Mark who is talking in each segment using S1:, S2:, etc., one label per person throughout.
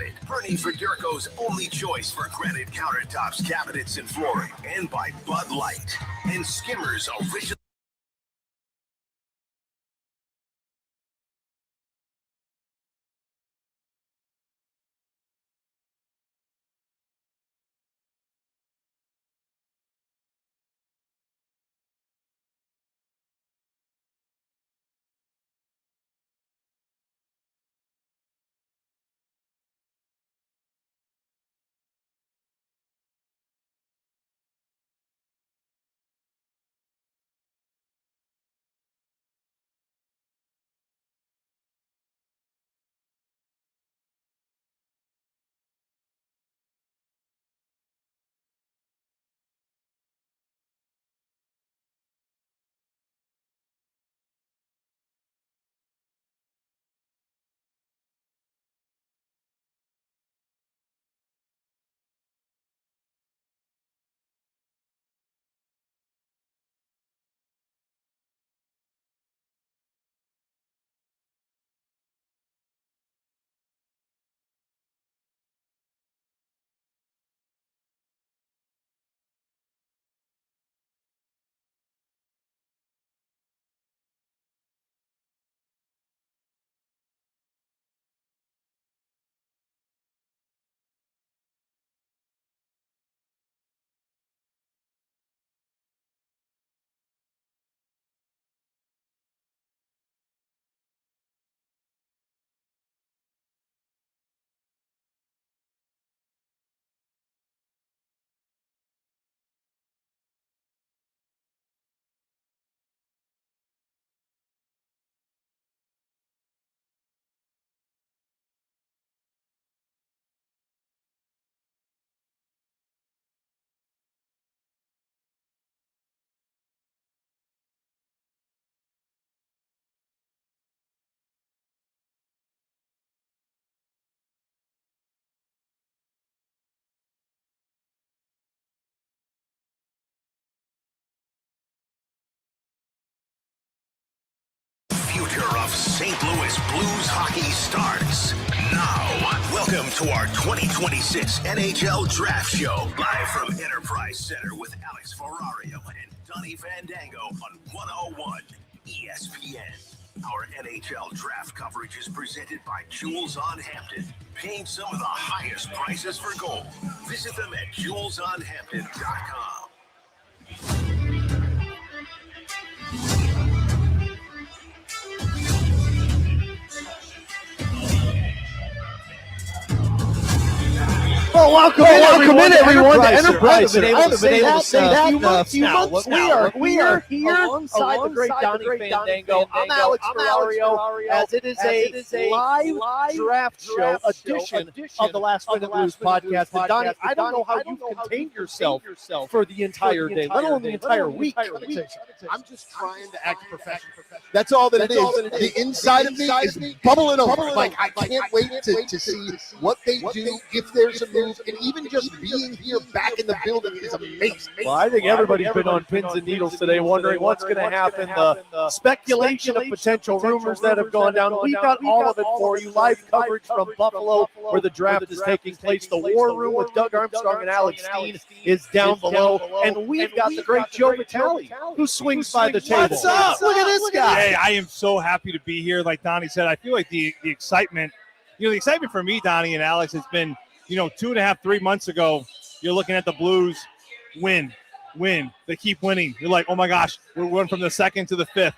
S1: Granite, Bernie Federko's only choice for granite countertops, cabinets, and flooring. And by Bud Light and Skimmer's original. Future of St. Louis Blues hockey starts now. Welcome to our 2026 NHL Draft Show, live from Enterprise Center with Alex Ferrario and Donny Fandango on 101 ESPN. Our NHL draft coverage is presented by Jewels on Hampton, paying some of the highest prices for gold. Visit them at jewelsonhampton.com.
S2: Well, welcome in, everyone, to Enterprise.
S3: I haven't been able to say that
S2: in a few months. We are here
S3: alongside the great Donny Fandango. I'm Alex Ferrario, as it is a live draft show edition of the Last Minute Blues podcast. And Donny, I don't know how you contained yourself for the entire day, let alone the entire week.
S2: I'm just trying to act professional. That's all that it is. The inside of me is bubbling over. Like, I can't wait to see what they do, if there's a move, and even just being here back in the building is amazing.
S3: Well, I think everybody's been on pins and needles today, wondering what's going to happen. The speculation of potential rumors that have gone down. We've got all of it for you. Live coverage from Buffalo, where the draft is taking place. The War Room with Doug Armstrong and Alex Steen is down below. And we've got the great Joe Vitale, who swings by the table.
S4: What's up?
S3: Look at this guy.
S4: Hey, I am so happy to be here. Like Donny said, I feel like the excitement, the excitement for me, Donny and Alex, has been, 2.5, 3 months ago, you're looking at the Blues win. They keep winning. You're like, oh my gosh, we're going from the second to the fifth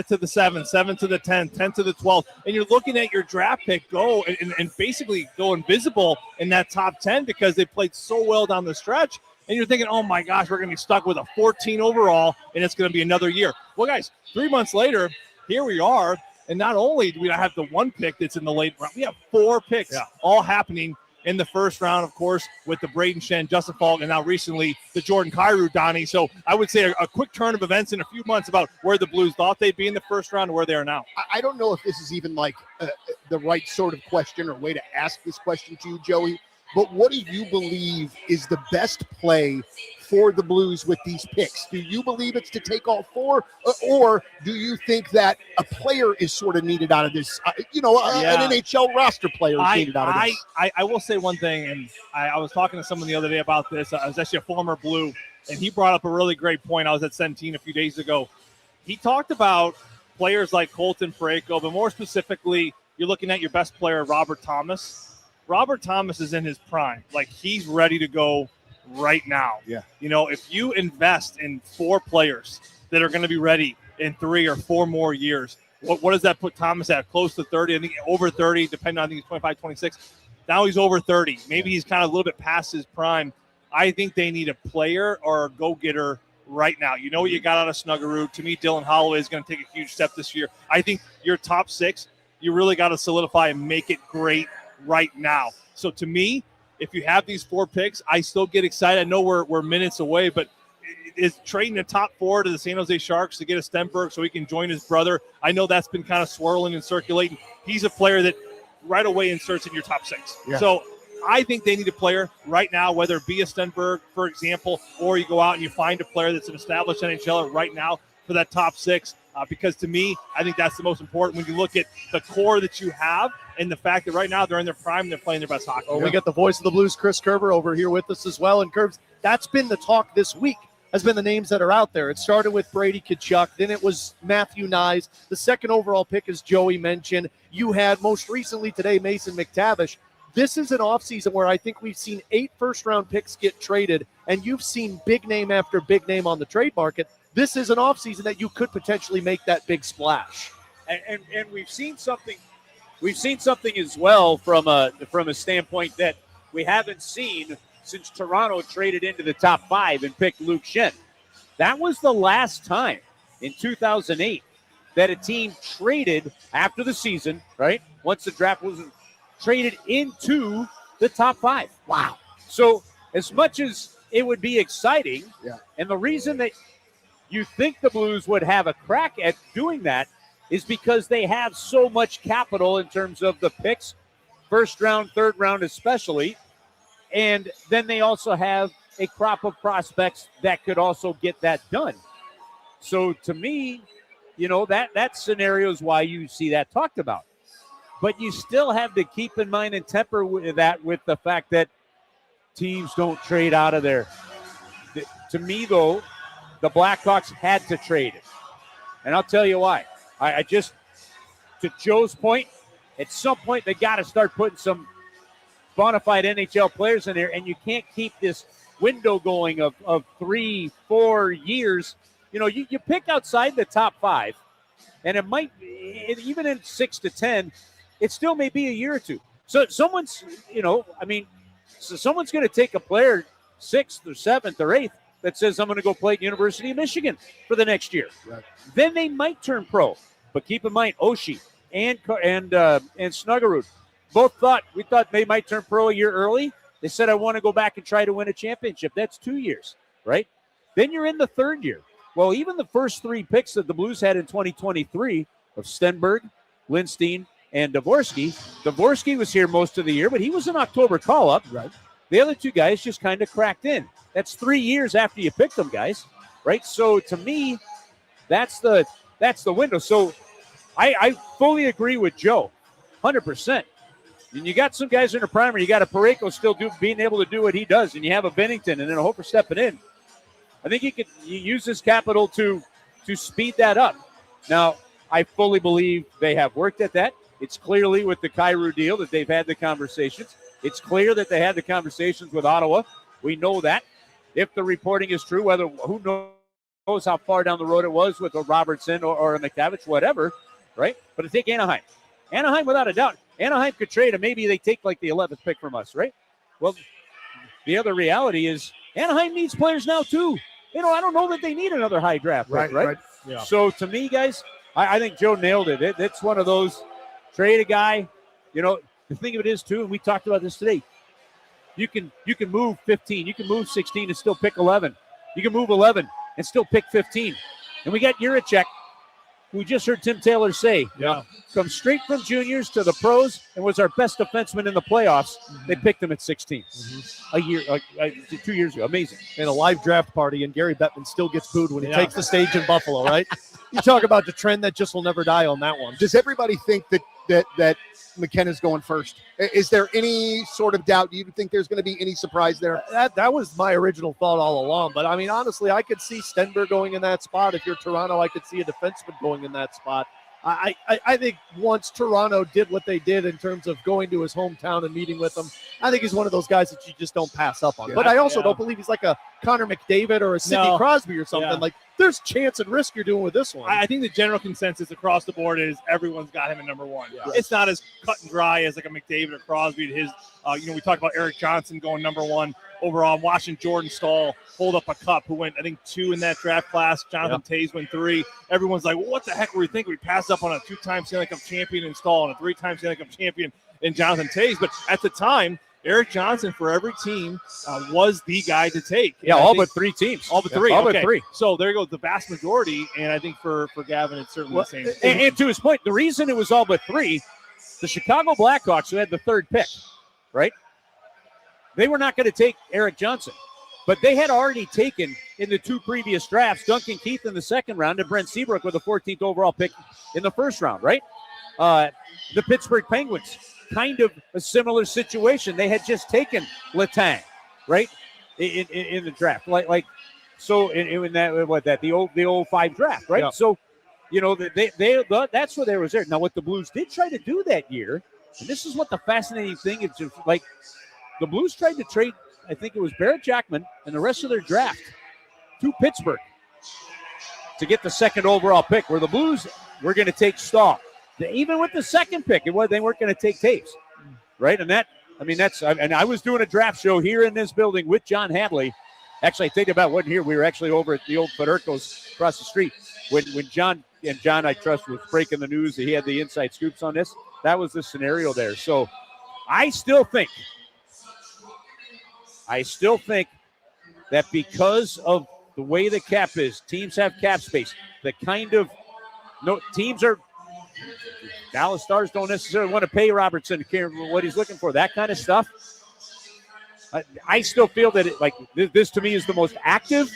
S4: to the seventh to the 10th to the 12th. And you're looking at your draft pick go and basically go invisible in that top 10 because they played so well down the stretch. And you're thinking, oh my gosh, we're going to be stuck with a 14 overall, and it's going to be another year. Well, guys, 3 months later, here we are. And not only do we not have the one pick that's in the late round, we have 4 picks all happening in the first round, of course, with the Braden Shen, Justin Falk, and now recently the Jordan Kyrou, Donny. So I would say a quick turn of events in a few months about where the Blues thought they'd be in the first round and where they are now.
S2: I don't know if this is even like the right sort of question or way to ask this question to you, Joey, but what do you believe is the best play for the Blues with these picks? Do you believe it's to take all four, or do you think that a player is sort of needed out of this? An NHL roster player is needed out of this.
S4: I will say one thing, and I was talking to someone the other day about this. I was actually a former Blue, and he brought up a really great point. I was at Centene a few days ago. He talked about players like Colton Parayko, but more specifically, you're looking at your best player, Robert Thomas. Robert Thomas is in his prime. Like, he's ready to go right now.
S2: Yeah.
S4: If you invest in 4 players that are going to be ready in 3 or 4 more years, what does that put Thomas at? Close to 30, I think over 30, depending on, I think he's 25, 26. Now he's over 30. Maybe he's kind of a little bit past his prime. I think they need a player or a go-getter right now. You know what you got out of Snuggerud. To me, Dylan Holloway is going to take a huge step this year. I think your top 6, you really got to solidify and make it great right now. So to me, if you have these 4 picks, I still get excited. I know we're minutes away, but is trading the top 4 to the San Jose Sharks to get a Stenberg so he can join his brother. I know that's been kind of swirling and circulating. He's a player that right away inserts in your top 6.
S2: Yeah.
S4: So I think they need a player right now, whether it be a Stenberg, for example, or you go out and you find a player that's an established NHLer right now for that top 6. Because to me, I think that's the most important when you look at the core that you have and the fact that right now they're in their prime and they're playing their best hockey.
S3: We got the voice of the Blues, Chris Kerber, over here with us as well. And Kerbs, that's been the talk this week, has been the names that are out there. It started with Brady Tkachuk, then it was Matthew Nyes. The second overall pick, as Joey mentioned. You had most recently today Mason McTavish. This is an offseason where I think we've seen 8 first-round picks get traded, and you've seen big name after big name on the trade market. This is an offseason that you could potentially make that big splash.
S5: And we've seen something. We've seen something as well from a standpoint that we haven't seen since Toronto traded into the top 5 and picked Luke Schenn. That was the last time in 2008 that a team traded after the season, right? Once the draft was traded into the top 5.
S2: Wow.
S5: So as much as it would be exciting,
S2: yeah.
S5: And the reason that you think the Blues would have a crack at doing that is because they have so much capital in terms of the picks, first round, third round especially, and then they also have a crop of prospects that could also get that done. So to me, that scenario is why you see that talked about. But you still have to keep in mind and temper that with the fact that teams don't trade out of there. To me, though, the Blackhawks had to trade it. And I'll tell you why. I just, to Joe's point, at some point they got to start putting some bona fide NHL players in there, and you can't keep this window going of 3-4 years. You pick outside the top 5, and it might, even in 6 to 10, it still may be a year or two. So someone's, someone's going to take a player 6th or 7th or 8th that says, I'm going to go play at University of Michigan for the next year.
S2: Right.
S5: Then they might turn pro. But keep in mind, Oshie and Snuggerud both thought they might turn pro a year early. They said, I want to go back and try to win a championship. That's 2 years, right? Then you're in the 3rd year. Well, even the first 3 picks that the Blues had in 2023 of Stenberg, Lindstein, and Dvorsky was here most of the year, but he was an October call-up.
S2: Right.
S5: The other 2 guys just kind of cracked in. That's 3 years after you picked them, guys, right? So to me, that's the window. So I fully agree with Joe, 100%. And you got some guys in the primary. You got a Parayko still being able to do what he does, and you have a Bennington and then a Hofer stepping in. I think you use this capital to speed that up. Now, I fully believe they have worked at that. It's clearly with the Kyrou deal that they've had the conversations. It's clear that they had the conversations with Ottawa. We know that. If the reporting is true, who knows how far down the road it was with a Robertson or a McTavish, whatever, right? But to take Anaheim. Anaheim, without a doubt. Anaheim could trade, and maybe they take like the 11th pick from us, right? Well, the other reality is Anaheim needs players now, too. I don't know that they need another high draft pick, right?
S2: Yeah.
S5: So, to me, guys, I think Joe nailed it. It's one of those, trade a guy. The thing of it is, too, and we talked about this today, you can move 15. You can move 16 and still pick 11. You can move 11 and still pick 15. And we got Jiricek. we just heard Tim Taylor say, come straight from juniors to the pros and was our best defenseman in the playoffs. They picked him at 16 a year, 2 years ago. Amazing.
S3: In a live draft party, and Gary Bettman still gets booed when he takes the stage in Buffalo, right? You talk about the trend that just will never die on that one.
S2: Does everybody think that McKenna's going first? Is there any sort of doubt? Do you think there's going to be any surprise there?
S3: That was my original thought all along. But, I mean, honestly, I could see Stenberg going in that spot. If you're Toronto, I could see a defenseman going in that spot. I think once Toronto did what they did in terms of going to his hometown and meeting with him, I think he's one of those guys that you just don't pass up on. But I also don't believe he's like a Connor McDavid or a Sidney Crosby or something. Like, there's chance and risk you're doing with this one.
S4: I think the general consensus across the board is everyone's got him at number one. It's not as cut and dry as like a McDavid or Crosby. His, we talked about Eric Johnson going number one overall. I'm watching Jordan Staal hold up a cup, who went, I think, 2 in that draft class. Jonathan Toews went 3. Everyone's like, well, what the heck were we thinking? We passed up on a 2-time Stanley Cup champion in Staal and a 3-time Stanley Cup champion in Jonathan Toews. But at the time, Eric Johnson for every team was the guy to take.
S5: Yeah, all but 3 teams.
S4: All but 3.
S5: All but 3.
S4: So there you go, the vast majority. And I think for Gavin, it's certainly the same.
S5: And to his point, the reason it was all but 3, the Chicago Blackhawks, who had the 3rd pick, right? They were not going to take Eric Johnson. But they had already taken in the 2 previous drafts Duncan Keith in the 2nd round and Brent Seabrook with the 14th overall pick in the 1st round, right? The Pittsburgh Penguins, kind of a similar situation. They had just taken Letang, right, in the draft, so in that the 05 draft, right? Yeah. So, that's where they was there. Now, what the Blues did try to do that year, and this is what the fascinating thing is, like the Blues tried to trade. I think it was Barrett Jackman and the rest of their draft to Pittsburgh to get the 2nd overall pick, where the Blues were going to take Staal. Even with the 2nd pick, they weren't going to take Toews, right? And I was doing a draft show here in this building with John Hadley. Actually, I think about wasn't here. We were actually over at the old Federco's across the street when John, I trust, was breaking the news that he had the inside scoops on this. That was the scenario there. So I still think that because of the way the cap is, teams have cap space. Dallas Stars don't necessarily want to pay Robertson what he's looking for, that kind of stuff. I still feel that this to me is the most active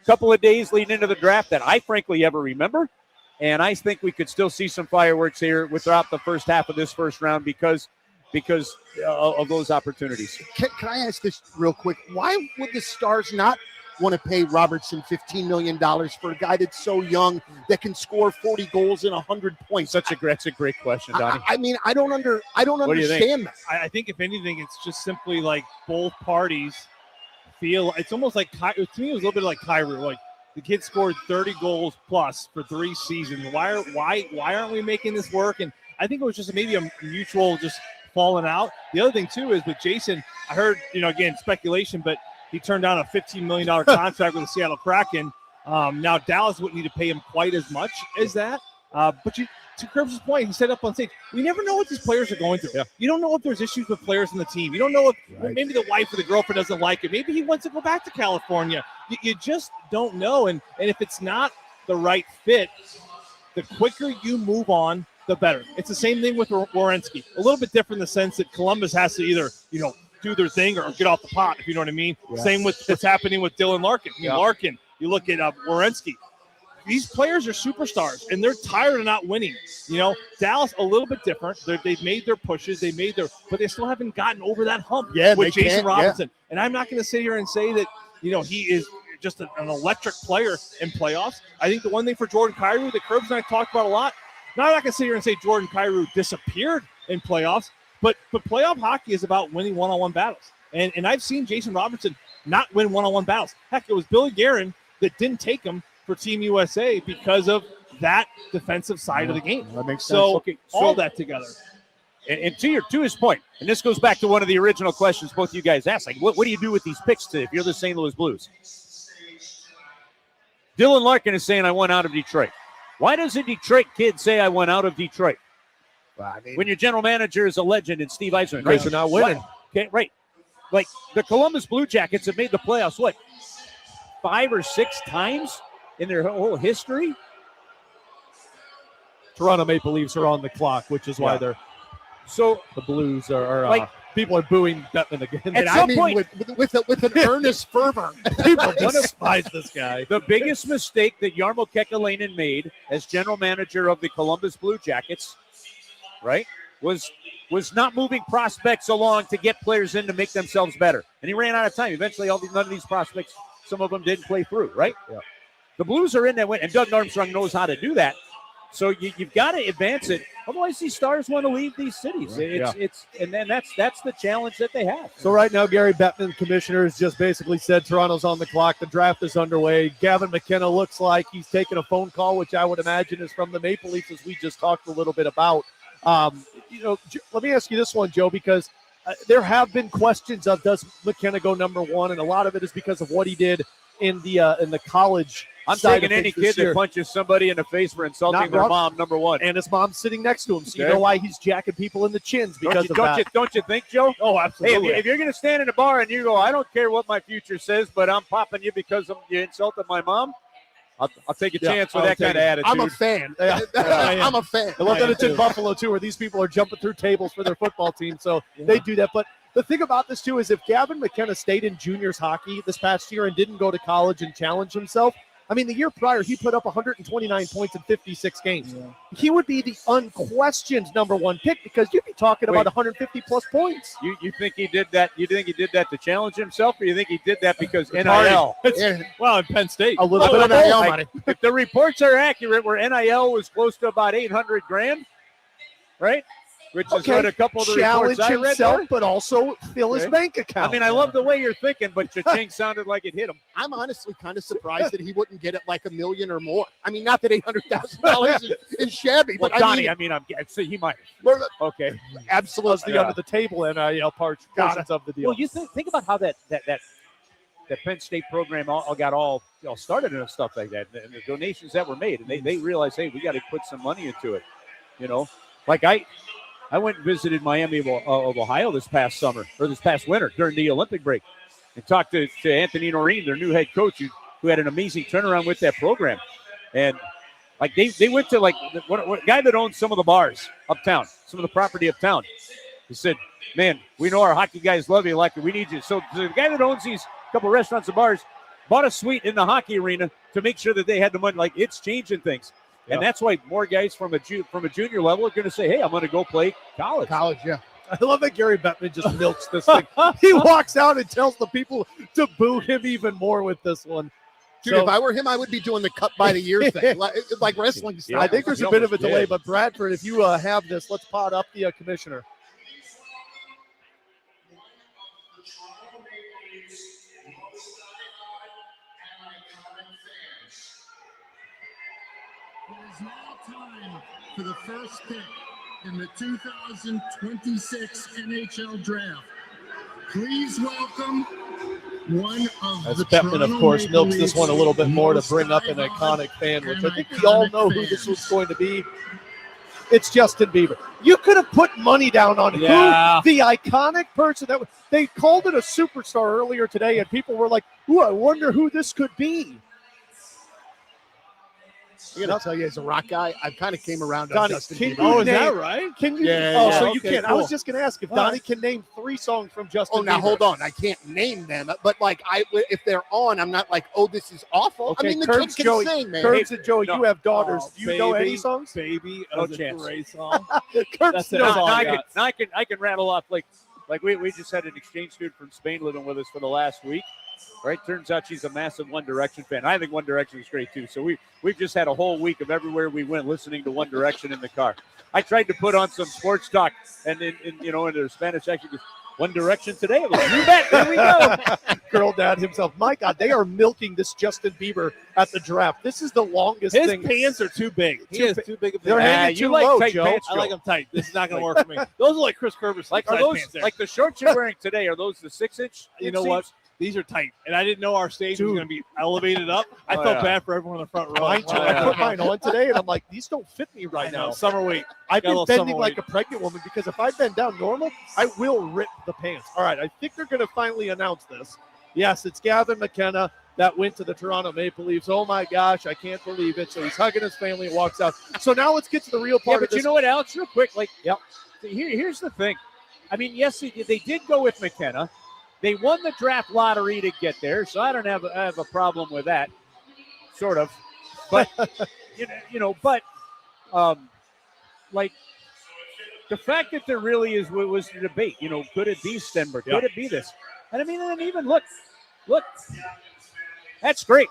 S5: couple of days leading into the draft that I frankly ever remember. And I think we could still see some fireworks here throughout the first half of this first round because of those opportunities.
S2: Can I ask this real quick? Why would the Stars not want to pay Robertson $15 million for a guy that's so young that can score 40 goals and 100 points?
S5: That's a great question, Donny.
S2: I don't understand that.
S4: I think if anything, it's just simply like both parties feel it's almost like, to me, it was a little bit like Kyrou. Like the kid scored 30 goals plus for 3 seasons. Why aren't we making this work? And I think it was just maybe a mutual just falling out. The other thing too is with Jason, I heard, again, speculation, but he turned down a $15 million contract with the Seattle Kraken. Now Dallas wouldn't need to pay him quite as much as that. But to Kerb's point, he said up on stage, we never know what these players are going through. Yeah. You don't know if there's issues with players in the team. You don't know if maybe the wife or the girlfriend doesn't like it. Maybe he wants to go back to California. You just don't know. And if it's not the right fit, the quicker you move on, the better. It's the same thing with Werenski. A little bit different in the sense that Columbus has to either, do their thing or get off the pot, if you know what I mean. Yeah. Same with what's happening with Dylan Larkin. Larkin, you look at Werenski. These players are superstars, and they're tired of not winning. Dallas, a little bit different. They've made their pushes. But they still haven't gotten over that hump with Jason Robinson. Yeah. And I'm not going to sit here and say that, he is just an electric player in playoffs. I think the one thing for Jordan Kyrou that Kerbs and I talked about a lot, now I'm not going to sit here and say Jordan Kyrou disappeared in playoffs, but playoff hockey is about winning one-on-one battles. And I've seen Jason Robertson not win one-on-one battles. Heck, it was Billy Guerin that didn't take him for Team USA because of that defensive side of the game.
S2: That makes sense.
S4: So all that together.
S5: And to his point, and this goes back to one of the original questions both of you guys asked, like, what do you do with these picks today if you're the St. Louis Blues? Dylan Larkin is saying, I want out of Detroit. Why does a Detroit kid say, I want out of Detroit?
S2: Well,
S5: when your general manager is a legend and Steve Yzerman.
S3: Because they're not winning.
S5: Okay, right. Like the Columbus Blue Jackets have made the playoffs, 5 or 6 times in their whole history?
S3: Toronto Maple Leafs are on the clock, which is why they're
S5: so
S3: the Blues are
S5: like,
S3: people are booing Bettman again.
S5: At some point,
S2: with an earnest fervor.
S3: People despise this guy.
S5: the biggest mistake that Jarmo Kekalainen made as general manager of the Columbus Blue Jackets, right, was not moving prospects along to get players in to make themselves better. And he ran out of time. Eventually, none of these prospects, some of them didn't play through, right?
S3: Yeah.
S5: The Blues are in that win, and Doug Armstrong knows how to do that. So you've got to advance it. Otherwise, these stars want to leave these cities. And then that's the challenge that they have.
S3: So right now, Gary Bettman, commissioner, has just basically said Toronto's on the clock. The draft is underway. Gavin McKenna looks like he's taking a phone call, which I would imagine is from the Maple Leafs, as we just talked a little bit about. Let me ask you this one, Joe, because there have been questions of does McKenna go number one, and a lot of it is because of what he did in the college.
S5: I'm taking any kid that punches somebody in the face for insulting their mom, number one.
S3: And his mom's sitting next to him, so you know why he's jacking people in the chins because of that.
S5: Don't you think, Joe?
S3: Oh, absolutely.
S5: Hey, if you're going to stand in a bar and you go, I don't care what my future says, but I'm popping you because you insulted my mom, I'll take a chance with that kind of attitude.
S2: I'm a fan. I'm a fan.
S3: I love that it's in Buffalo, too, where these people are jumping through tables for their football team, so they do that. But the thing about this, too, is if Gavin McKenna stayed in juniors hockey this past year and didn't go to college and challenge himself, I mean, the year prior, he put up 129 points in 56 games. Yeah. He would be the unquestioned number one pick because you'd be talking about 150-plus points.
S5: You think he did that? You think he did that to challenge himself, or you think he did that because NIL?
S4: Well, in Penn State.
S3: A little bit of NIL money.
S5: If the reports are accurate, where NIL was close to about $800,000, right? Which is what a couple of the reports I read
S3: himself,
S5: there.
S3: but also fill his bank account.
S5: I mean, I love the way you're thinking, but cha-ching sounded like it hit him.
S2: I'm honestly kind of surprised that he wouldn't get it like $1 million or more. I mean, not that $800,000 is shabby, but
S5: Donny, he might. Okay,
S3: absolutely the under the table NIL portions of the deal.
S5: Well, you think about how that Penn State program got started and stuff like that, and the donations that were made, and they realized, hey, we got to put some money into it. You know, like I went and visited Miami of Ohio this past winter during the Olympic break and talked to Anthony Noreen, their new head coach, who had an amazing turnaround with that program. And like they went to like what guy that owns some of the bars uptown, some of the property uptown. He said, man, we know our hockey guys love you, like we need you. So the guy that owns these couple restaurants and bars bought a suite in the hockey arena to make sure that they had the money. Like, it's changing things. And that's why more guys from a junior level are going to say, hey, I'm going to go play college.
S2: Yeah.
S3: I love that Gary Bettman just milks this thing. He walks out and tells the people to boo him even more with this one.
S2: Dude, if I were him, I would be doing the cut by the year thing, like wrestling style.
S3: I think there's a bit of a delay, but Bradford, if you have this, let's pot up the commissioner.
S6: It is now time for the first pick in the 2026 NHL Draft. Please welcome one of
S3: As
S6: the
S3: Bettman, of course,
S6: Toronto
S3: milks this one a little bit more to bring up an iconic fan, which I think we all know who this was going to be. It's Justin Bieber. You could have put money down on who the iconic person that they called it a superstar earlier today, and people were like, "Ooh, I wonder who this could be."
S2: I'm going to tell you, as a rock guy, I kind of came around on
S3: Donny,
S2: Justin
S3: can
S2: Bieber.
S3: you
S4: is that right?
S3: Can you?
S2: Yeah,
S3: so
S2: yeah.
S3: you
S2: Okay,
S3: can.
S2: cool.
S3: I was just going to ask if Donny can name 3 songs from Justin Bieber.
S2: Oh, now hold on. I can't name them, but like if they're on, I'm not like, oh, this is awful.
S3: Okay,
S2: I mean, the
S3: Curbs,
S2: kid can
S3: Joey,
S2: sing, man.
S3: Curbs and Joey, you have daughters.
S4: Oh,
S3: Do you know any
S4: Baby,
S3: songs?
S4: Baby,
S5: No
S4: that's
S5: chance.
S4: a great song.
S3: Curbs,
S4: That's
S3: no.
S4: it.
S5: I can rattle off like we just had an exchange student from Spain living with us for the last week. Right, turns out she's a massive One Direction fan. I think One Direction is great too. So we've just had a whole week of everywhere we went listening to One Direction in the car. I tried to put on some sports talk, and in their Spanish accent, just One Direction today. I'm like, you bet, there we go.
S3: Girl dad himself. My God, they are milking this Justin Bieber at the draft. This is the longest
S4: His
S3: thing.
S4: pants are too big. He has too big of
S3: They're hanging
S5: you
S3: too
S5: like
S3: low,
S5: tight
S3: Joe.
S5: pants,
S4: I like them tight. This is not going to work for me. Those are like Chris Kerber's
S5: Like, are
S4: size
S5: those
S4: pants there.
S5: like the shorts you're wearing today? Are those the 6-inch?
S4: You know what? These are tight, and I didn't know our stage was going to be elevated up. I felt bad for everyone in the front row.
S3: Mine too. I put mine on today, and I'm like, these don't fit me right now.
S4: Summer weight.
S3: I've
S4: Got a
S3: been
S4: little
S3: bending
S4: summer
S3: like
S4: weight.
S3: a pregnant woman because if I bend down normal, I will rip the pants. All right, I think they're going to finally announce this. Yes, it's Gavin McKenna that went to the Toronto Maple Leafs. Oh, my gosh, I can't believe it. So he's hugging his family and walks out. So now let's get to the real part
S5: but
S3: of this.
S5: you know what, Alex, real quick, here's the thing. I mean, yes, they did go with McKenna. They won the draft lottery to get there, so I don't have a problem with that, sort of. But, the fact that there really was the debate, could it be Stenberg? Could it be this? And I mean, and even look, that's great.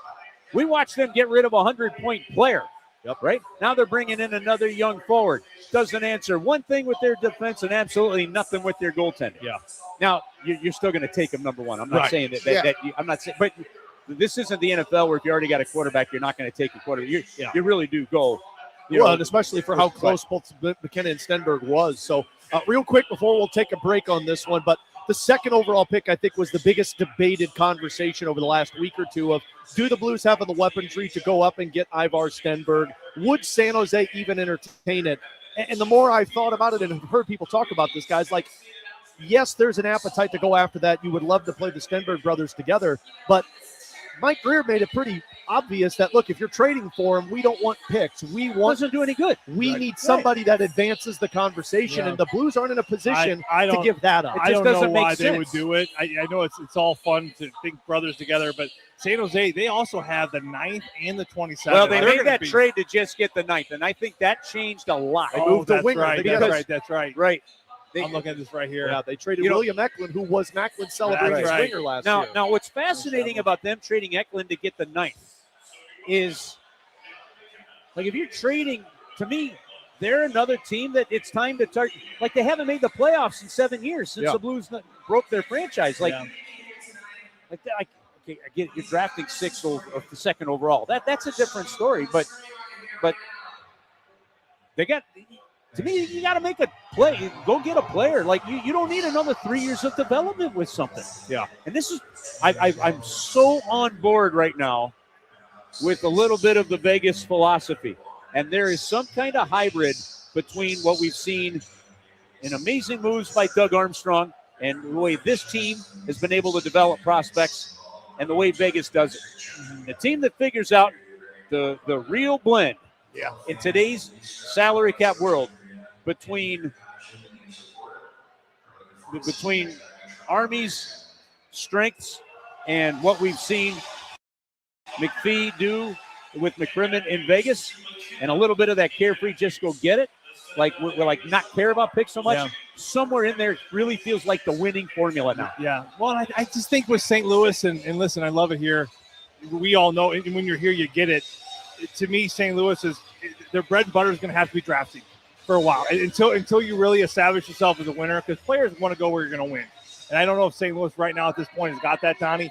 S5: We watched them get rid of a 100-point player.
S3: Yep.
S5: Right? Now they're bringing in another young forward. Doesn't answer one thing with their defense and absolutely nothing with their goaltending.
S3: Yeah.
S5: Now, you're still going to take them number one. I'm not saying that I'm not saying, but this isn't the NFL where if you already got a quarterback, you're not going to take a quarterback. You really do go.
S3: And especially for how close both McKenna and Stenberg was. So real quick before we'll take a break on this one, but the second overall pick, I think, was the biggest debated conversation over the last week or two of, do the Blues have the weaponry to go up and get Ivar Stenberg? Would San Jose even entertain it? And the more I've thought about it and heard people talk about this, guys, like, yes, there's an appetite to go after that. You would love to play the Stenberg brothers together. But Mike Greer made it pretty obvious that, look, if you're trading for him, we don't want picks.
S5: Doesn't do any good.
S3: We need somebody that advances the conversation, and the Blues aren't in a position to give that up.
S4: I don't know why they would do it. I know it's all fun to think brothers together, but San Jose, they also have the 9th and the 27th.
S5: Well, they made that trade to just get the 9th, and I think that changed a lot.
S3: They moved the winger.
S4: That's right.
S5: Right.
S4: I'm looking at this right here.
S3: Yeah, they traded William Eklund, who was Eklund's celebrating winger last year.
S5: Now, what's fascinating about them trading Eklund to get the 9th is, like, if you're trading, to me, they're another team that it's time to start. Like, they haven't made the playoffs in 7 years since the Blues broke their franchise. I get you're drafting second overall. That's a different story. But they got. To me, you got to make a play. Go get a player. Like, you don't need another 3 years of development with something.
S3: Yeah.
S5: And this is, I'm so on board right now with a little bit of the Vegas philosophy. And there is some kind of hybrid between what we've seen in amazing moves by Doug Armstrong and the way this team has been able to develop prospects and the way Vegas does it. The team that figures out the real blend in today's salary cap world between Army's strengths and what we've seen McPhee do with McCrimmon in Vegas, and a little bit of that carefree just go get it, like we're like not care about picks so much. Yeah. Somewhere in there really feels like the winning formula now.
S4: Yeah. Well, I just think with St. Louis, and listen, I love it here. We all know, and when you're here, you get it. To me, St. Louis is their bread and butter is going to have to be drafting for a while until you really establish yourself as a winner, because players want to go where you're going to win. And I don't know if St. Louis right now at this point has got that, Donnie.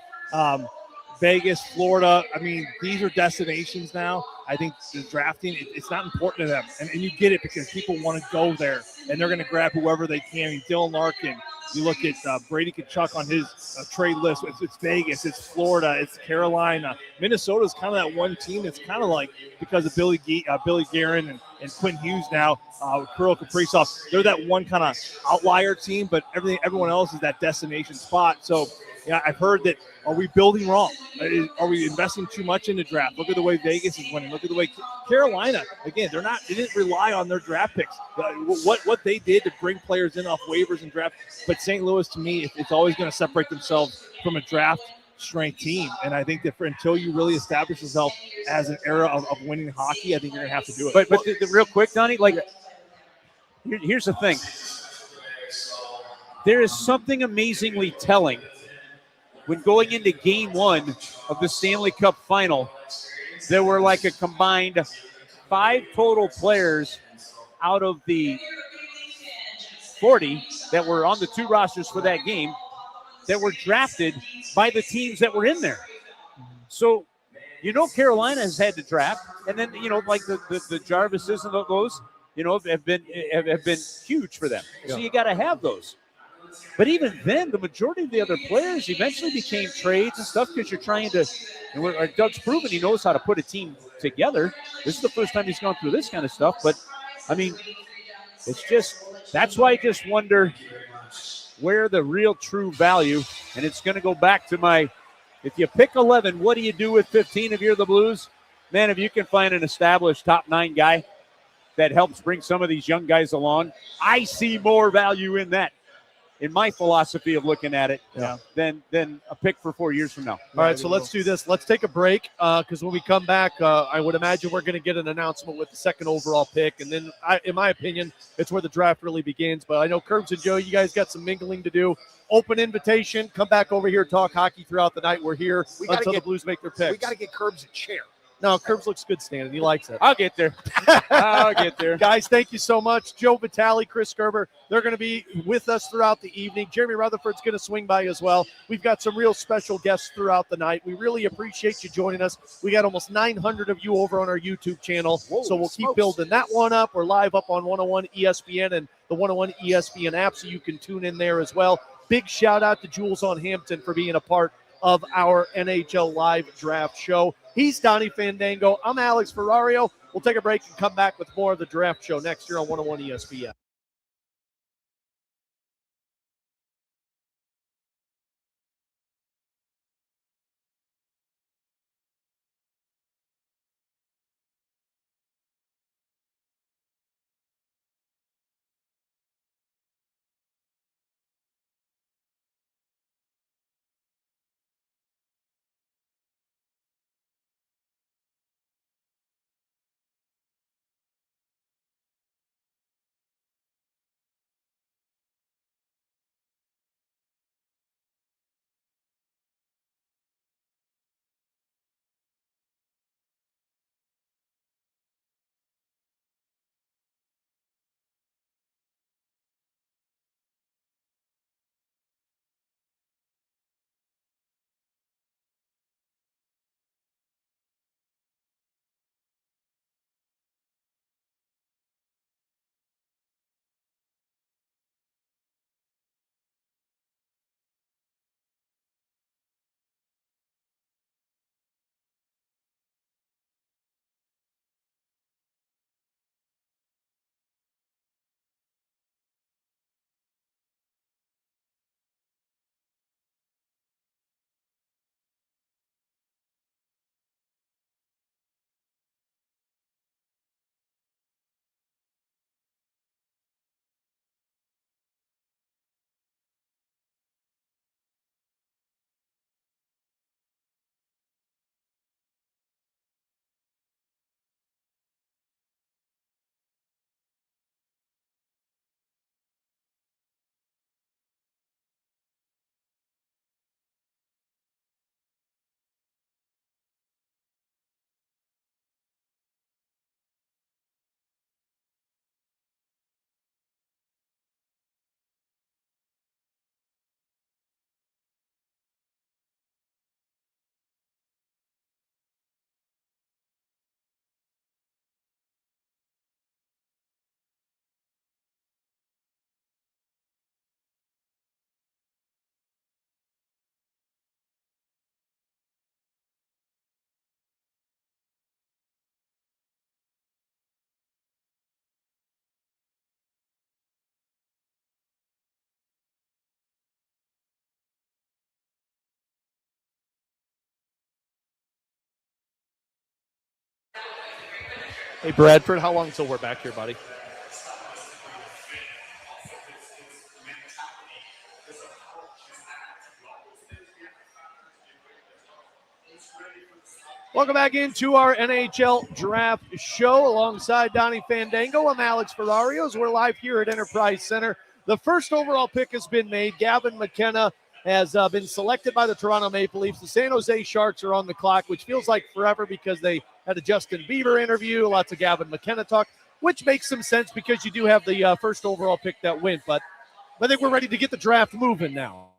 S4: Vegas, Florida, I mean, these are destinations now. I think the drafting, it's not important to them. And you get it because people want to go there, and they're going to grab whoever they can. I mean, Dylan Larkin, you look at Brady Tkachuk on his trade list. It's Vegas, it's Florida, it's Carolina. Minnesota's kind of that one team that's kind of like, because of Billy Guerin and Quinn Hughes now, Kirill Kaprizov, they're that one kind of outlier team, but everyone else is that destination spot. So, yeah, I've heard that. Are we building wrong? Are we investing too much in the draft? Look at the way Vegas is winning. Look at the way Carolina, again, they didn't rely on their draft picks. What they did to bring players in off waivers and draft. But St. Louis, to me, it's always going to separate themselves from a draft strength team. And I think that until you really establish yourself as an era of winning hockey, I think you're going to have to do it.
S5: But the real quick, Donnie, like, here's the thing. There is something amazingly telling when going into game one of the Stanley Cup final. There were like a combined 5 total players out of the 40 that were on the 2 rosters for that game that were drafted by the teams that were in there. So, Carolina has had to draft, and then, like the Jarvises and those, have been huge for them. So you got to have those. But even then, the majority of the other players eventually became trades and stuff because you're trying to – Doug's proven he knows how to put a team together. This is the first time he's gone through this kind of stuff. But, I mean, it's just – that's why I just wonder where the real true value – and it's going to go back to my If you pick 11, what do you do with 15 if you're the Blues? Man, if you can find an established top 9 guy that helps bring some of these young guys along, I see more value in that, in my philosophy of looking at it, than a pick for 4 years from now.
S3: All right, so let's do this. Let's take a break because when we come back, I would imagine we're going to get an announcement with the second overall pick. And then, in my opinion, it's where the draft really begins. But I know Kerbs and Joe, you guys got some mingling to do. Open invitation. Come back over here, talk hockey throughout the night. We're here until the Blues make their picks.
S2: We got to get Kerbs a chair.
S3: No, Kerbs looks good standing. He likes it.
S5: I'll get there. I'll get there.
S3: Guys, thank you so much. Joe Vitale, Chris Kerber, they're going to be with us throughout the evening. Jeremy Rutherford's going to swing by as well. We've got some real special guests throughout the night. We really appreciate you joining us. We got almost 900 of you over on our YouTube channel, so we'll keep building that one up. We're live up on 101 ESPN and the 101 ESPN app, so you can tune in there as well. Big shout-out to Jules on Hampton for being a part of our NHL Live Draft Show. He's Donny Fandango. I'm Alex Ferrario. We'll take a break and come back with more of the Draft Show next year on 101 ESPN. Hey, Bradford, how long till we're back here, buddy? Welcome back into our NHL Draft Show alongside Donny Fandango. I'm Alex Ferrario. We're live here at Enterprise Center. The first overall pick has been made. Gavin McKenna has been selected by the Toronto Maple Leafs. The San Jose Sharks are on the clock, which feels like forever because they had a Justin Bieber interview, lots of Gavin McKenna talk, which makes some sense because you do have the first overall pick that went. But I think we're ready to get the draft moving now.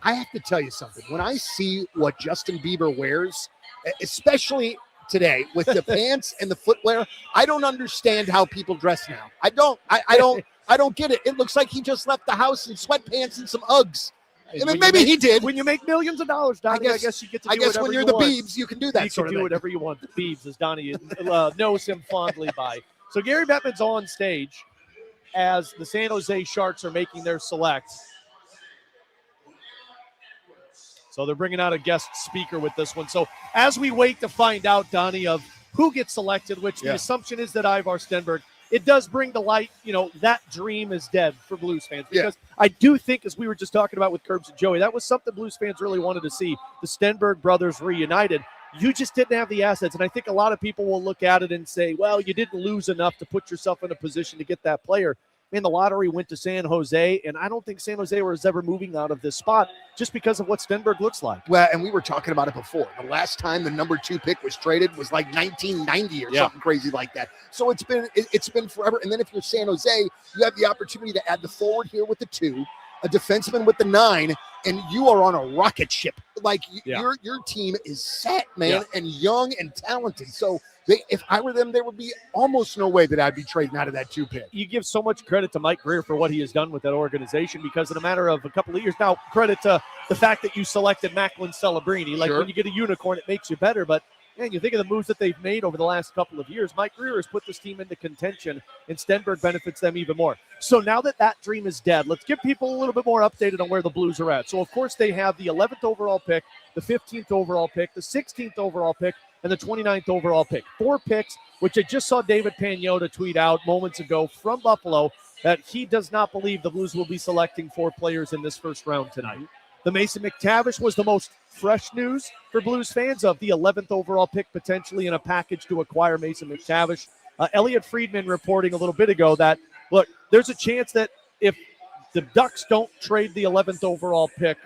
S2: I have to tell you something. When I see what Justin Bieber wears, especially today with the pants and the footwear, I don't understand how people dress now. I don't get it. It looks like he just left the house in sweatpants and some Uggs. I mean, maybe he did.
S3: When you make millions of dollars, Donny, I guess you get to do whatever you want.
S2: I guess when you're the Biebs, you can do that.
S3: You can do whatever you want. The Biebs, as Donny knows him fondly by. So Gary Bettman's on stage as the San Jose Sharks are making their select. So they're bringing out a guest speaker with this one. So as we wait to find out, Donnie, of who gets selected, which the assumption is that Ivar Stenberg, it does bring to light, that dream is dead for Blues fans. Because I do think, as we were just talking about with Kerbs and Joey, that was something Blues fans really wanted to see, the Stenberg brothers reunited. You just didn't have the assets. And I think a lot of people will look at it and say, well, you didn't lose enough to put yourself in a position to get that player. Man, the lottery went to San Jose, and I don't think San Jose was ever moving out of this spot just because of what Stenberg looks like.
S2: Well, and we were talking about it before. The last time the number 2 pick was traded was like 1990 or something crazy like that. So it's been forever. And then if you're San Jose, you have the opportunity to add the forward here with the 2, a defenseman with the 9, and you are on a rocket ship. Like your team is set, man, and young and talented. So if I were them, there would be almost no way that I'd be trading out of that 2 pick.
S3: You give so much credit to Mike Greer for what he has done with that organization, because in a matter of a couple of years now, credit to the fact that you selected Macklin Celebrini. Like when you get a unicorn, it makes you better. But man, you think of the moves that they've made over the last couple of years. Mike Greer has put this team into contention, and Stenberg benefits them even more. So now that dream is dead, let's give people a little bit more updated on where the Blues are at. So, of course, they have the 11th overall pick, the 15th overall pick, the 16th overall pick, and the 29th overall pick. 4 picks, which I just saw David Pagnotta tweet out moments ago from Buffalo that he does not believe the Blues will be selecting 4 players in this first round tonight. The Mason McTavish was the most fresh news for Blues fans, of the 11th overall pick potentially in a package to acquire Mason McTavish. Elliot Friedman reporting a little bit ago that, look, there's a chance that if the Ducks don't trade the 11th overall pick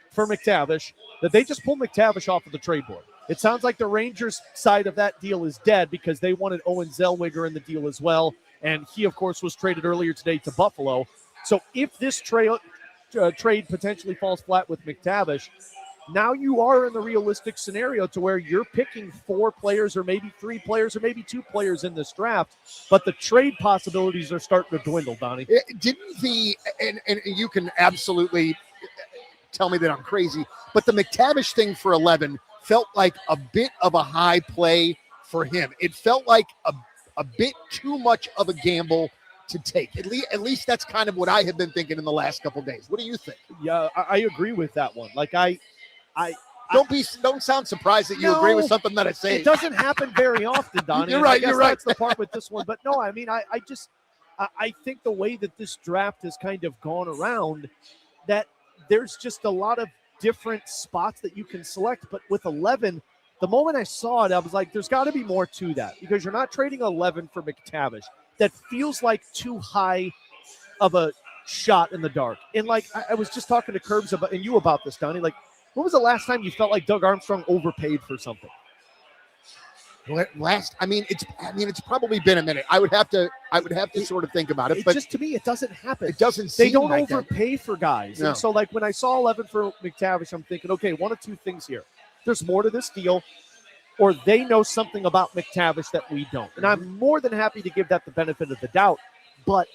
S3: for McTavish, that they just pull McTavish off of the trade board. It sounds like the Rangers' side of that deal is dead because they wanted Owen Zellweger in the deal as well, and he, of course, was traded earlier today to Buffalo. So if this trade potentially falls flat with McTavish, now you are in the realistic scenario to where you're picking 4 players or maybe 3 players or maybe 2 players in this draft, but the trade possibilities are starting to dwindle, Donnie.
S2: And you can absolutely tell me that I'm crazy, but the McTavish thing for 11 felt like a bit of a high play for him. It felt like a bit too much of a gamble to take. At least that's kind of what I have been thinking in the last couple of days. What do you think?
S3: Yeah, I agree with that one. Like
S2: don't sound surprised that you agree with something that I say.
S3: It doesn't happen very often, Donnie.
S2: You're right.
S3: That's the part with this one. But no, I mean, I think the way that this draft has kind of gone around, that there's just a lot of different spots that you can select. But with 11, the moment I saw it, I was like, there's got to be more to that, because you're not trading 11 for McTavish. That feels like too high of a shot in the dark. And like I was just talking to Kerbs about this, Donnie. Like, when was the last time you felt like Doug Armstrong overpaid for something?
S2: It's probably been a minute. I would have to sort of think about it. But
S3: just, to me, it doesn't happen.
S2: It doesn't.
S3: They don't
S2: like
S3: overpay for guys.
S2: No.
S3: And so, like, when I saw 11 for McTavish, I'm thinking, okay, one of 2 things here. There's more to this deal, or they know something about McTavish that we don't. And I'm more than happy to give that the benefit of the doubt. But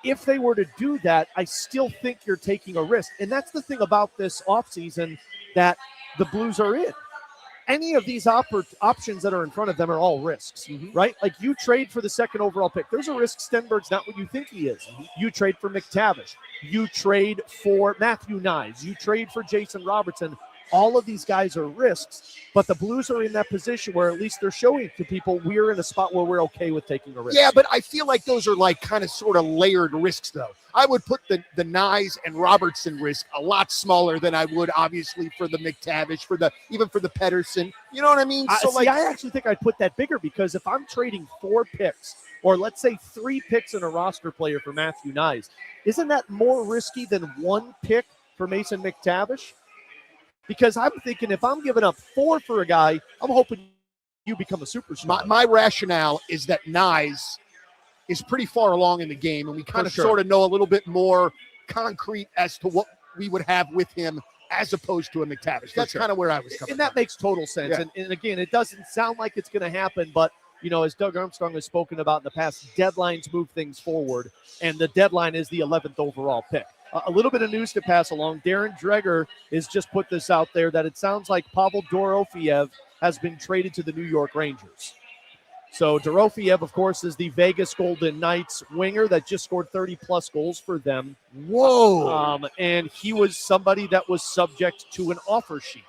S3: if they were to do that, I still think you're taking a risk. And that's the thing about this offseason that the Blues are in. Any of these options that are in front of them are all risks, right? Like, you trade for the 2nd overall pick. There's a risk Stenberg's not what you think he is. You trade for McTavish. You trade for Matthew Nyes. You trade for Jason Robertson. All of these guys are risks, but the Blues are in that position where at least they're showing to people we're in a spot where we're okay with taking a risk.
S2: Yeah, but I feel like those are like kind of sort of layered risks, though. I would put the Nyes and Robertson risk a lot smaller than I would, obviously, for the McTavish, even for the Pedersen. You know what I mean?
S3: I actually think I'd put that bigger, because if I'm trading 4 picks, or let's say 3 picks in a roster player for Matthew Nyes, isn't that more risky than 1 pick for Mason McTavish? Because I'm thinking, if I'm giving up 4 for a guy, I'm hoping you become a superstar.
S2: My rationale is that Nyes is pretty far along in the game, and we kind of sort of know a little bit more concrete as to what we would have with him as opposed to a McTavish. That's kind of where I was coming from.
S3: And that makes total sense.
S2: Yeah.
S3: And again, it doesn't sound like it's going to happen, but as Doug Armstrong has spoken about in the past, deadlines move things forward, and the deadline is the 11th overall pick. A little bit of news to pass along. Darren Dreger has just put this out there that it sounds like Pavel Dorofeyev has been traded to the New York Rangers. So Dorofeyev, of course, is the Vegas Golden Knights winger that just scored 30-plus goals for them.
S2: Whoa.
S3: And he was somebody that was subject to an offer sheet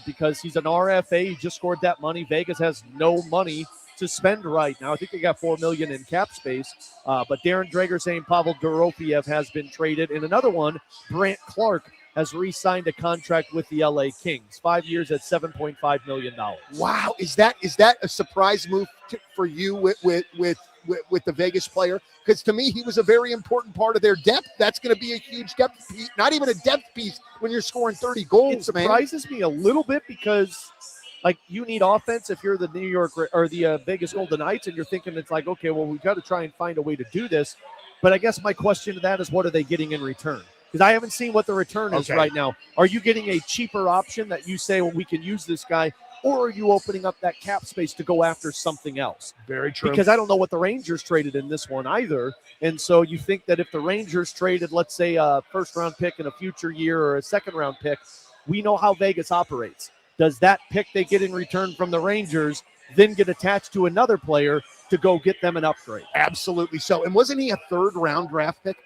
S3: because he's an RFA. He just scored that money. Vegas has no money to spend right now. I think they got $4 million in cap space. But Darren Dreger saying Pavel Dorofeyev has been traded. And another one, Brant Clark, has re-signed a contract with the LA Kings, 5 years at $7.5 million.
S2: Wow, is that a surprise move for you with the Vegas player? Because to me, he was a very important part of their depth. That's going to be a huge depth piece, not even a depth piece when you're scoring 30 goals.
S3: It surprises me a little bit because, like, you need offense if you're the New York or the Vegas Golden Knights, and you're thinking it's like, okay, well, we've got to try and find a way to do this. But I guess my question to that is, what are they getting in return? Because I haven't seen what the return is right now. Are you getting a cheaper option that you say, well, we can use this guy, or are you opening up that cap space to go after something else?
S2: Very true.
S3: Because I don't know what the Rangers traded in this one either. And so you think that if the Rangers traded, let's say, a first-round pick in a future year or a second-round pick, we know how Vegas operates. Does that pick they get in return from the Rangers then get attached to another player to go get them an upgrade?
S2: Absolutely so. And wasn't he a third-round draft pick?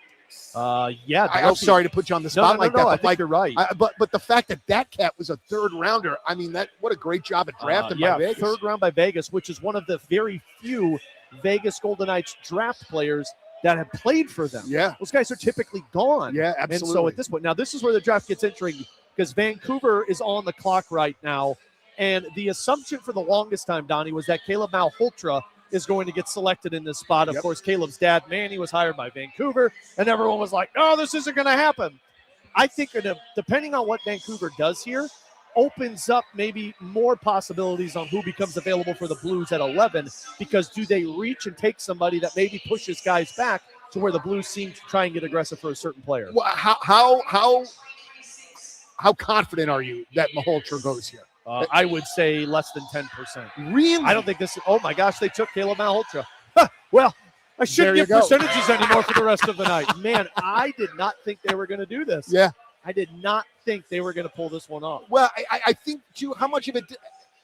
S3: Yeah.
S2: I'm sorry to put you on the spot like that.
S3: I think you're right.
S2: But the fact that cat was a third rounder, I mean, what a great job at drafting by Vegas.
S3: Third round by Vegas, which is one of the very few Vegas Golden Knights draft players that have played for them.
S2: Yeah.
S3: Those guys are typically gone.
S2: Yeah, absolutely.
S3: And so at this point, now this is where the draft gets interesting because Vancouver is on the clock right now. And the assumption for the longest time, Donnie, was that Caleb Malhotra is going to get selected in this spot. Of course, Caleb's dad, Manny, was hired by Vancouver, and everyone was like, oh, this isn't going to happen. I think depending on what Vancouver does here, opens up maybe more possibilities on who becomes available for the Blues at 11, because do they reach and take somebody that maybe pushes guys back to where the Blues seem to try and get aggressive for a certain player?
S2: Well, how confident are you that Malhotra goes here?
S3: I would say less than 10%.
S2: Really?
S3: I don't think this – oh, my gosh, they took Caleb Malhotra. Well, I shouldn't give percentages anymore for the rest of the night. Man, I did not think they were going to do this.
S2: Yeah.
S3: I did not think they were going to pull this one off.
S2: Well, I think, too, how much of it –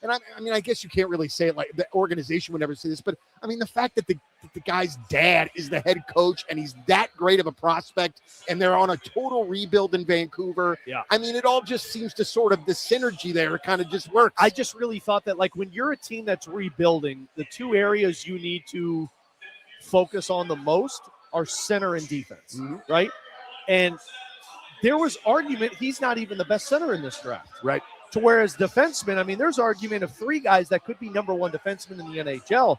S2: and I mean, I guess you can't really say it like the organization would never say this, but I mean, the fact that the guy's dad is the head coach and he's that great of a prospect and they're on a total rebuild in Vancouver.
S3: Yeah.
S2: I mean, it all just seems to sort of the synergy there kind of just works.
S3: I just really thought that, like, when you're a team that's rebuilding, the two areas you need to focus on the most are center and defense, right? And there was argument he's not even the best center in this draft.
S2: Right.
S3: To whereas defensemen, I mean, there's argument of three guys that could be number one defensemen in the NHL.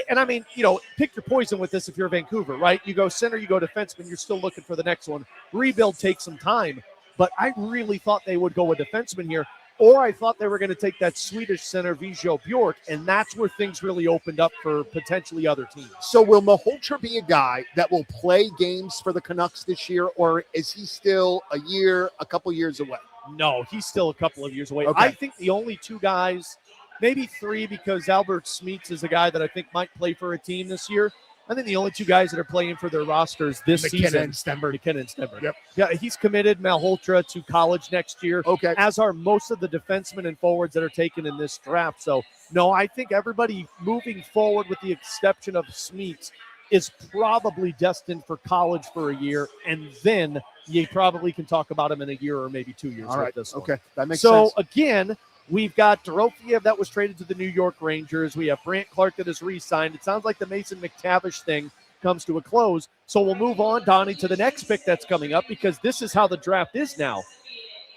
S3: And I mean, you know, pick your poison with this if you're Vancouver, right? You go center, you go defenseman, you're still looking for the next one. Rebuild takes some time. But I really thought they would go with defenseman here. Or I thought they were going to take that Swedish center, Vijay Bjork, and that's where things really opened up for potentially other teams.
S2: So will Malhotra be a guy that will play games for the Canucks this year, or is he still a couple years away?
S3: No, he's still a couple of years away.
S2: Okay.
S3: I think the only two guys, maybe three, because Albert Smeets is a guy that I think might play for a team this year. I think the only two guys that are playing for their rosters this season. McKinnon and Stenberg.
S2: Yep.
S3: Yeah, he's committed Malhotra to college next year.
S2: Okay.
S3: As are most of the defensemen and forwards that are taken in this draft. So, no, I think everybody moving forward, with the exception of Smeets, is probably destined for college for a year, and then you probably can talk about him in a year or maybe 2 years.
S2: All right.
S3: This one.
S2: Okay. That makes sense.
S3: So, again, we've got Dorofeyev that was traded to the New York Rangers. We have Brant Clark that is re-signed. It sounds like the Mason McTavish thing comes to a close. So we'll move on, Donnie, to the next pick that's coming up, because this is how the draft is now.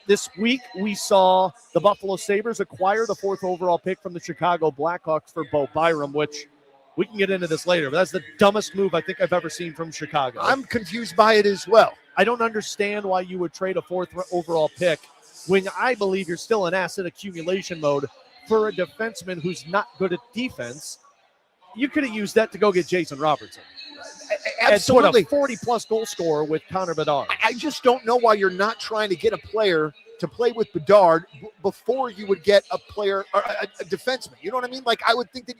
S3: This week, we saw the Buffalo Sabres acquire the 4th overall pick from the Chicago Blackhawks for Bo Byram, which we can get into this later, but that's the dumbest move I think I've ever seen from Chicago.
S2: I'm confused by it as well.
S3: I don't understand why you would trade a 4th overall pick when I believe you're still in asset accumulation mode for a defenseman who's not good at defense. You could have used that to go get Jason Robertson.
S2: Absolutely.
S3: And put a 40-plus goal scorer with Connor Bedard.
S2: I just don't know why you're not trying to get a player to play with Bedard before you would get a player, or a defenseman. You know what I mean? Like, I would think that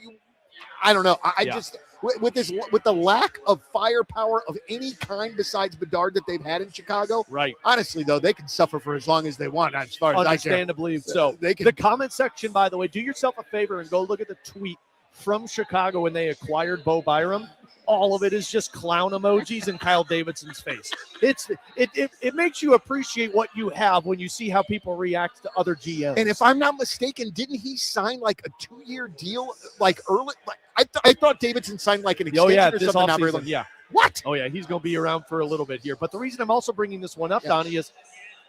S2: I don't know. I just, with the lack of firepower of any kind besides Bedard that they've had in Chicago.
S3: Right.
S2: Honestly, though, they can suffer for as long as they want, as far as I care.
S3: Understandably so.
S2: They can.
S3: The comment section, by the way, do yourself a favor and go look at the tweet from Chicago when they acquired Bo Byram, all of it is just clown emojis and Kyle Davidson's face. It makes you appreciate what you have when you see how people react to other GMs.
S2: And if I'm not mistaken, didn't he sign like a 2-year deal like early? Like, I thought Davidson signed like an extension or
S3: this
S2: something.
S3: offseason, yeah.
S2: What?
S3: Oh, yeah, he's going to be around for a little bit here. But the reason I'm also bringing this one up, Donnie, is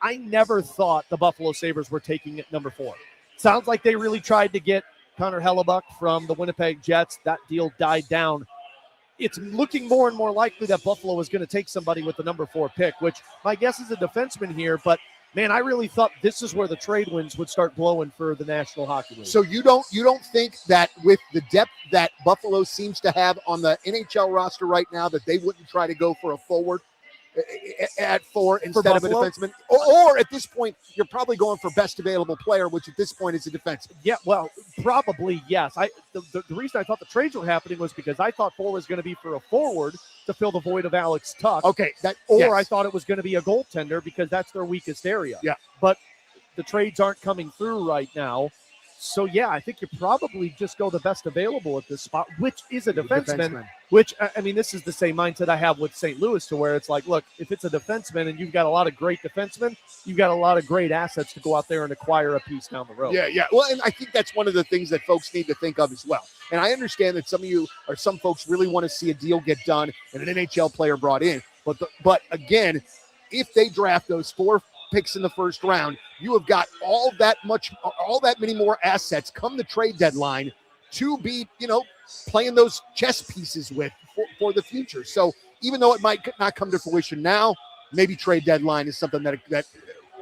S3: I never thought the Buffalo Sabres were taking it number 4. Sounds like they really tried to get Connor Hellebuck from the Winnipeg Jets. That deal died down. It's looking more and more likely that Buffalo is going to take somebody with the number 4 pick, which my guess is a defenseman here. But, man, I really thought this is where the trade winds would start blowing for the National Hockey League.
S2: So you don't think that with the depth that Buffalo seems to have on the NHL roster right now that they wouldn't try to go for a forward at 4 instead of a defenseman? Or at this point, you're probably going for best available player, which at this point is a defenseman.
S3: Yeah, well, probably, yes. The reason I thought the trades were happening was because I thought 4 was going to be for a forward to fill the void of Alex Tuck.
S2: Okay.
S3: I thought it was going to be a goaltender because that's their weakest area.
S2: Yeah.
S3: But the trades aren't coming through right now. So, yeah, I think you probably just go the best available at this spot, which is a defenseman. Which, I mean, this is the same mindset I have with St. Louis, to where it's like, look, if it's a defenseman and you've got a lot of great defensemen, you've got a lot of great assets to go out there and acquire a piece down the road.
S2: Yeah. Well, and I think that's one of the things that folks need to think of as well. And I understand that some of you or some folks really want to see a deal get done and an NHL player brought in. But again, if they draft those 4 picks in the first round, you have got all that many more assets come the trade deadline to be, playing those chess pieces with for the future. So even though it might not come to fruition now, maybe trade deadline is something that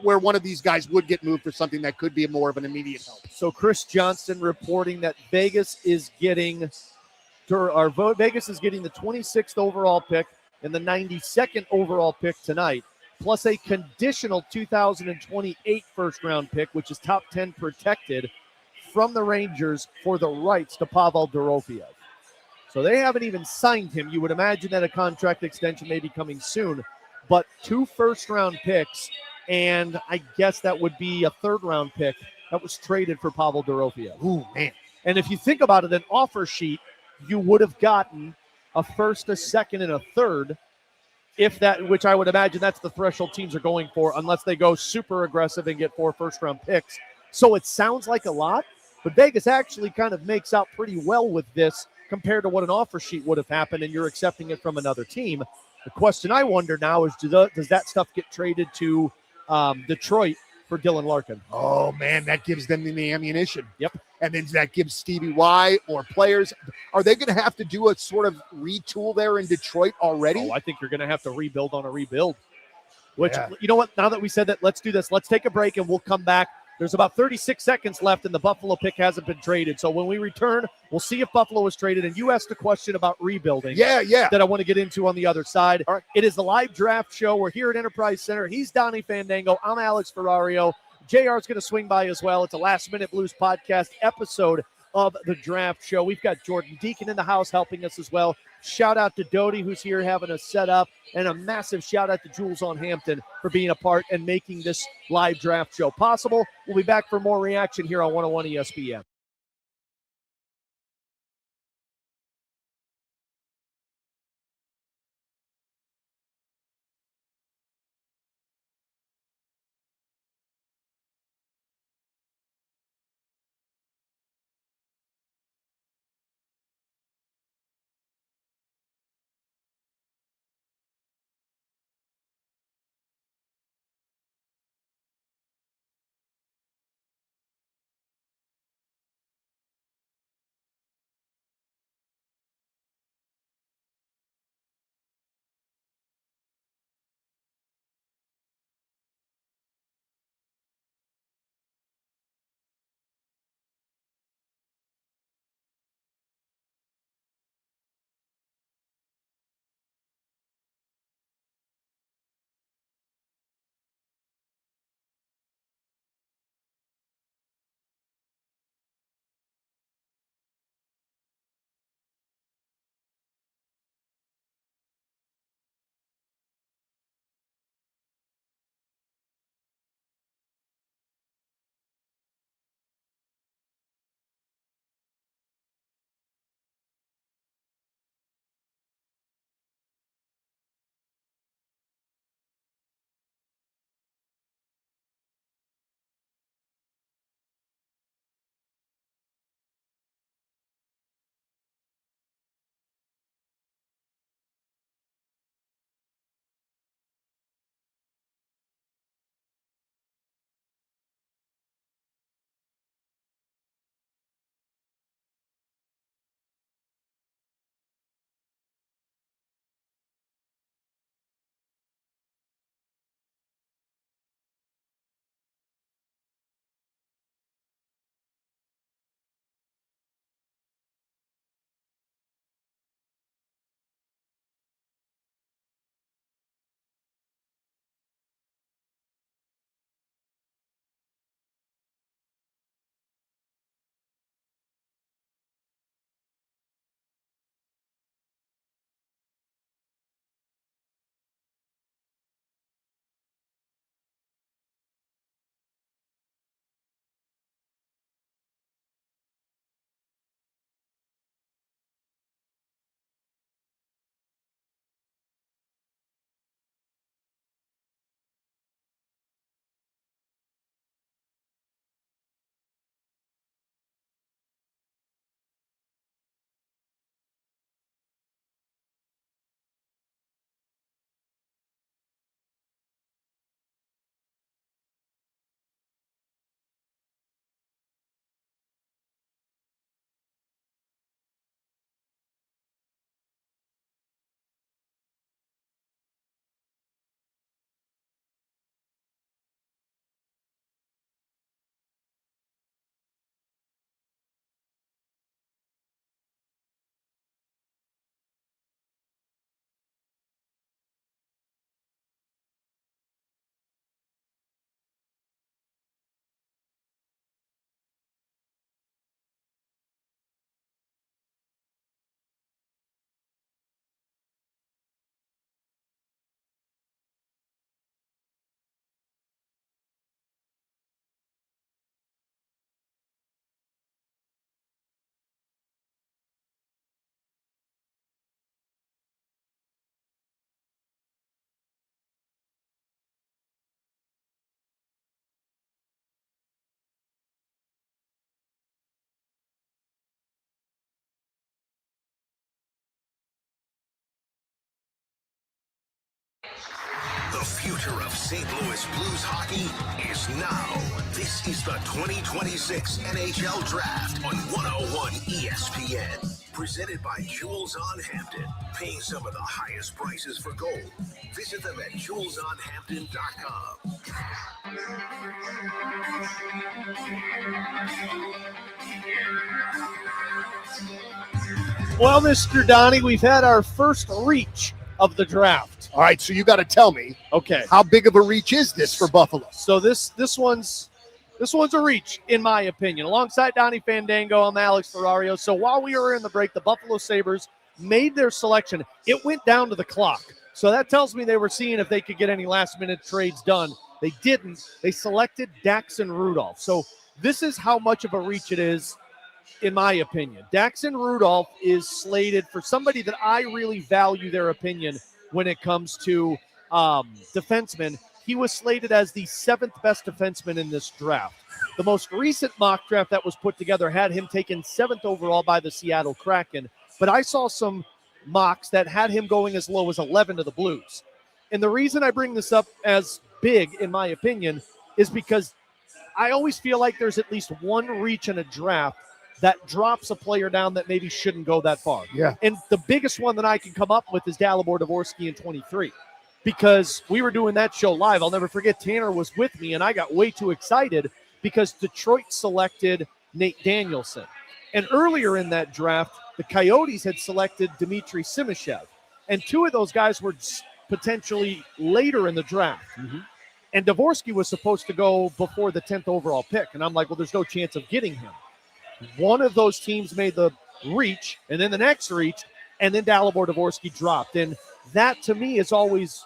S2: where one of these guys would get moved for something that could be more of an immediate help.
S3: So Chris Johnston reporting that Vegas is getting the 26th overall pick and the 92nd overall pick tonight, plus a conditional 2028 first-round pick, which is top 10 protected from the Rangers for the rights to Pavel Dorofeyev. So they haven't even signed him. You would imagine that a contract extension may be coming soon, but 2 first-round picks, and I guess that would be a third-round pick that was traded for Pavel Dorofeyev.
S2: Ooh, man.
S3: And if you think about it, an offer sheet, you would have gotten a first, a second, and a third, which I would imagine that's the threshold teams are going for, unless they go super aggressive and get 4 first-round picks. So it sounds like a lot, but Vegas actually kind of makes out pretty well with this compared to what an offer sheet would have happened, and you're accepting it from another team. The question I wonder now is, does that stuff get traded to Detroit for Dylan Larkin?
S2: Oh, man, that gives them the ammunition.
S3: Yep.
S2: And then that gives Stevie Y or players. Are they going to have to do a sort of retool there in Detroit already?
S3: Oh, I think you're going to have to rebuild on a rebuild. Which, You know what? Now that we said that, let's do this. Let's take a break and we'll come back. There's about 36 seconds left, and the Buffalo pick hasn't been traded. So when we return, we'll see if Buffalo was traded. And you asked a question about rebuilding.
S2: Yeah.
S3: That I want to get into on the other side.
S2: All right.
S3: It is the live draft show. We're here at Enterprise Center. He's Donny Fandango. I'm Alex Ferrario. JR's going to swing by as well. It's a last-minute Blues podcast episode of the draft show. We've got Jordan Deacon in the house helping us as well. Shout out to Donny, who's here having us set up, and a massive shout out to Jules on Hampton for being a part and making this live draft show possible. We'll be back for more reaction here on 101 ESPN.
S1: The future of St. Louis Blues hockey is now. This is the 2026 NHL Draft on 101 ESPN. Presented by Jewels on Hampton. Paying some of the highest prices for gold. Visit them at jewelsonhampton.com.
S3: Well, Mr. Donny, we've had our first reach of the draft.
S2: All right, so you got to tell me,
S3: Okay.
S2: how big of a reach is this for Buffalo?
S3: So this one's a reach, in my opinion. Alongside Donny Fandango, I'm Alex Ferrario. So while we were in the break, the Buffalo Sabres made their selection. It went down to the clock. So that tells me they were seeing if they could get any last-minute trades done. They didn't. They selected Daxon Rudolph. So this is how much of a reach it is, in my opinion. Daxon Rudolph is slated for somebody that I really value their opinion when it comes to defensemen. He was slated as the 7th best defenseman in this draft. The most recent mock draft that was put together had him taken 7th overall by the Seattle Kraken. But I saw some mocks that had him going as low as 11 to the Blues. And the reason I bring this up as big, in my opinion, is because I always feel like there's at least one reach in a draft that drops a player down that maybe shouldn't go that far.
S2: Yeah.
S3: And the biggest one that I can come up with is Dalibor Dvorsky in 23. Because we were doing that show live. I'll never forget, Tanner was with me, and I got way too excited because Detroit selected Nate Danielson. And earlier in that draft, the Coyotes had selected Dmitry Simashev. And two of those guys were potentially later in the draft.
S2: Mm-hmm.
S3: And Dvorsky was supposed to go before the 10th overall pick. And I'm like, well, there's no chance of getting him. One of those teams made the reach, and then the next reach, and then Dalibor Dvorsky dropped. And that, to me, is always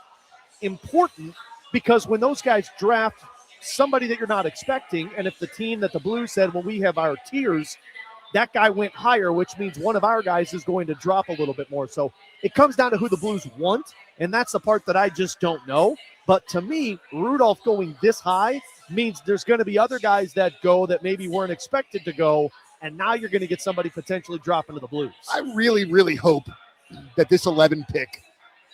S3: important because when those guys draft somebody that you're not expecting, and if the team that the Blues said, well, we have our tiers, that guy went higher, which means one of our guys is going to drop a little bit more. So it comes down to who the Blues want, and that's the part that I just don't know. But to me, Rudolph going this high means there's going to be other guys that go that maybe weren't expected to go, and now you're going to get somebody potentially dropping to the Blues.
S2: I really, really hope that this 11 pick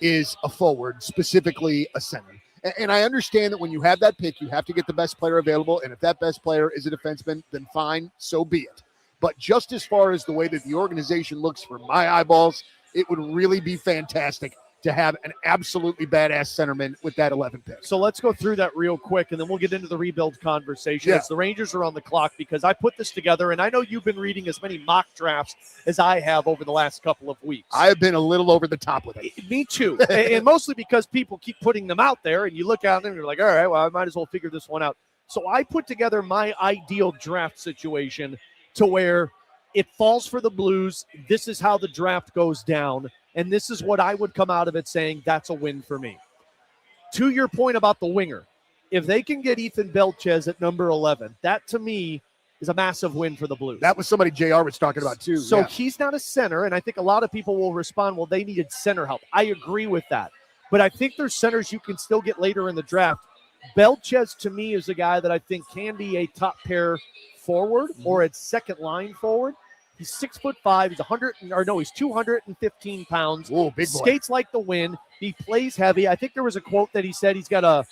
S2: is a forward, specifically a center. And I understand that when you have that pick, you have to get the best player available. And if that best player is a defenseman, then fine, so be it. But just as far as the way that the organization looks from my eyeballs, it would really be fantastic to have an absolutely badass centerman with that 11 pick.
S3: So let's go through that real quick, and then we'll get into the rebuild conversation as the Rangers are on the clock, because I put this together, and I know you've been reading as many mock drafts as I have over the last couple of weeks.
S2: I've been a little over the top with it.
S3: Me too, and mostly because people keep putting them out there, and you look at them and you're like, all right, well, I might as well figure this one out. So I put together my ideal draft situation to where it falls for the Blues. This is how the draft goes down. And this is what I would come out of it saying, that's a win for me. To your point about the winger, if they can get Ethan Belchez at number 11, that to me is a massive win for the Blues.
S2: That was somebody JR was talking about too.
S3: So he's not a center, and I think a lot of people will respond, well, they needed center help. I agree with that. But I think there's centers you can still get later in the draft. Belchez, to me, is a guy that I think can be a top pair forward or a second line forward. He's 6'5". He's 215 pounds.
S2: Whoa, big boy.
S3: Skates like the wind. He plays heavy. I think there was a quote that he said he's got a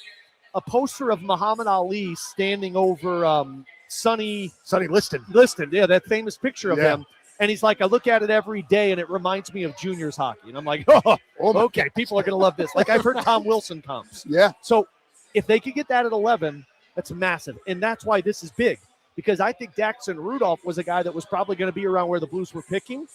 S3: poster of Muhammad Ali standing over Sonny
S2: Liston.
S3: Yeah, that famous picture of him. And he's like, I look at it every day, and it reminds me of juniors hockey. And I'm like, okay, people are going to love this. Like I've heard Tom Wilson comes.
S2: Yeah.
S3: So if they could get that at 11, that's massive. And that's why this is big. Because I think Daxon Rudolph was a guy that was probably going to be around where the Blues were picking,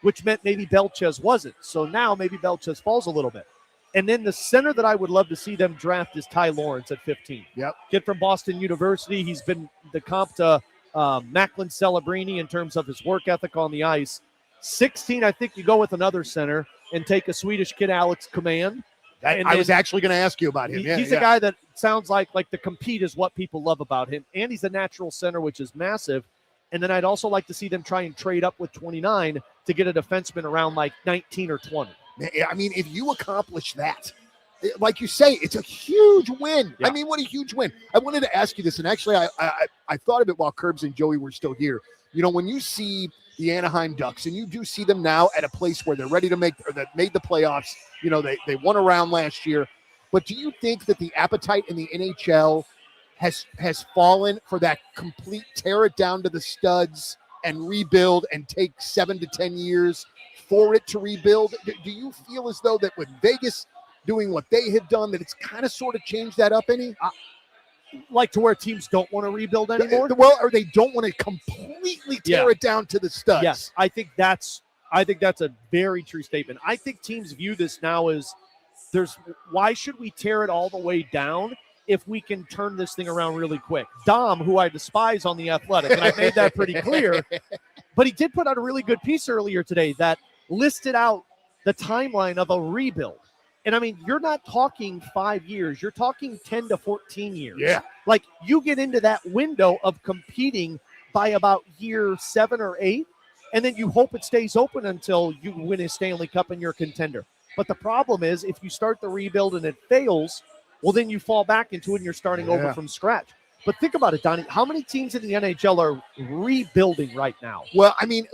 S3: which meant maybe Belchez wasn't. So now maybe Belchez falls a little bit. And then the center that I would love to see them draft is Ty Lawrence at 15.
S2: Yep.
S3: Kid from Boston University. He's been the comp to Macklin Celebrini in terms of his work ethic on the ice. 16, I think you go with another center and take a Swedish kid, Alex Command.
S2: I was actually going to ask you about him.
S3: He's a guy that sounds like the compete is what people love about him. And he's a natural center, which is massive. And then I'd also like to see them try and trade up with 29 to get a defenseman around like 19 or 20.
S2: I mean, if you accomplish that, like you say, it's a huge win.
S3: Yeah.
S2: I mean, what a huge win. I wanted to ask you this, and actually I thought of it while Kerbs and Joey were still here. You know, when you see the Anaheim Ducks, and you do see them now at a place where they're ready to make, or that made the playoffs, you know, they won a round last year. but do you think that the appetite in the NHL has fallen for that complete tear it down to the studs and rebuild and take 7 to 10 years for it to rebuild? Do you feel as though that with Vegas doing what they have done, that it's kind of sort of changed that up any?
S3: Like to where teams don't want to rebuild anymore?
S2: Well, or they don't want to completely tear it down to the studs.
S3: Yes, I think that's a very true statement. I think teams view this now as why should we tear it all the way down if we can turn this thing around really quick? Dom, who I despise on The Athletic, and I made that pretty clear, but he did put out a really good piece earlier today that listed out the timeline of a rebuild. And I mean, you're not talking 5 years. You're talking 10 to 14 years.
S2: Yeah.
S3: Like you get into that window of competing by about year 7 or 8, and then you hope it stays open until you win a Stanley Cup and you're a contender. But the problem is if you start the rebuild and it fails, well, then you fall back into it and you're starting over from scratch. But think about it, Donnie. How many teams in the NHL are rebuilding right now?
S2: Well, I mean,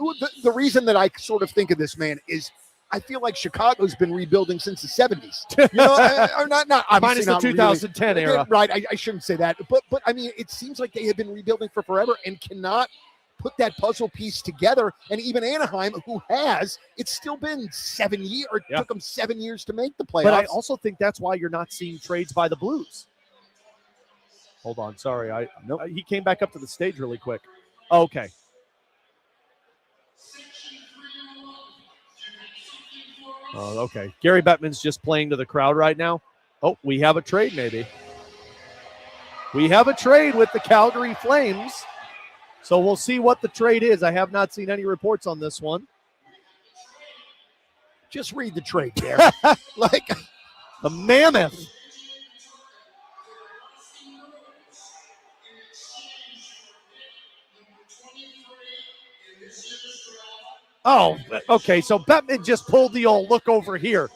S2: the reason that I sort of think of this, man, is I feel like Chicago's been rebuilding since the 70s. You know, or not
S3: minus the 2010
S2: really.
S3: era.
S2: Right, I shouldn't say that. But I mean, it seems like they have been rebuilding for forever and cannot put that puzzle piece together. And even Anaheim, who has, it's still been 7 years, or took them 7 years to make the playoffs.
S3: But I also think that's why you're not seeing trades by the Blues. Hold on, sorry. He came back up to the stage really quick. Okay. Oh, okay. Gary Bettman's just playing to the crowd right now. Oh, we have a trade maybe. We have a trade with the Calgary Flames. So we'll see what the trade is. I have not seen any reports on this one.
S2: Just read the trade, Gary. Like
S3: the Mammoth. Oh, okay. So Bettman just pulled the old look over here.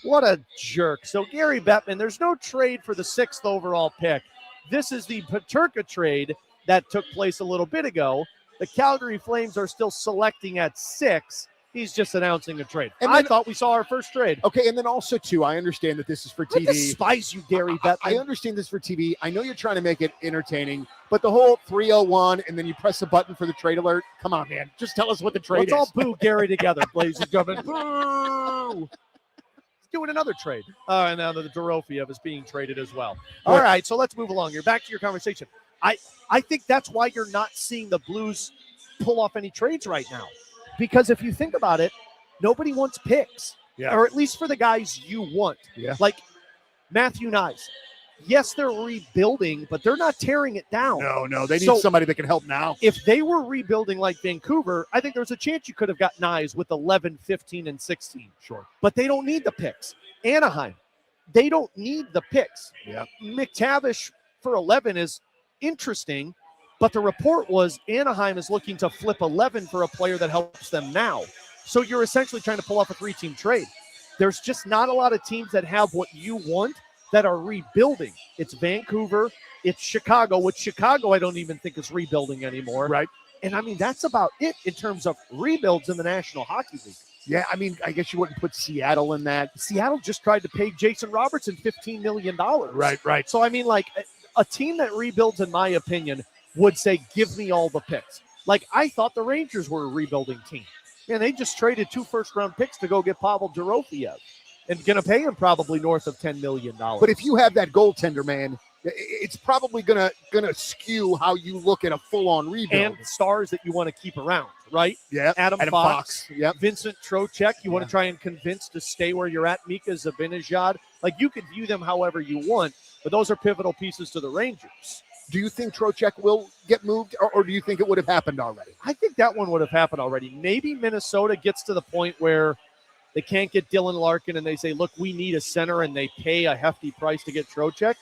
S3: What a jerk. So Gary Bettman, there's no trade for the 6th overall pick. This is the Peterka trade that took place a little bit ago. The Calgary Flames are still selecting at 6. He's just announcing a trade. And I thought we saw our first trade.
S2: Okay, and then also, too, I understand that this is for TV.
S3: I despise you, Gary Bettman.
S2: I understand this for TV. I know you're trying to make it entertaining, but the whole 301 and then you press a button for the trade alert, come on, man. Just tell us what the trade is.
S3: Let's all boo Gary together, ladies and gentlemen. Boo! Let's do another trade. And now the Dorofiev is being traded as well. All right, so let's move along here. Back to your conversation. I think that's why you're not seeing the Blues pull off any trades right now. Because if you think about it, nobody wants picks.
S2: Yeah.
S3: Or at least for the guys you want.
S2: Yeah.
S3: Like Matthew Nyes. Yes, they're rebuilding, but they're not tearing it down.
S2: No. They need somebody that can help now.
S3: If they were rebuilding like Vancouver, I think there's a chance you could have got Nyes with 11, 15, and 16.
S2: Sure.
S3: But they don't need the picks. Anaheim, they don't need the picks.
S2: Yeah.
S3: McTavish for 11 is interesting, but the report was Anaheim is looking to flip 11 for a player that helps them now. So you're essentially trying to pull off a 3-team trade. There's just not a lot of teams that have what you want that are rebuilding. It's Vancouver, it's Chicago, which Chicago I don't even think is rebuilding anymore.
S2: Right.
S3: And I mean, that's about it in terms of rebuilds in the National Hockey League.
S2: Yeah, I mean, I guess you wouldn't put Seattle in that.
S3: Seattle just tried to pay Jason Robertson $15 million.
S2: Right.
S3: So, I mean, like, a team that rebuilds, in my opinion, would say, give me all the picks. Like, I thought the Rangers were a rebuilding team. And they just traded 2 first-round picks to go get Pavel Dorofiev and going to pay him probably north of $10 million.
S2: But if you have that goaltender, man, it's probably gonna skew how you look at a full-on rebuild.
S3: And stars that you want to keep around, right?
S2: Yeah.
S3: Adam Fox.
S2: Yep.
S3: Vincent Trocheck, you want to try and convince to stay where you're at. Mika Zibanejad. Like, you could view them however you want, but those are pivotal pieces to the Rangers.
S2: Do you think Trocheck will get moved, or do you think it would have happened already?
S3: I think that one would have happened already. Maybe Minnesota gets to the point where they can't get Dylan Larkin and they say, look, we need a center, and they pay a hefty price to get Trocheck.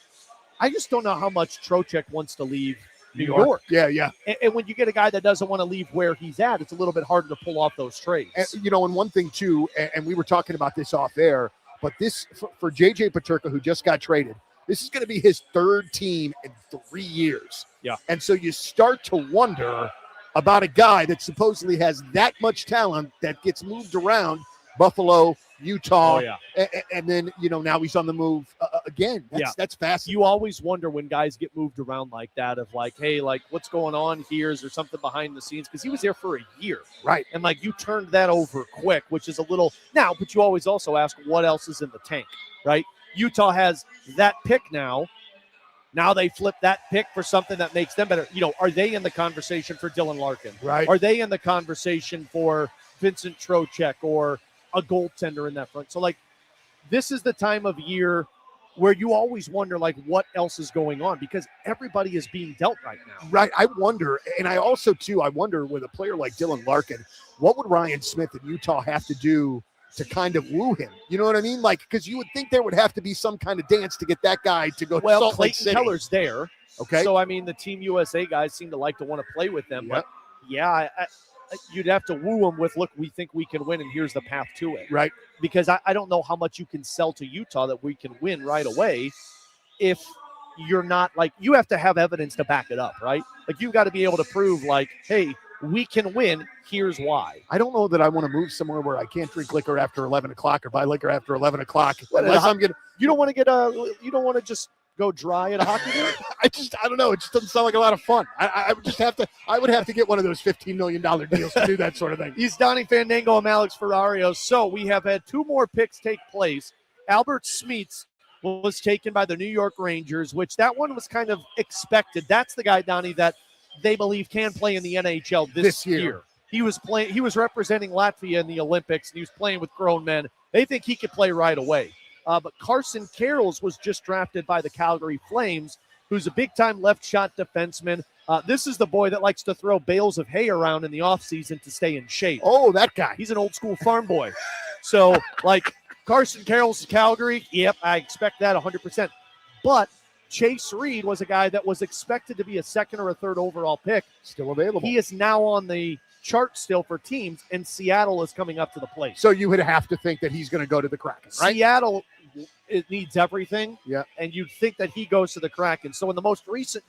S3: I just don't know how much Trocheck wants to leave New York.
S2: Yeah.
S3: And when you get a guy that doesn't want to leave where he's at, it's a little bit harder to pull off those trades.
S2: And, and one thing, too, and we were talking about this off air, but this, for J.J. Peterka, who just got traded, this is going to be his 3rd team in 3 years.
S3: Yeah.
S2: And so you start to wonder about a guy that supposedly has that much talent that gets moved around. Buffalo, Utah.
S3: Oh, yeah.
S2: And then, now he's on the move again. That's fascinating.
S3: You always wonder when guys get moved around like that of like, hey, like what's going on here? Is there something behind the scenes? Because he was there for a year.
S2: Right.
S3: And like you turned that over quick, which is a little now, but you always also ask what else is in the tank, right? Utah has that pick now. Now they flip that pick for something that makes them better. Are they in the conversation for Dylan Larkin?
S2: Right.
S3: Are they in the conversation for Vincent Trocheck or a goaltender in that front? So like, this is the time of year where you always wonder, like, what else is going on because everybody is being dealt right now.
S2: Right. I wonder, and I also, too, with a player like Dylan Larkin, what would Ryan Smith in Utah have to do to kind of woo him? You know what I mean? Like, because you would think there would have to be some kind of dance to get that guy to go to Salt Lake City.
S3: Clayton Keller's there.
S2: Okay.
S3: So, I mean, the Team USA guys seem to like to want to play with them.
S2: Yep.
S3: But, yeah, you'd have to woo them with, look, we think we can win, and here's the path to it.
S2: Right.
S3: Because I don't know how much you can sell to Utah that we can win right away if you're not, like, you have to have evidence to back it up, right? Like, you've got to be able to prove, like, hey, we can win. Here's why.
S2: I don't know that I want to move somewhere where I can't drink liquor after 11 o'clock or buy liquor after 11 o'clock. Unless I'm going to.
S3: You don't want to just go dry at a hockey game?
S2: I don't know. It just doesn't sound like a lot of fun. I would have to get one of those $15 million deals to do that sort of thing.
S3: He's Donny Fandango. I'm Alex Ferrario. So we have had two more picks take place. Albert Smeets was taken by the New York Rangers, which that one was kind of expected. That's the guy, Donny, that they believe can play in the NHL this year. He was representing Latvia in the Olympics, and he was playing with grown men. They think he could play right away. But Carson Carrolls was just drafted by the Calgary Flames, who's a big-time left-shot defenseman. This is the boy that likes to throw bales of hay around in the offseason to stay in shape.
S2: Oh, that guy.
S3: He's an old-school farm boy. So, like, Carson Carrolls, Calgary, yep, I expect that 100%. But Chase Reed was a guy that was expected to be a second or a third overall pick.
S2: Still available.
S3: He is now on the chart still for teams, and Seattle is coming up to the plate.
S2: So you would have to think that he's going to go to the Kraken, right?
S3: Seattle, it needs everything.
S2: Yeah.
S3: And you'd think that he goes to the Kraken. So in the most recent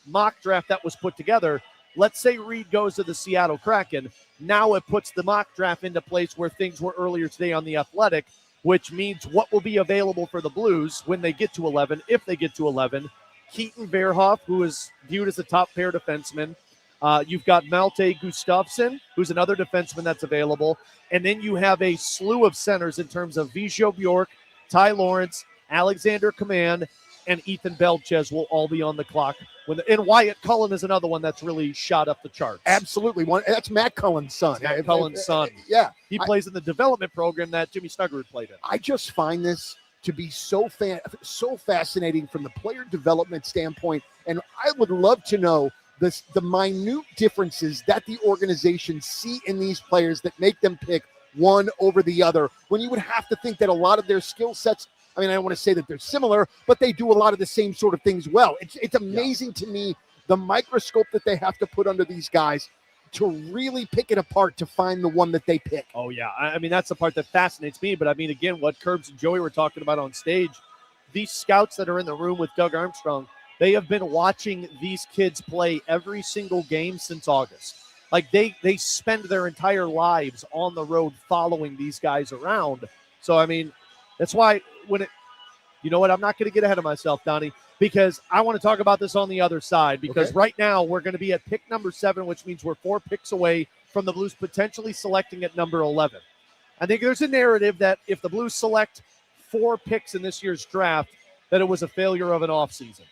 S3: mock draft that was put together, let's say Reed goes to the Seattle Kraken. Now it puts the mock draft into place where things were earlier today on The Athletic, which means what will be available for the Blues when they get to 11, if they get to 11. Keaton Verhoff, who is viewed as a top pair defenseman. You've got Malte Gustafsson, who's another defenseman that's available. And then you have a slew of centers in terms of Vijay Bjork, Ty Lawrence, Alexander Command, and Ethan Belchez will all be on the clock. And Wyatt Cullen is another one that's really shot up the charts.
S2: Absolutely. That's Matt Cullen's son.
S3: Matt Cullen's son.
S2: Yeah.
S3: He plays in the development program that Jimmy Snuggerud played in.
S2: I just find this to be so fascinating from the player development standpoint. And I would love to know the minute differences that the organization see in these players that make them pick one over the other, when you would have to think that a lot of their skill sets, I mean, I don't want to say that they're similar, but they do a lot of the same sort of things well. It's amazing to me, the microscope that they have to put under these guys to really pick it apart to find the one that they pick.
S3: Oh, yeah. I mean, that's the part that fascinates me. But, I mean, again, what Kerbs and Joey were talking about on stage, these scouts that are in the room with Doug Armstrong, they have been watching these kids play every single game since August. Like, they spend their entire lives on the road following these guys around. So, I mean, that's why you know what, I'm not going to get ahead of myself, Donnie, because I want to talk about this on the other side, because right now we're going to be at pick number 7, which means we're 4 picks away from the Blues potentially selecting at number 11. I think there's a narrative that if the Blues select 4 picks in this year's draft, that it was a failure of an offseason.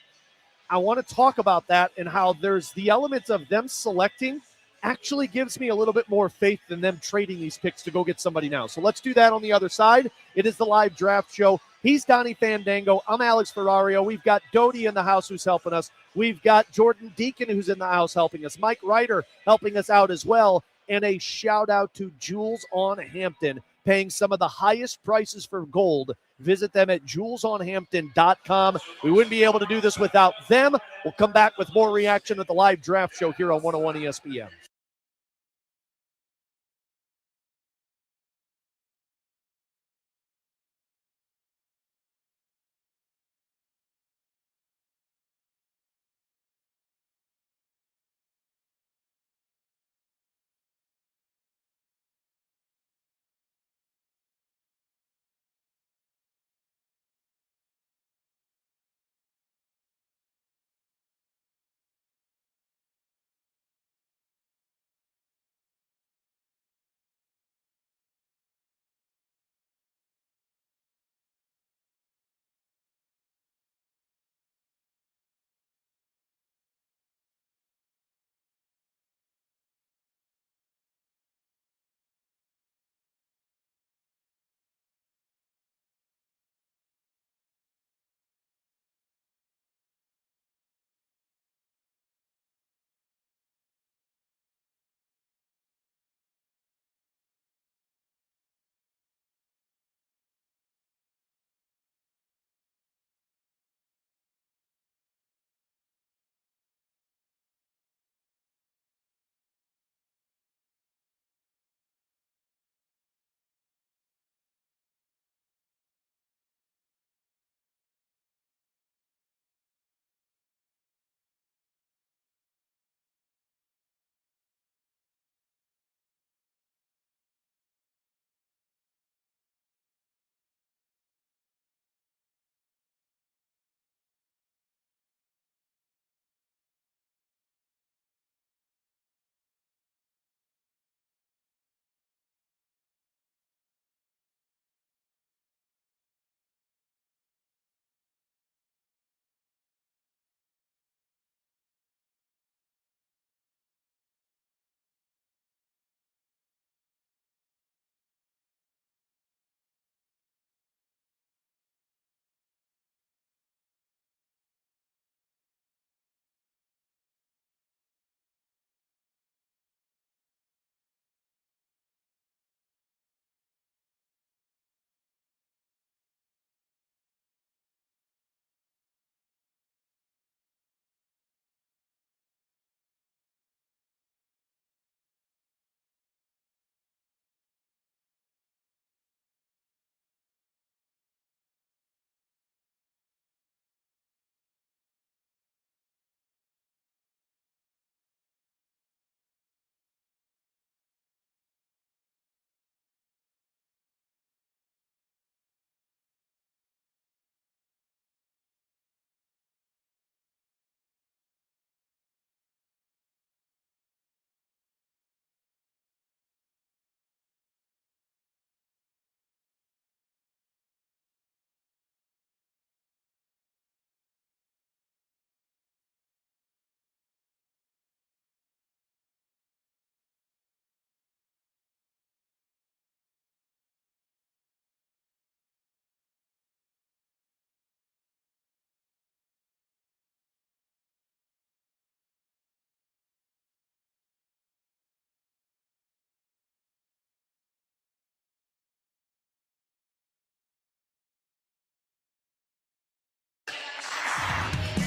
S3: I want to talk about that and how there's the elements of them selecting actually gives me a little bit more faith than them trading these picks to go get somebody now. So let's do that on the other side. It is the live draft show. He's Donny Fandango. I'm Alex Ferrario. We've got Doty in the house who's helping us. We've got Jordan Deacon who's in the house helping us. Mike Ryder helping us out as well. And a shout out to Jules on Hampton, paying some of the highest prices for gold. Visit them at julesonhampton.com. We wouldn't be able to do this without them. We'll come back with more reaction at the live draft show here on 101 ESPN.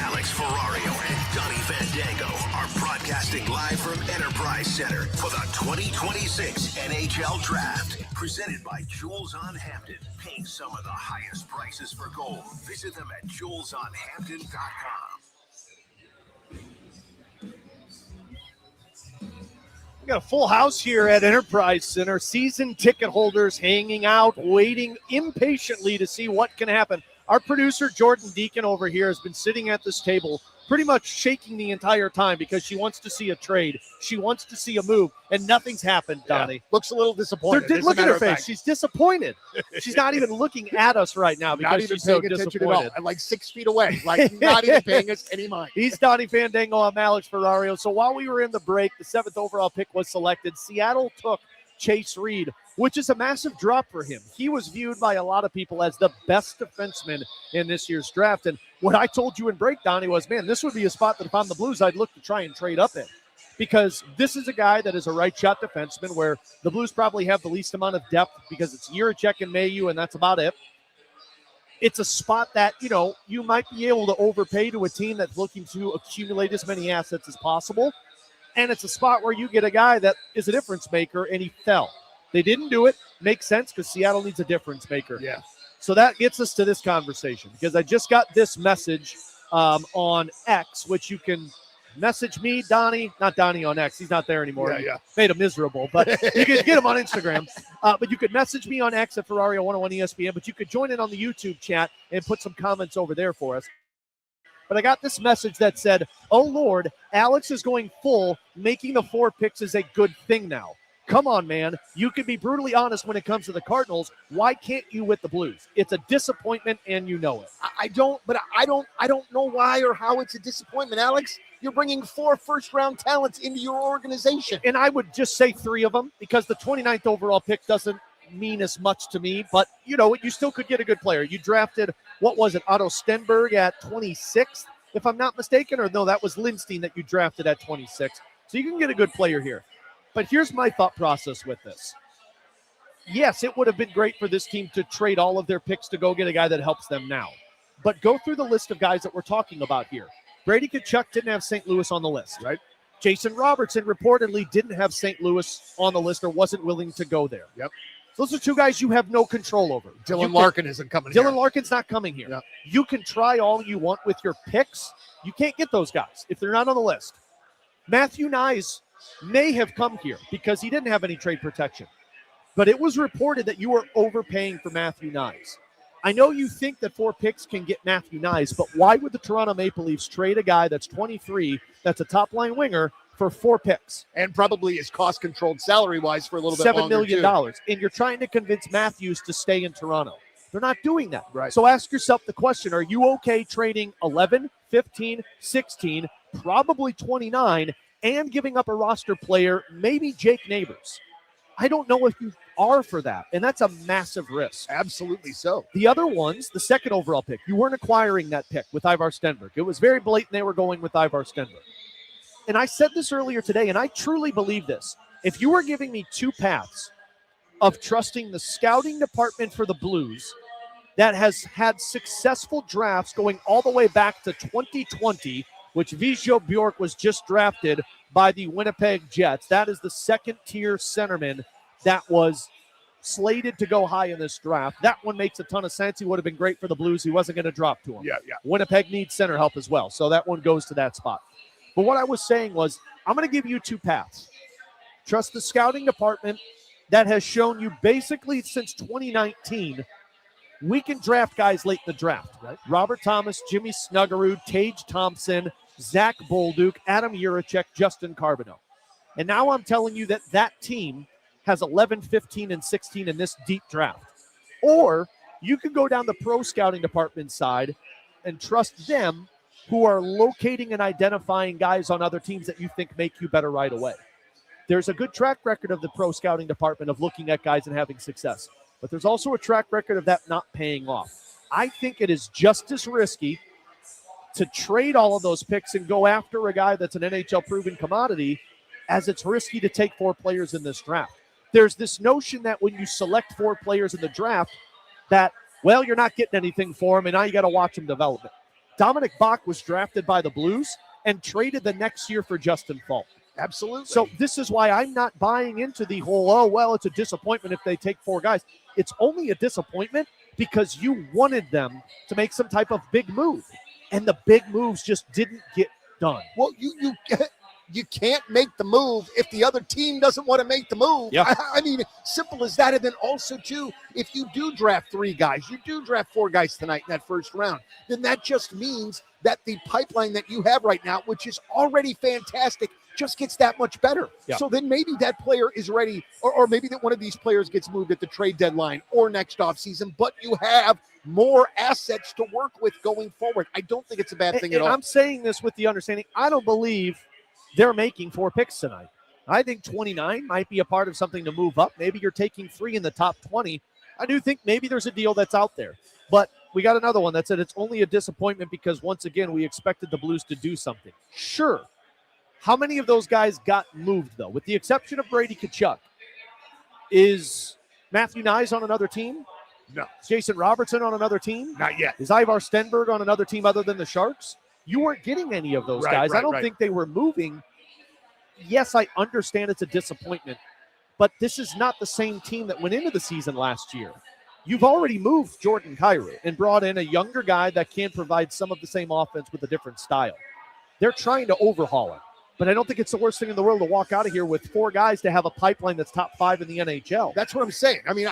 S1: Alex Ferrario and Donny Fandango are broadcasting live from Enterprise Center for the 2026 NHL Draft. Presented by Jules on Hampton. Paying some of the highest prices for gold. Visit them at julesonhampton.com.
S3: We got a full house here at Enterprise Center. Season ticket holders hanging out, waiting impatiently to see what can happen. Our producer, Jordan Deacon, over here has been sitting at this table pretty much shaking the entire time because she wants to see a trade. She wants to see a move, and nothing's happened, Donnie.
S2: Yeah, looks a little disappointed.
S3: Look at her face. She's disappointed. She's not even looking at us right now because she's so disappointed.
S2: I'm like 6 feet away, like not even paying us any mind.
S3: He's Donny Fandango. I'm Alex Ferrario. So while we were in the break, the 7th overall pick was selected. Seattle took Chase Reed, which is a massive drop for him. He was viewed by a lot of people as the best defenseman in this year's draft. And what I told you in break, Donnie, was, man, this would be a spot that if I'm the Blues, I'd look to try and trade up in. Because this is a guy that is a right-shot defenseman where the Blues probably have the least amount of depth because it's Jiricek and Mayu, and that's about it. It's a spot that, you might be able to overpay to a team that's looking to accumulate as many assets as possible. And it's a spot where you get a guy that is a difference maker, and he fell. They didn't do it. Makes sense because Seattle needs a difference maker.
S2: Yeah.
S3: So that gets us to this conversation because I just got this message on X, which you can message me, Donnie. Not Donnie on X. He's not there anymore.
S2: Yeah.
S3: Made him miserable, but you can get him on Instagram. But you could message me on X at Ferrario101 ESPN, but you could join in on the YouTube chat and put some comments over there for us. But I got this message that said, oh, Lord, Alex is going full. Making the 4 picks is a good thing now. Come on, man. You can be brutally honest when it comes to the Cardinals. Why can't you with the Blues? It's a disappointment, and you know it.
S2: I don't know why or how it's a disappointment, Alex. You're bringing 4 first-round talents into your organization.
S3: And I would just say 3 of them because the 29th overall pick doesn't mean as much to me. But, you still could get a good player. You drafted, Otto Stenberg at 26th, if I'm not mistaken? Or no, that was Lindstein that you drafted at 26. So you can get a good player here. But here's my thought process with this. Yes, it would have been great for this team to trade all of their picks to go get a guy that helps them now. But go through the list of guys that we're talking about here. Brady Tkachuk didn't have St. Louis on the list.
S2: Right.
S3: Jason Robertson reportedly didn't have St. Louis on the list or wasn't willing to go there.
S2: Yep.
S3: Those are 2 guys you have no control over.
S2: Dylan Larkin isn't coming here.
S3: Dylan Larkin's not coming here.
S2: Yep.
S3: You can try all you want with your picks. You can't get those guys if they're not on the list. Matthew Nyes may have come here because he didn't have any trade protection. But it was reported that you were overpaying for Matthew Nyes. I know you think that 4 picks can get Matthew Nyes, but why would the Toronto Maple Leafs trade a guy that's 23, that's a top-line winger, for 4 picks?
S2: And probably is cost-controlled salary-wise for a little bit
S3: $7
S2: longer,
S3: million.
S2: too.
S3: And you're trying to convince Matthews to stay in Toronto. They're not doing that.
S2: Right.
S3: So ask yourself the question, are you okay trading 11, 15, 16, probably 29, and giving up a roster player, maybe Jake Neighbors? I don't know if you are for that, and that's a massive risk.
S2: Absolutely so.
S3: The other ones, the 2nd overall pick, you weren't acquiring that pick with Ivar Stenberg. It was very blatant they were going with Ivar Stenberg. And I said this earlier today, and I truly believe this. If you were giving me 2 paths of trusting the scouting department for the Blues that has had successful drafts going all the way back to 2020, which Vizio Bjork was just drafted by the Winnipeg Jets. That is the 2nd-tier centerman that was slated to go high in this draft. That one makes a ton of sense. He would have been great for the Blues. He wasn't going to drop to him.
S2: Yeah.
S3: Winnipeg needs center help as well, so that one goes to that spot. But what I was saying was, I'm going to give you 2 paths. Trust the scouting department that has shown you basically since 2019, we can draft guys late in the draft. Right? Robert Thomas, Jimmy Snuggerud, Tage Thompson, Zach Bolduc, Adam Jiricek, Justin Carbonneau. And now I'm telling you that that team has 11, 15, and 16 in this deep draft. Or you can go down the pro scouting department side and trust them who are locating and identifying guys on other teams that you think make you better right away. There's a good track record of the pro scouting department of looking at guys and having success. But there's also a track record of that not paying off. I think it is just as risky to trade all of those picks and go after a guy that's an NHL-proven commodity as it's risky to take 4 players in this draft. There's this notion that when you select 4 players in the draft that, well, you're not getting anything for them, and now you got to watch them develop it. Dominic Bach was drafted by the Blues and traded the next year for Justin Falk.
S2: Absolutely.
S3: So this is why I'm not buying into the whole, oh, well, it's a disappointment if they take 4 guys. It's only a disappointment because you wanted them to make some type of big move. And the big moves just didn't get done.
S2: Well, you can't make the move if the other team doesn't want to make the move.
S3: Yeah.
S2: I mean, simple as that. And then also, too, if you do draft 3 guys, you do draft 4 guys tonight in that first round, then that just means that the pipeline that you have right now, which is already fantastic, just gets that much better.
S3: Yeah.
S2: So then maybe that player is ready, or maybe that one of these players gets moved at the trade deadline or next offseason, but you have more assets to work with going forward. I don't think it's a bad thing at all.
S3: I'm saying this with the understanding, I don't believe they're making 4 picks tonight. I think 29 might be a part of something to move up. Maybe you're taking 3 in the top 20. I do think maybe there's a deal that's out there. But we got another one that said it's only a disappointment because, once again, we expected the Blues to do something. Sure. How many of those guys got moved, though? With the exception of Brady Tkachuk, is Matthew Nyes on another team?
S2: No.
S3: Is Jason Robertson on another team?
S2: Not yet.
S3: Is Ivar Stenberg on another team other than the Sharks? You weren't getting any of those guys. I don't think they were moving. Yes, I understand it's a disappointment, but this is not the same team that went into the season last year. You've already moved Jordan Kyrou and brought in a younger guy that can provide some of the same offense with a different style. They're trying to overhaul it, but I don't think it's the worst thing in the world to walk out of here with 4 guys to have a pipeline that's top 5 in the NHL.
S2: That's what I'm saying. I mean,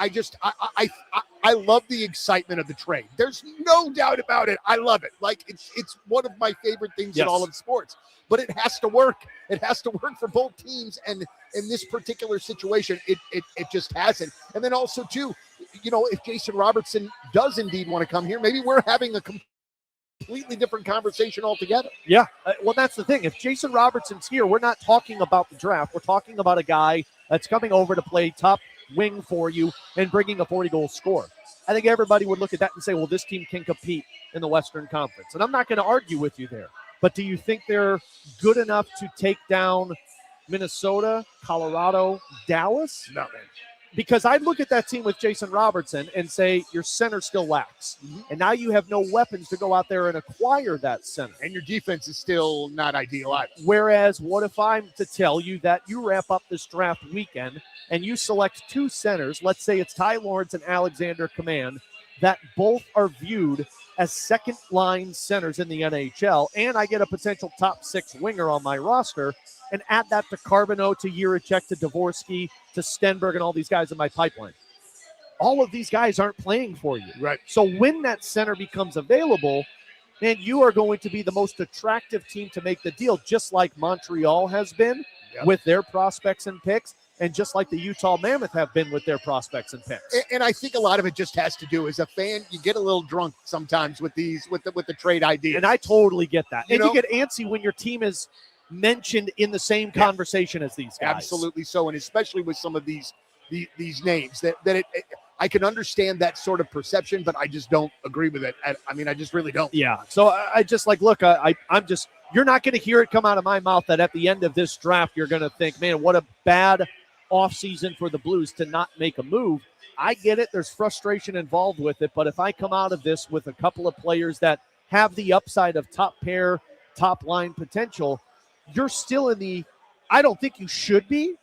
S2: I love the excitement of the trade. There's no doubt about it. I love it. Like, it's one of my favorite things in all of sports. But it has to work. It has to work for both teams. And in this particular situation, it just hasn't. And then also, too, you know, if Jason Robertson does indeed want to come here, maybe we're having a completely different conversation altogether.
S3: Yeah. Well, that's the thing. If Jason Robertson's here, we're not talking about the draft. We're talking about a guy that's coming over to play top wing for you and bringing a 40-goal score. I think everybody would look at that and say, well, this team can compete in the Western Conference. And I'm not going to argue with you there. But do you think they're good enough to take down Minnesota, Colorado, Dallas?
S2: No, man.
S3: Because I'd look at that team with Jason Robertson and say your center still lacks. Mm-hmm. And now you have no weapons to go out there and acquire that center.
S2: And your defense is still not ideal either.
S3: Whereas what if I'm to tell you that you wrap up this draft weekend and you select 2 centers, let's say it's Ty Lawrence and Alexander Command, that both are viewed as second-line centers in the NHL, and I get a potential top 6 winger on my roster, and add that to Carbonneau, to Jiricek, to Dvorsky, to Stenberg, and all these guys in my pipeline. All of these guys aren't playing for you.
S2: Right.
S3: So when that center becomes available, man, you are going to be the most attractive team to make the deal, just like Montreal has been with their prospects and picks, and just like the Utah Mammoth have been with their prospects and picks.
S2: And I think a lot of it just has to do, as a fan, you get a little drunk sometimes with these, with the trade ideas.
S3: And I totally get that.
S2: You
S3: get antsy when your team is mentioned in the same conversation as these guys.
S2: Absolutely so, and especially with some of these names I can understand that sort of perception, but I just don't agree with it. I mean, I just really don't.
S3: Yeah. So I just look, I'm just, you're not going to hear it come out of my mouth that at the end of this draft, you're going to think, man, what a bad offseason for the Blues to not make a move. I get it. There's frustration involved with it. But if I come out of this with a couple of players that have the upside of top pair, top line potential, you're still in the, I don't think you should be,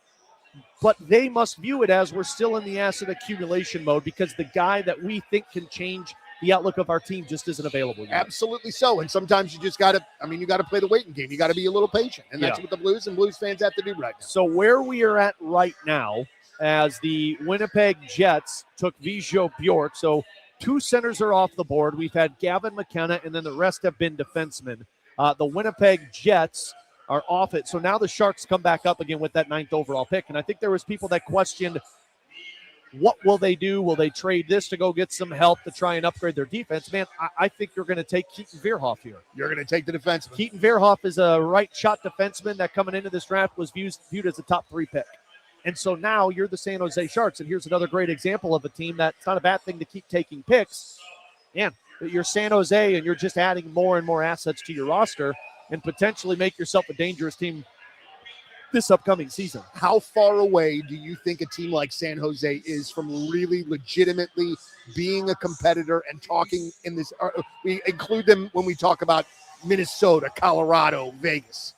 S3: but they must view it as we're still in the asset accumulation mode because the guy that we think can change the outlook of our team just isn't available yet.
S2: Absolutely so. And sometimes you just got to, you got to play the waiting game. You got to be a little patient. And that's what the Blues and Blues fans have to do right now.
S3: So where we are at right now, as the Winnipeg Jets took Vizio Bjork, so 2 centers are off the board. We've had Gavin McKenna, and then the rest have been defensemen. The Winnipeg Jets are off it. So now the Sharks come back up again with that 9th overall pick. And I think there was people that questioned, what will they do? Will they trade this to go get some help to try and upgrade their defense? Man, I think you're going to take Keaton Veerhoff here.
S2: You're going to take the defenseman.
S3: Keaton Veerhoff is a right-shot defenseman that coming into this draft was viewed as a top 3 pick. And so now you're the San Jose Sharks, and here's another great example of a team that's not a bad thing to keep taking picks. Man, you're San Jose, and you're just adding more and more assets to your roster and potentially make yourself a dangerous team this upcoming season.
S2: How far away do you think a team like San Jose is from really legitimately being a competitor and talking in this? We include them when we talk about Minnesota, Colorado, Vegas.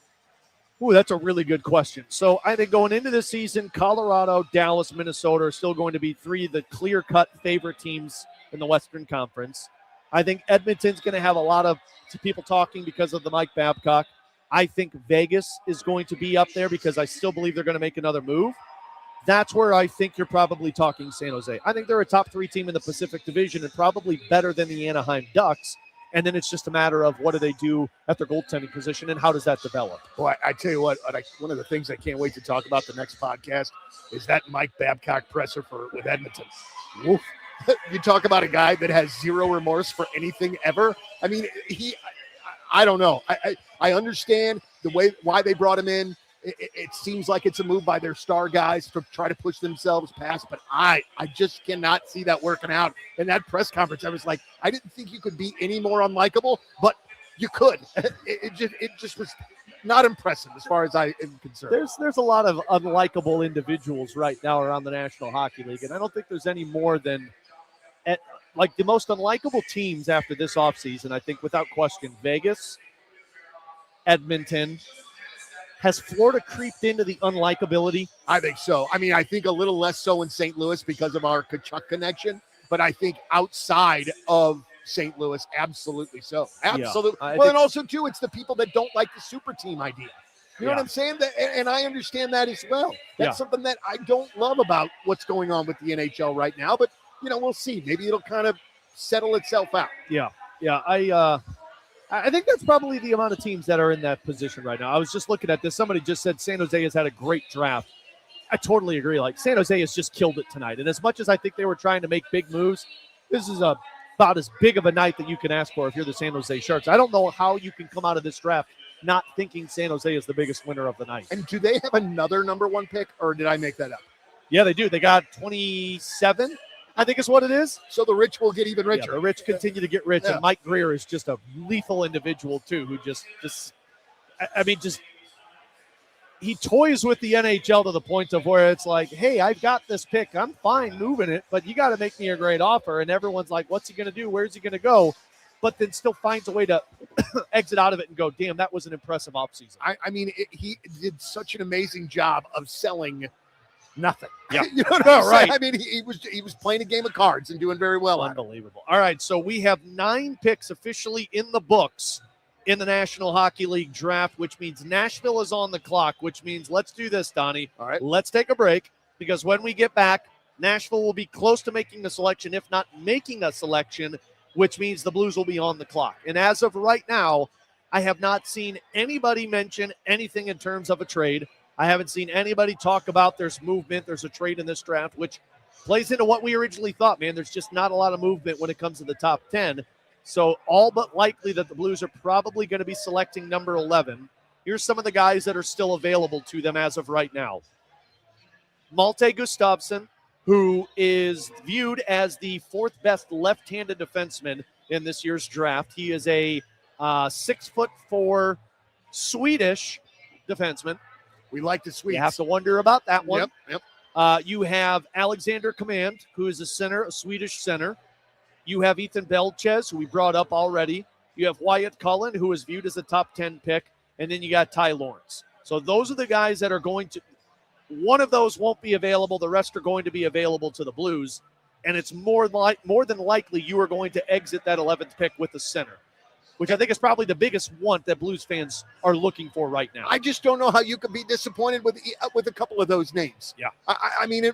S3: Ooh, that's a really good question. So I think going into this season, Colorado, Dallas, Minnesota are still going to be three of the clear-cut favorite teams in the Western Conference. I think Edmonton's going to have a lot of people talking because of the Mike Babcock. I think Vegas is going to be up there because I still believe they're going to make another move. That's where I think you're probably talking San Jose. I think they're a top 3 team in the Pacific Division and probably better than the Anaheim Ducks. And then it's just a matter of what do they do at their goaltending position and how does that develop?
S2: Boy, I tell you what, one of the things I can't wait to talk about the next podcast is that Mike Babcock presser with Edmonton. Woof. You talk about a guy that has zero remorse for anything ever. I mean, I don't know. I understand why they brought him in. It seems like it's a move by their star guys to try to push themselves past, but I just cannot see that working out. In that press conference, I was like, I didn't think you could be any more unlikable, but you could. It just was not impressive as far as I am concerned.
S3: There's a lot of unlikable individuals right now around the National Hockey League, and I don't think there's any more than like the most unlikable teams after this offseason. I think without question, Vegas, Edmonton. Has Florida creeped into the unlikability?
S2: I think so. I mean, I think a little less so in St. Louis because of our Kachuk connection, but I think outside of St. Louis, absolutely so. Absolutely.
S3: Yeah,
S2: well, and also, too, it's the people that don't like the super team idea. You know
S3: Yeah.
S2: what I'm saying? And I understand that as well. That's
S3: Yeah.
S2: something that I don't love about what's going on with the NHL right now, but, we'll see. Maybe it'll kind of settle itself out.
S3: Yeah. I think that's probably the amount of teams that are in that position right now. I was just looking at this. Somebody just said San Jose has had a great draft. I totally agree. Like, San Jose has just killed it tonight. And as much as I think they were trying to make big moves, this is about as big of a night that you can ask for if you're the San Jose Sharks. I don't know how you can come out of this draft not thinking San Jose is the biggest winner of the night.
S2: And do they have another number 1 pick, or did I make that up?
S3: Yeah, they do. They got 27, I think is what it is.
S2: So the rich will get even richer.
S3: Yeah, the rich continue to get rich,
S2: Yeah.
S3: and Mike Greer is just a lethal individual too, who just he toys with the NHL to the point of where it's like, hey, I've got this pick, I'm fine moving it, but you got to make me a great offer, and everyone's like, what's he going to do? Where's he going to go? But then still finds a way to exit out of it and go, damn, that was an impressive offseason.
S2: I mean, he did such an amazing job of selling nothing.
S3: Yeah.
S2: You know what I'm
S3: Right.
S2: saying? I mean, he was playing a game of cards and doing very well.
S3: Unbelievable. All right, so we have 9 picks officially in the books in the National Hockey League draft, which means Nashville is on the clock, which means let's do this, Donnie.
S2: All right.
S3: Let's take a break, because when we get back, Nashville will be close to making the selection, if not making a selection, which means the Blues will be on the clock. And as of right now, I have not seen anybody mention anything in terms of a trade. I haven't seen anybody talk about there's movement, there's a trade in this draft, which plays into what we originally thought, man. There's just not a lot of movement when it comes to the top 10. So all but likely that the Blues are probably going to be selecting number 11. Here's some of the guys that are still available to them as of right now. Malte Gustafsson, who is viewed as the 4th best left-handed defenseman in this year's draft. He is a 6'4" Swedish defenseman.
S2: We like the Swedes.
S3: You have to wonder about that one.
S2: Yep.
S3: You have Alexander Command, who is a center, a Swedish center. You have Ethan Belchez, who we brought up already. You have Wyatt Cullen, who is viewed as a top 10 pick. And then you got Ty Lawrence. So those are the guys that are going to – one of those won't be available. The rest are going to be available to the Blues. And it's more than likely you are going to exit that 11th pick with a center, which I think is probably the biggest want that Blues fans are looking for right now.
S2: I just don't know how you could be disappointed with a couple of those names.
S3: Yeah.
S2: I mean,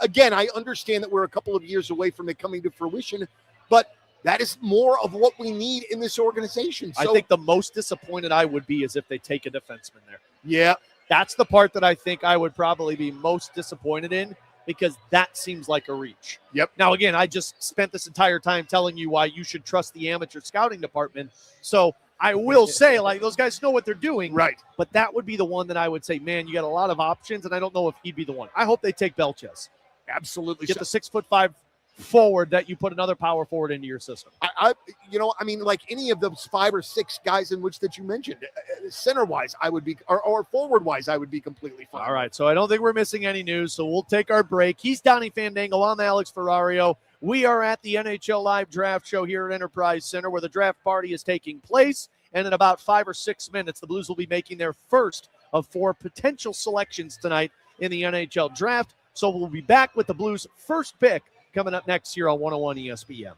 S2: again, I understand that we're a couple of years away from it coming to fruition, but that is more of what we need in this organization. So,
S3: I think the most disappointed I would be is if they take a defenseman there.
S2: yeah,
S3: That's the part that I think I would probably be most disappointed in, because that seems like a reach.
S2: Yep.
S3: Now, again, I just spent this entire time telling you why you should trust the amateur scouting department. So I will say, like, those guys know what they're doing.
S2: right.
S3: But that would be the one that I would say, man, you got a lot of options, and I don't know if he'd be the one. I hope they take Belchez.
S2: Absolutely.
S3: Get the 6'5" forward that you put another power forward into your system.
S2: Like any of those 5 or 6 guys in which that you mentioned, center-wise, I would be, or forward-wise, I would be completely fine.
S3: All right, so I don't think we're missing any news, so we'll take our break. He's Donny Fandango. I'm Alex Ferrario. We are at the NHL Live Draft Show here at Enterprise Center, where the draft party is taking place, and in about 5 or 6 minutes, the Blues will be making their first of 4 potential selections tonight in the NHL Draft. So we'll be back with the Blues' first pick coming up next year on 101 ESPN.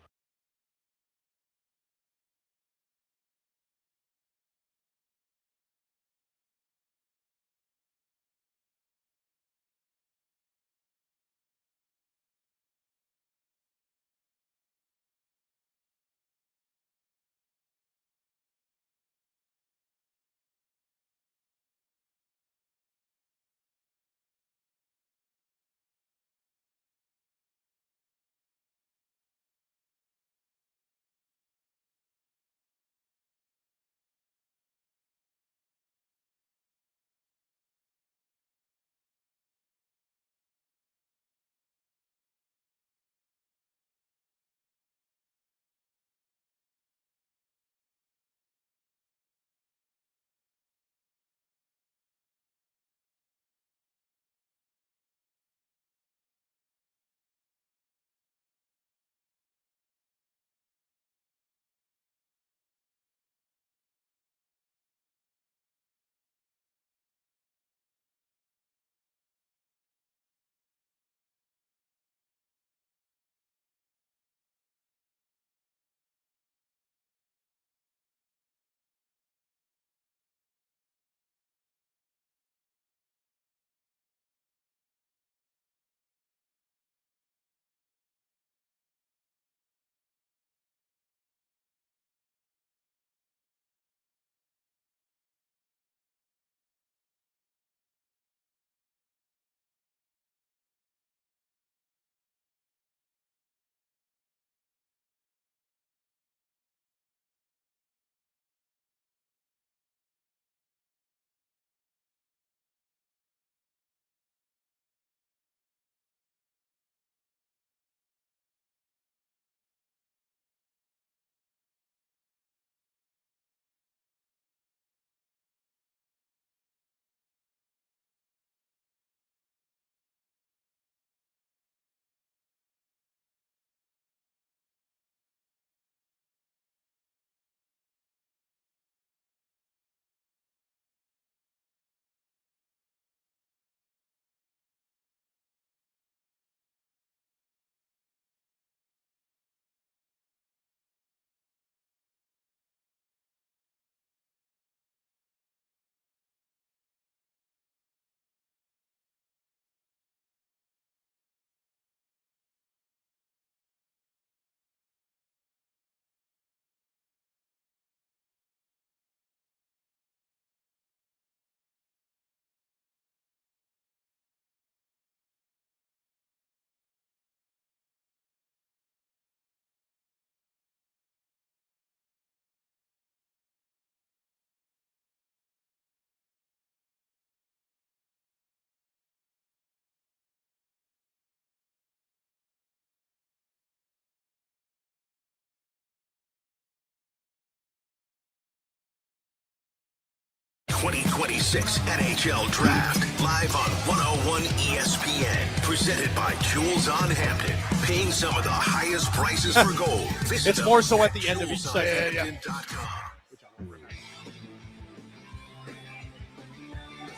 S1: '26 NHL Draft, live on 101 ESPN. Presented by Jules on Hampton. Paying some of the highest prices for gold. Visit
S3: It's more so at the end of each segment.
S1: JulesOnHampton.com.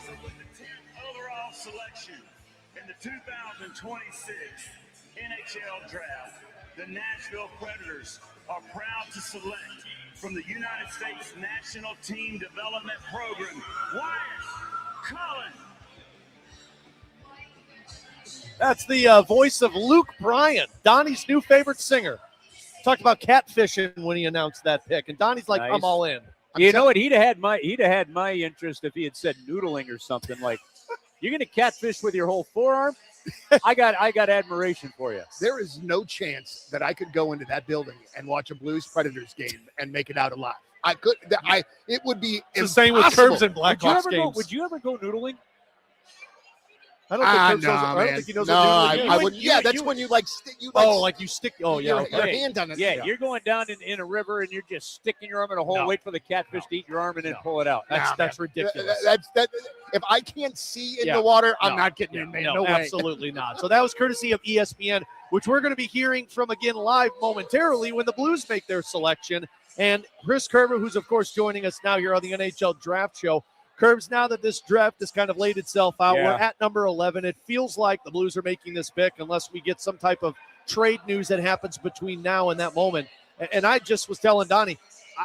S7: So with the 10th overall selection in the 2026 NHL Draft, the Nashville Predators are proud to select from the United States National Team Development Program, Wyatt Cullen.
S3: That's the voice of Luke Bryan, Donnie's new favorite singer. Talked about catfishing when he announced that pick, and Donnie's like,
S5: Nice.
S3: I'm all in.
S5: You know what? He'd have had my interest if he had said noodling or something like, "You're going to catfish with your whole forearm." I got admiration for you.
S2: There is no chance that I could go into that building and watch a Blues Predators game and make it out alive. I could. It would be
S3: It's the same with
S2: impossible.
S3: Kerbs and Blackhawks games.
S5: Would you ever go noodling?
S3: I don't think Kirk knows. I don't think he knows what to do.
S2: I wouldn't. Yeah, that's when you like stick. You like
S3: you stick. Oh, yeah.
S2: Your hand on it.
S5: Yeah, you're going down in a river and you're just sticking your arm in a hole, wait for the catfish to eat your arm, and then pull it out.
S3: That's ridiculous.
S2: If I can't see in the water, I'm not getting in there. No way.
S3: Absolutely not. So that was courtesy of ESPN, which we're going to be hearing from again live momentarily when the Blues make their selection. And Chris Kerber, who's of course joining us now here on the NHL Draft Show. Curbs, now that this draft has kind of laid itself out, we're at number 11. It feels like the Blues are making this pick unless we get some type of trade news that happens between now and that moment. And I just was telling Donnie,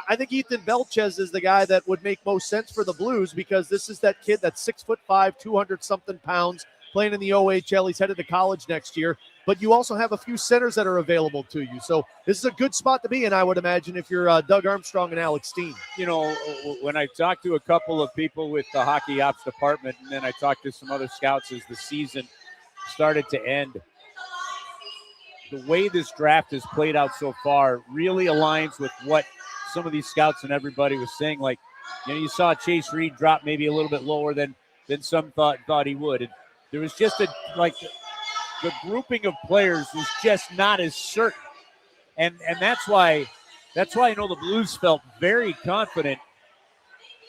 S3: I think Ethan Belchez is the guy that would make most sense for the Blues because this is that kid that's 6'5", 200-something pounds, playing in the OHL. He's headed to college next year. But you also have a few centers that are available to you. So this is a good spot to be in, I would imagine, if you're Doug Armstrong and Alex Steen.
S5: You know, when I talked to a couple of people with the hockey ops department, and then I talked to some other scouts as the season started to end, the way this draft has played out so far really aligns with what some of these scouts and everybody was saying. Like, you know, you saw Chase Reed drop maybe a little bit lower than some thought he would. And there was just the grouping of players was just not as certain. And that's why I know the Blues felt very confident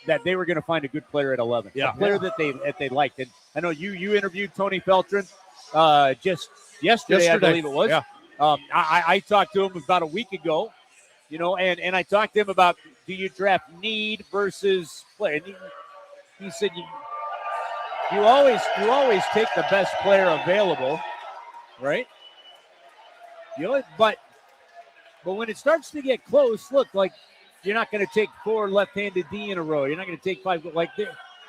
S5: that they were going to find a good player at 11. A player that they liked. And I know you interviewed Tony Feltrin just yesterday, I believe it was.
S3: Yeah.
S5: I talked to him about a week ago, you know, and I talked to him about, do you draft need versus player? And he said you always take the best player available, right? You know, but when it starts to get close, look, like, you're not going to take 4 left-handed D in a row. You're not going to take 5. Like,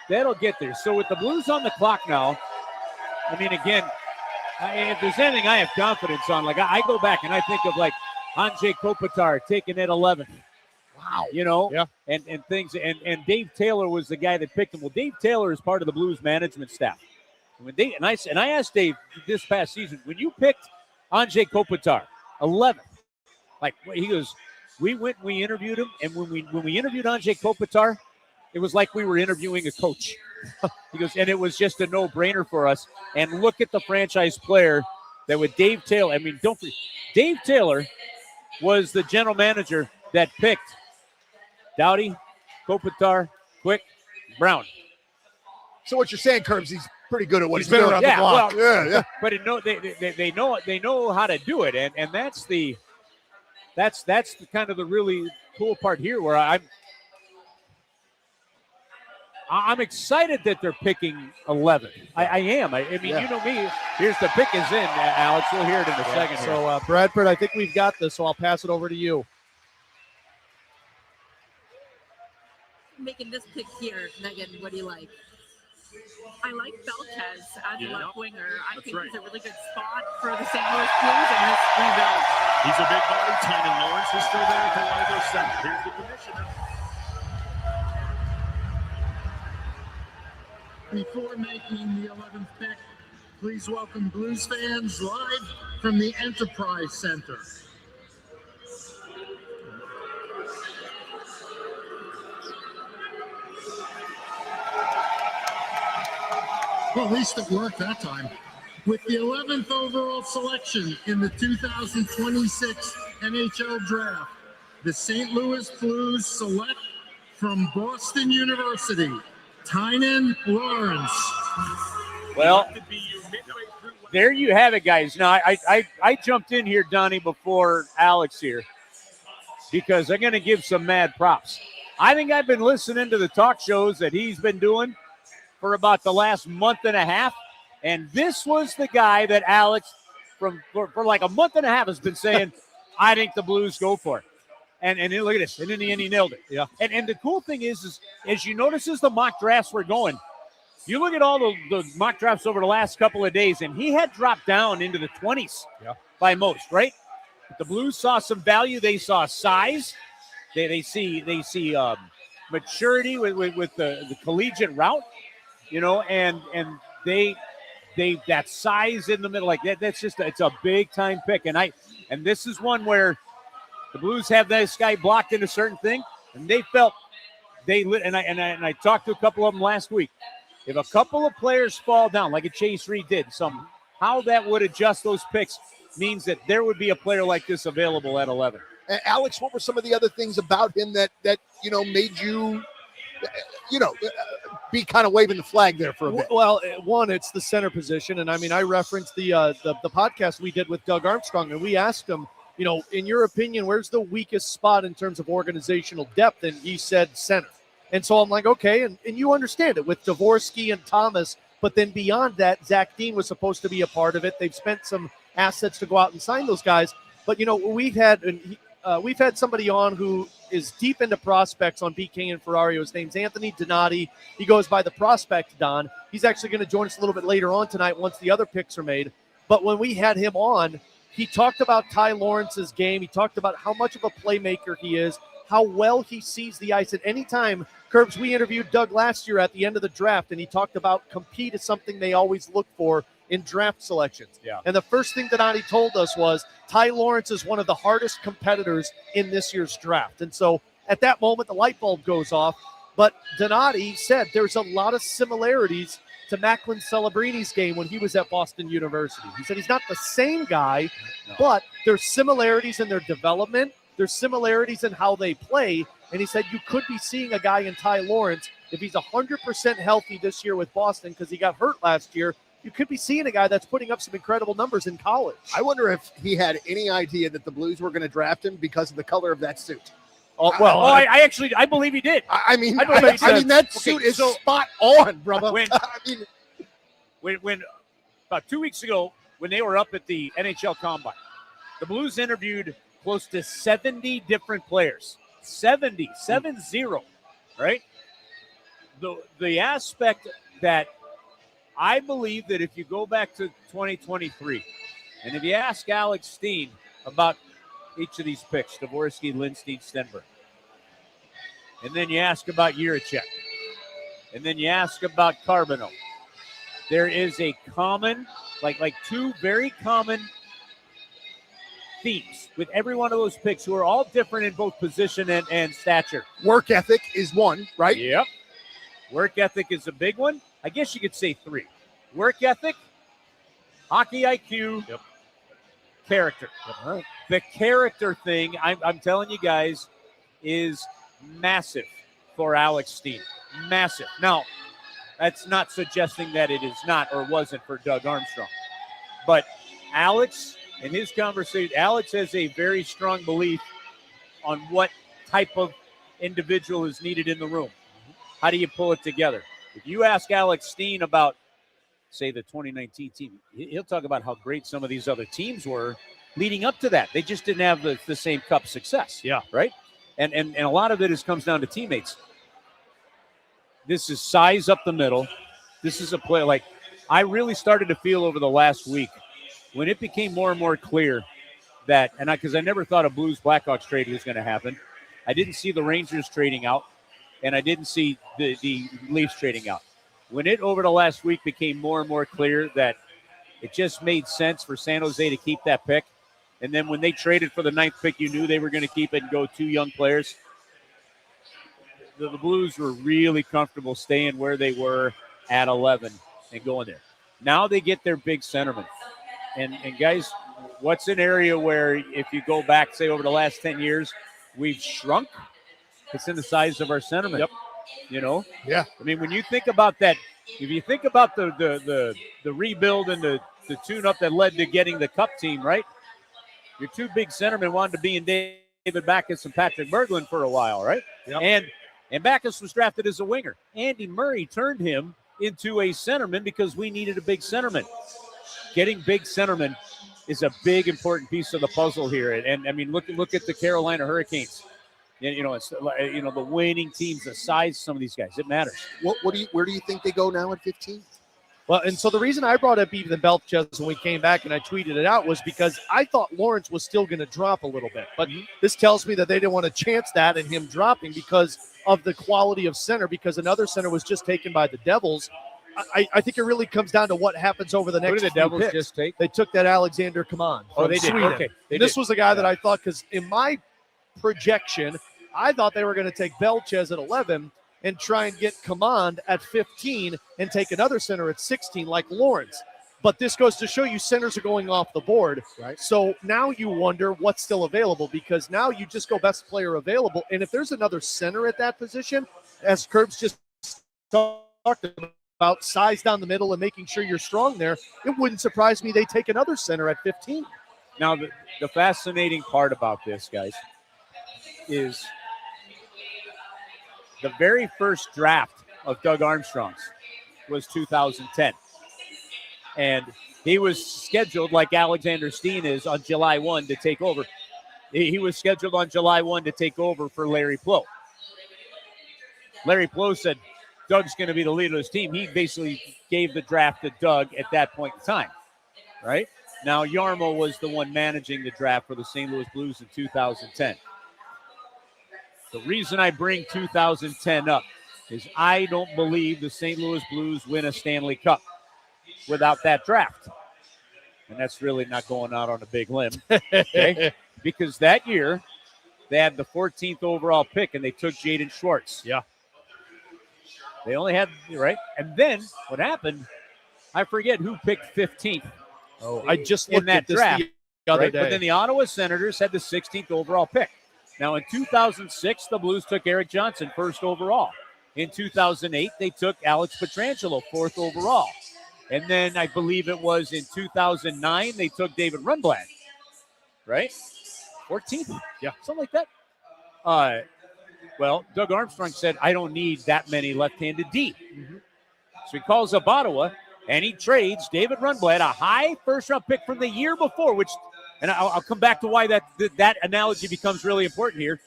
S5: that'll get there. So with the Blues on the clock now, I mean, again, if there's anything I have confidence on, like, I go back and I think of, like, Andrzej Kopitar taking at 11.
S2: Wow.
S5: You know? Yeah. And things. And Dave Taylor was the guy that picked him. Well, Dave Taylor is part of the Blues management staff. I asked Dave this past season, when you picked Andrzej Kopitar, 11th, like, he goes, we interviewed him, and when we interviewed Andrzej Kopitar, it was like we were interviewing a coach. He goes, and it was just a no-brainer for us. And look at the franchise player that with Dave Taylor. I mean, don't forget, Dave Taylor was the general manager that picked Doughty, Kopitar, Quick, Brown.
S2: So what you're saying, Curbs, he's pretty good at what he's doing.
S3: Around the block.
S2: Well,
S5: But they know how to do it, and that's the kind of the really cool part here, where I'm excited that they're picking 11. I am. I mean, you know me. Here's the pick is in, Alex. We'll hear it in a second.
S3: So, Bradford, I think we've got this, so I'll pass it over to you.
S8: Making this pick here, Megan, what do you like? I like Belchez as a left winger. I think he's a really good spot for the St. Louis Blues in this rebuild.
S7: He's a big body. Tynan Lawrence is still there if they want to go center. Here's the commissioner.
S6: Before making the 11th pick, please welcome Blues fans live from the Enterprise Center. Well, at least it worked that time. With the 11th overall selection in the 2026 NHL Draft, the St. Louis Blues select from Boston University, Tynan Lawrence.
S5: Well, there you have it, guys. Now, I jumped in here, Donnie, before Alex here, because I'm going to give some mad props. I think I've been listening to the talk shows that he's been doing for about the last month and a half, and this was the guy that Alex, for like a month and a half, has been saying, I think the Blues go for it. And then look at this, and in the end, he nailed it.
S3: Yeah.
S5: And the cool thing is as you notice as the mock drafts were going, you look at all the mock drafts over the last couple of days, and he had dropped down into the 20s by most, right? But the Blues saw some value. They saw size. They see maturity with the collegiate route, you know, and they that size in the middle, like that's just it's a big time pick. And this is one where the Blues have this guy blocked in a certain thing, and they felt they lit. And I talked to a couple of them last week. If a couple of players fall down, like a Chase Reed did, how that would adjust those picks means that there would be a player like this available at 11.
S2: Alex, what were some of the other things about him that made you, be kind of waving the flag there for a bit?
S3: Well, one, it's the center position, and I mean, I referenced the podcast we did with Doug Armstrong, and we asked him, in your opinion, where's the weakest spot in terms of organizational depth? And he said center. And so I'm like, okay, and you understand it with Dvorsky and Thomas, but then beyond that, Zach Dean was supposed to be a part of it. They've spent some assets to go out and sign those guys, but we've had somebody on who is deep into prospects on BK and Ferrario. His name's Anthony Donati. He goes by the Prospect Don. He's actually going to join us a little bit later on tonight once the other picks are made. But when we had him on, he talked about Ty Lawrence's game. He talked about how much of a playmaker he is, how well he sees the ice. At any time, Kerbs, we interviewed Doug last year at the end of the draft, and he talked about compete is something they always look for in draft selections.
S5: Yeah.
S3: And the first thing Donati told us was Ty Lawrence is one of the hardest competitors in this year's draft. And so at that moment, the light bulb goes off. But Donati said there's a lot of similarities to Macklin Celebrini's game when he was at Boston University. He said he's not the same guy, but there's similarities in their development. There's similarities in how they play. And he said you could be seeing a guy in Ty Lawrence, if he's 100% healthy this year with Boston because he got hurt last year, you could be seeing a guy that's putting up some incredible numbers in college.
S2: I wonder if he had any idea that the Blues were going to draft him because of the color of that suit.
S5: I believe he did.
S2: I mean, that suit is spot on, brother.
S5: When about 2 weeks ago, when they were up at the NHL Combine, the Blues interviewed close to 70 different players. 70, right? The aspect that I believe that if you go back to 2023, and if you ask Alex Steen about each of these picks, Dvorsky, Lindstein, Stenberg, and then you ask about Jiricek, and then you ask about Carbonneau, there is a common, like two very common themes with every one of those picks who are all different in both position and stature.
S2: Work ethic is one, right?
S5: Yep. Work ethic is a big one. I guess you could say three. Work ethic, hockey IQ, character.
S2: Right.
S5: The character thing, I'm telling you guys, is massive for Alex Steen. Massive. Now, that's not suggesting that it is not or wasn't for Doug Armstrong. But Alex, in his conversation, Alex has a very strong belief on what type of individual is needed in the room. How do you pull it together? If you ask Alex Steen about, say, the 2019 team, he'll talk about how great some of these other teams were leading up to that. They just didn't have the same cup success.
S3: Yeah.
S5: Right? And a lot of it comes down to teammates. This is size up the middle. This is a play like I really started to feel over the last week when it became more and more clear that, and because I never thought a Blues Blackhawks trade was going to happen. I didn't see the Rangers trading out, and I didn't see the Leafs trading out. When it over the last week became more and more clear that it just made sense for San Jose to keep that pick, and then when they traded for the 9th pick, you knew they were going to keep it and go 2 young players. The Blues were really comfortable staying where they were at 11 and going there. Now they get their big centerman. And guys, what's an area where if you go back, say, over the last 10 years, we've shrunk? It's in the size of our centerman.
S3: Yep.
S5: You know?
S2: Yeah.
S5: I mean, when you think about that, if you think about the rebuild and the tune-up that led to getting the Cup team, right? Your 2 big centermen wanted to be in David Backes and Patrick Berglund for a while, right?
S2: Yep.
S5: And Backes was drafted as a winger. Andy Murray turned him into a centerman because we needed a big centerman. Getting big centermen is a big, important piece of the puzzle here. And I mean, look at the Carolina Hurricanes. It's the winning teams, the size of some of these guys. It matters.
S2: Where do you think they go now at 15?
S3: Well, and so the reason I brought up even the Belchez when we came back and I tweeted it out was because I thought Lawrence was still going to drop a little bit. But this tells me that they didn't want to chance that and him dropping because of the quality of center, because another center was just taken by the Devils. I think it really comes down to what happens over the next
S5: What did the Devils
S3: picks.
S5: Just take?
S3: They took that Alexander Kaman.
S5: Oh, they did.
S3: Sweden.
S5: Okay.
S3: This was a guy that I thought, because in my projection, I thought they were going to take Belchez at 11. and try and get Command at 15 and take another center at 16 like Lawrence. But this goes to show you centers are going off the board.
S2: Right.
S3: So now you wonder what's still available, because now you just go best player available. And if there's another center at that position, as Kerb's just talked about, size down the middle and making sure you're strong there, it wouldn't surprise me they take another center at 15.
S5: Now, the fascinating part about this, guys, is the very first draft of Doug Armstrong's was 2010. And he was scheduled, like Alexander Steen is, on July 1 to take over. He was scheduled on July 1 to take over for Larry Plow. Larry Plow said, Doug's going to be the leader of this team. He basically gave the draft to Doug at that point in time, right? Now, Yarmo was the one managing the draft for the St. Louis Blues in 2010. The reason I bring 2010 up is I don't believe the St. Louis Blues win a Stanley Cup without that draft. And that's really not going out on a big limb, okay? Because that year, they had the 14th overall pick, and they took Jaden Schwartz.
S3: Yeah.
S5: They only had, right? And then what happened, I forget who picked 15th.
S3: Oh, I just
S5: in
S3: looked
S5: that
S3: at this
S5: draft,
S3: the other
S5: right?
S3: day.
S5: But then the Ottawa Senators had the 16th overall pick. Now, in 2006, the Blues took Eric Johnson, first overall. In 2008, they took Alex Pietrangelo, 4th overall. And then I believe it was in 2009, they took David Rundblad, right? 14th? Yeah, something like that. Well, Doug Armstrong said, I don't need that many left-handed D. Mm-hmm. So he calls up Ottawa, and he trades David Rundblad, a high first-round pick from the year before, which, and I'll come back to why that analogy becomes really important here.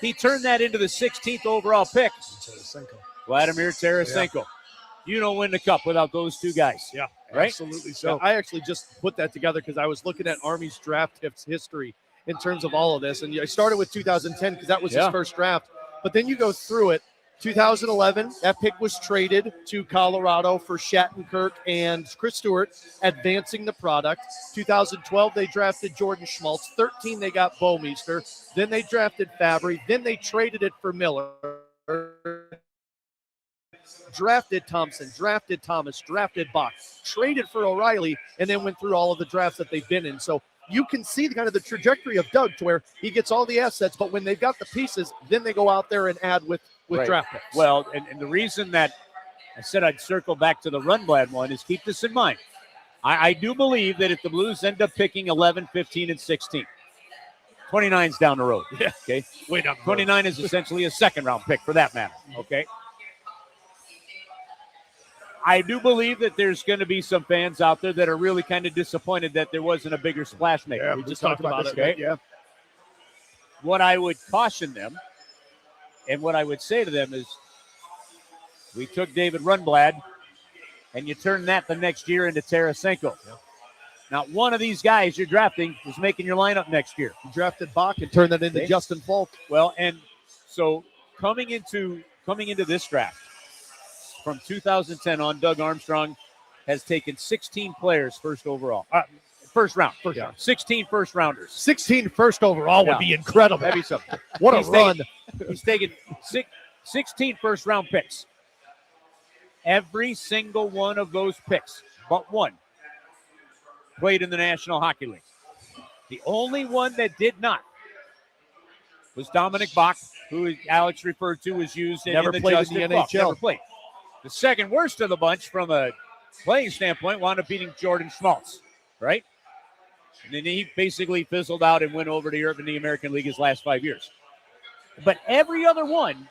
S5: He turned that into the 16th overall pick. Vladimir Tarasenko. Yeah. You don't win the cup without those two guys.
S3: Yeah,
S5: right?
S3: Absolutely. So I actually just put that together because I was looking at Army's draft history in terms of all of this. And I started with 2010 because that was his first draft. But then you go through it. 2011, that pick was traded to Colorado for Shattenkirk and Chris Stewart, advancing the product. 2012, they drafted Jordan Schmaltz. 13, they got Bouwmeester. Then they drafted Fabry. Then they traded it for Miller. Drafted Thompson, drafted Thomas, drafted Bach, traded for O'Reilly, and then went through all of the drafts that they've been in. So you can see kind of the trajectory of Doug to where he gets all the assets, but when they've got the pieces, then they go out there and add with draft picks.
S5: Well, and the reason that I said I'd circle back to the Rundblad one is keep this in mind. I do believe that if the Blues end up picking 11, 15, and 16, 29's down the road.
S3: Yeah.
S5: Okay.
S3: Way down the road.
S5: 29 is essentially a second-round pick for that matter. Okay. I do believe that there's going to be some fans out there that are really kind of disappointed that there wasn't a bigger splash maker.
S3: Yeah, we just talked about this.
S5: Okay?
S3: Yeah.
S5: What I would caution them and what I would say to them is we took David Rundblad and you turn that the next year into Tarasenko. Yeah. Now, one of these guys you're drafting is making your lineup next year.
S3: You drafted Bach and turned that into Justin Falk.
S5: Well, and so coming into this draft, from 2010 on, Doug Armstrong has taken 16 players first overall. First round. 16 first rounders.
S3: 16 first overall would be incredible.
S5: That'd be something.
S3: What a run.
S5: He's taken 16 first round picks. Every single one of those picks, but one, played in the National Hockey League. The only one that did not was Dominic Bach, who Alex referred to as used in the Justin
S3: in the
S5: Falk.
S3: NHL.
S5: Never played. The second worst of the bunch from a playing standpoint wound up beating Jordan Schmaltz, right? And then he basically fizzled out and went over to Europe in the American League his last 5 years. But every other one,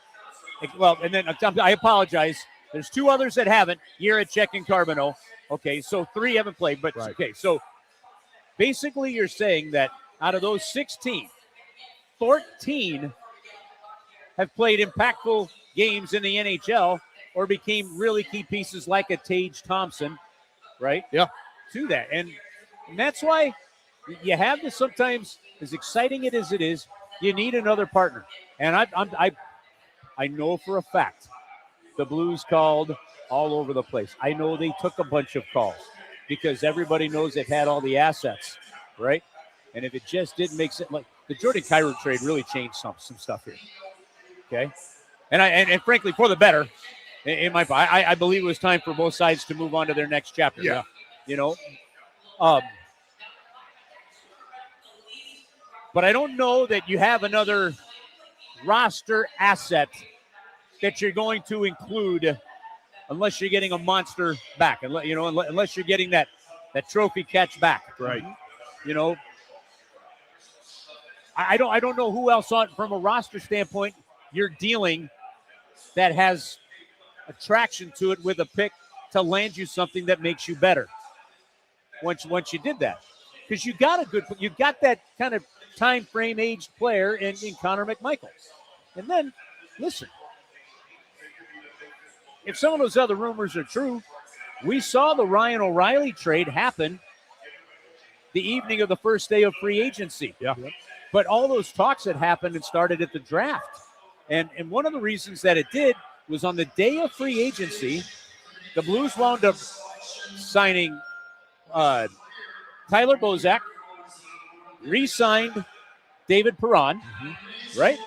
S5: well, and then I apologize. There's two others that haven't, Jiricek and Carbonneau. Okay, so 3 haven't played, but okay. So basically you're saying that out of those 16, 14 have played impactful games in the NHL or became really key pieces like a Tage Thompson, right?
S3: Yeah.
S5: To that. And that's why you have this sometimes, as exciting as it is, you need another partner. And I know for a fact the Blues called all over the place. I know they took a bunch of calls because everybody knows they've had all the assets, right? And if it just didn't make sense, like the Jordan Kyrou trade really changed some stuff here, okay? And frankly, for the better. I believe it was time for both sides to move on to their next chapter.
S2: Yeah.
S5: You know, but I don't know that you have another roster asset that you're going to include unless you're getting a monster back, unless you're getting that trophy catch back.
S3: Right.
S5: You know, I don't know who else from a roster standpoint you're dealing that has attraction to it with a pick to land you something that makes you better. Once you did that, because you got that kind of time frame aged player in Connor McMichael. And then, listen, if some of those other rumors are true, we saw the Ryan O'Reilly trade happen the evening of the first day of free agency.
S3: Yeah.
S5: But all those talks had happened and started at the draft. And one of the reasons that it did was on the day of free agency, the Blues wound up signing Tyler Bozak, re-signed David Perron, right?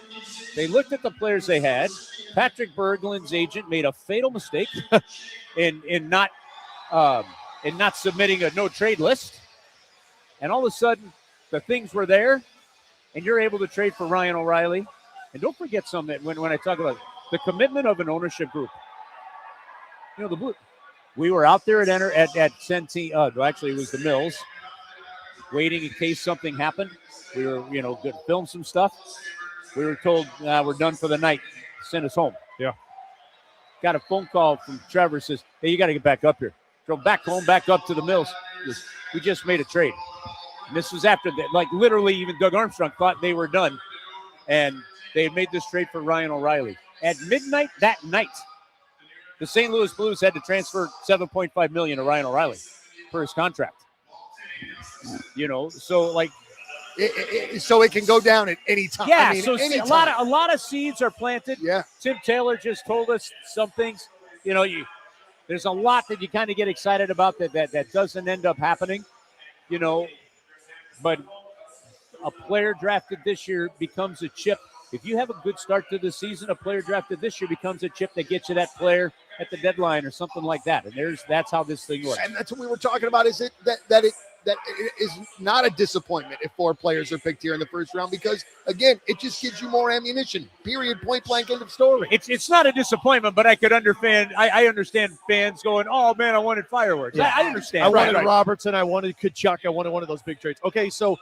S5: They looked at the players they had. Patrick Berglund's agent made a fatal mistake in not submitting a no trade list, and all of a sudden the things were there, and you're able to trade for Ryan O'Reilly. And don't forget something when I talk about the commitment of an ownership group. You know, the Blue. We were out there at Centene. Actually, it was the Mills, waiting in case something happened. We were, going to film some stuff. We were told we're done for the night. Send us home.
S3: Yeah.
S5: Got a phone call from Trevor. Says, "Hey, you got to get back up here." Drove back home, back up to the Mills. We just made a trade. And this was after that. Like literally, even Doug Armstrong thought they were done, and they had made this trade for Ryan O'Reilly. At midnight that night, the St. Louis Blues had to transfer $7.5 million to Ryan O'Reilly for his contract. So like,
S2: so it can go down at any time.
S5: Yeah,
S2: I mean,
S5: so
S2: any
S5: a
S2: time.
S5: lot of seeds are planted.
S2: Yeah.
S5: Tim Taylor just told us some things. There's a lot that you kind of get excited about that doesn't end up happening. But a player drafted this year becomes a chip. If you have a good start to the season, a player drafted this year becomes a chip that gets you that player at the deadline or something like that. And that's how this thing works.
S2: And that's what we were talking about. Is it that it is not a disappointment if 4 players are picked here in the first round, because again, it just gives you more ammunition. Period. Point blank. End of story.
S5: It's not a disappointment, but I could understand. I understand fans going, "Oh man, I wanted fireworks."
S3: Yeah.
S5: I understand.
S3: I wanted Robertson. I wanted Kachuk. I wanted one of those big trades. Okay, so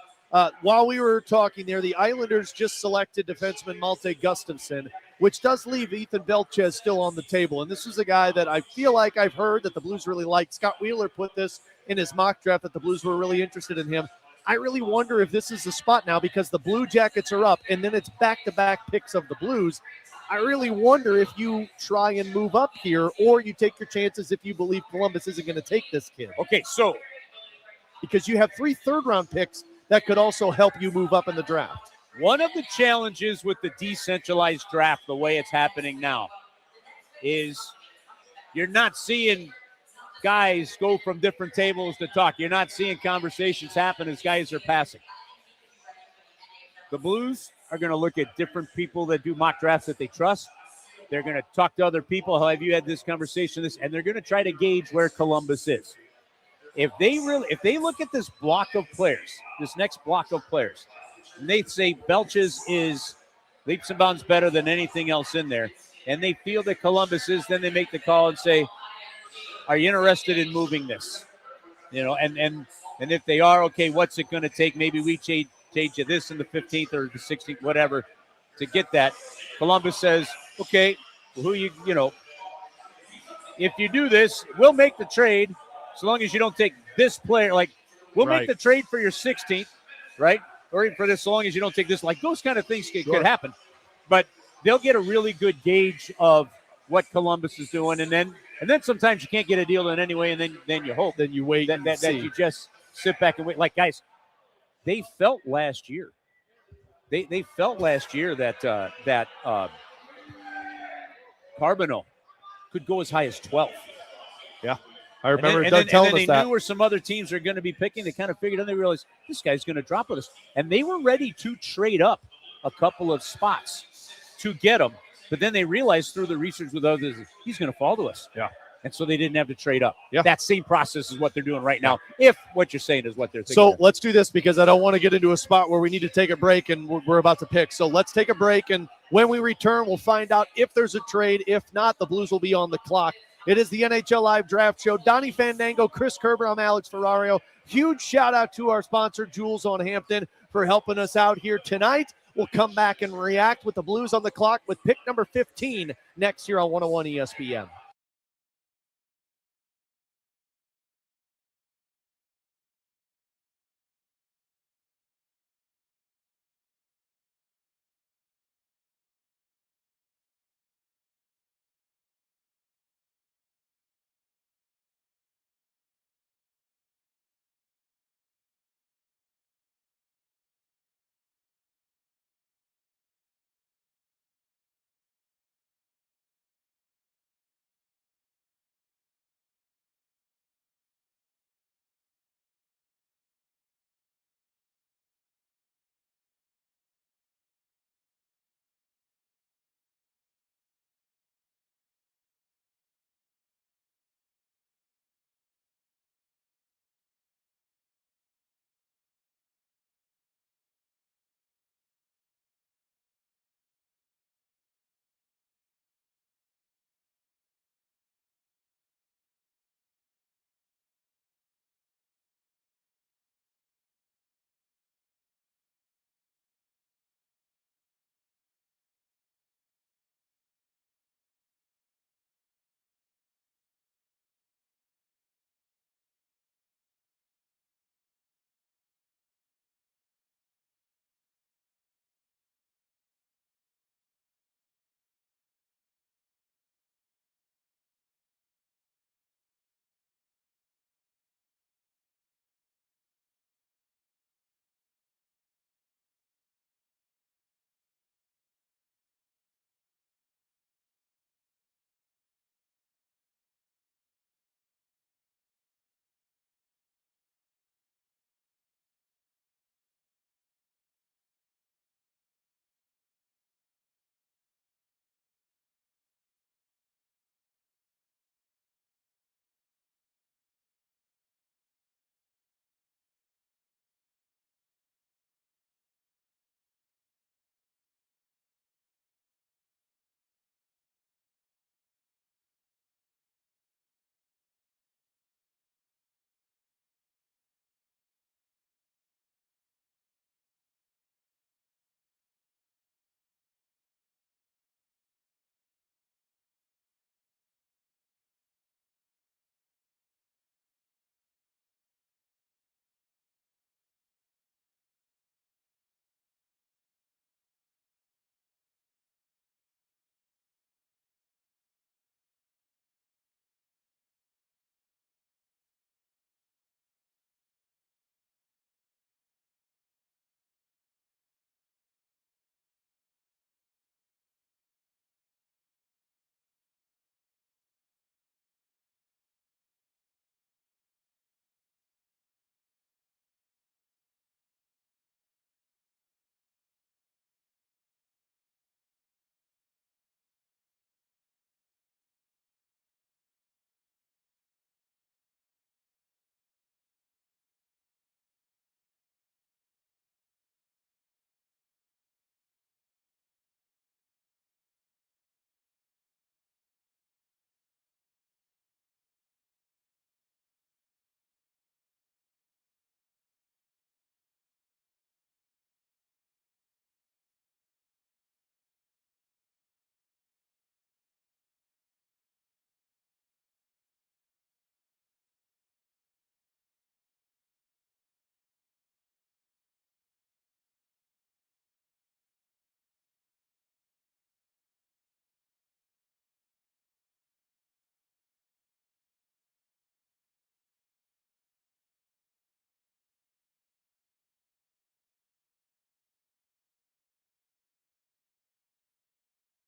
S3: while we were talking there, the Islanders just selected defenseman Malte Gustafsson, which does leave Ethan Belchez still on the table. And this is a guy that I feel like I've heard that the Blues really liked. Scott Wheeler put this in his mock draft that the Blues were really interested in him. I really wonder if this is the spot now, because the Blue Jackets are up and then it's back-to-back picks of the Blues. I really wonder if you try and move up here, or you take your chances if you believe Columbus isn't going to take this kid.
S5: Okay, so
S3: because you have 3 third-round picks that could also help you move up in the draft.
S5: One of the challenges with the decentralized draft, the way it's happening now, is you're not seeing guys go from different tables to talk. You're not seeing conversations happen as guys are passing. The Blues are going to look at different people that do mock drafts that they trust. They're going to talk to other people. How have you had this conversation? And they're going to try to gauge where Columbus is. If they look at this block of players, this next block of players, and they say Belchez is leaps and bounds better than anything else in there, and they feel that Columbus is, then they make the call and say, "Are you interested in moving this?" And if they are, okay, what's it going to take? Maybe we change you this in the 15th or the 16th, whatever, to get that. Columbus says, okay, well, if you do this, we'll make the trade so long as you don't take this player. Like, we'll make the trade for your 16th, right? Or even for this, so long as you don't take this. Like, those kind of things could happen. But they'll get a really good gauge of what Columbus is doing, and then sometimes you can't get a deal done anyway, and then you hope.
S3: Then you wait
S5: that you just sit back and wait. Like, guys, they felt last year. They felt last year that Carbonneau could go as high as 12.
S3: Yeah, I remember
S5: Doug
S3: telling us
S5: that. And then they knew where some other teams are going to be picking. They kind of figured out, they realized this guy's going to drop with us. And they were ready to trade up a couple of spots to get him. But then they realized through the research with others, he's going to fall to us.
S3: Yeah.
S5: And so they didn't have to trade up.
S3: Yeah.
S5: That same process is what they're doing right now, if what you're saying is what they're thinking.
S3: So let's do this, because I don't want to get into a spot where we need to take a break and we're about to pick. So let's take a break, and when we return, we'll find out if there's a trade. If not, the Blues will be on the clock. It is the NHL Live Draft Show. Donny Fandango, Chris Kerber, I'm Alex Ferrario. Huge shout out to our sponsor, Jules on Hampton, for helping us out here tonight. We'll come back and react with the Blues on the clock with pick number 15 next year on 101 ESPN.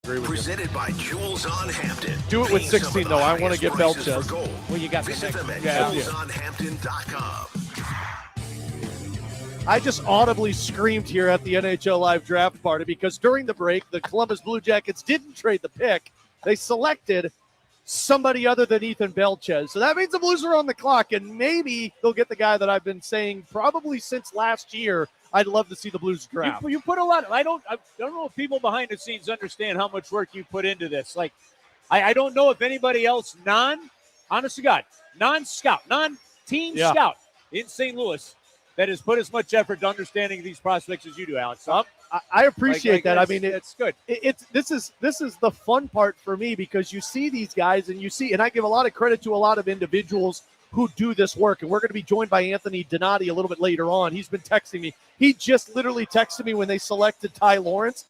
S1: Presented by Jules on Hampton.
S3: Do it with
S1: Paying
S3: 16,
S1: some of the
S3: though. I want to
S1: highest
S3: get
S1: prices
S3: Belches.
S1: for gold.
S5: Well, you got the
S1: Visit
S5: next.
S1: them at
S5: Yeah,
S1: JulesOnHampton.com.
S3: I just audibly screamed here at the NHL Live Draft Party because during the break, the Columbus Blue Jackets didn't trade the pick. They selected somebody other than Ethan Belchez. So that means the Blues are on the clock, and maybe they'll get the guy that I've been saying probably since last year I'd love to see the Blues draft.
S5: You put a lot. I don't know if people behind the scenes understand how much work you put into this. Like, I don't know if anybody else honest to God, non-scout, non-team scout in St. Louis that has put as much effort to understanding these prospects as you do, Alex. So,
S3: I appreciate that. I mean,
S5: it's good.
S3: This is the fun part for me because you see these guys and I give a lot of credit to a lot of individuals who do this work. And we're going to be joined by Anthony Donati a little bit later on. He's been texting me. He just literally texted me when they selected Ty Lawrence.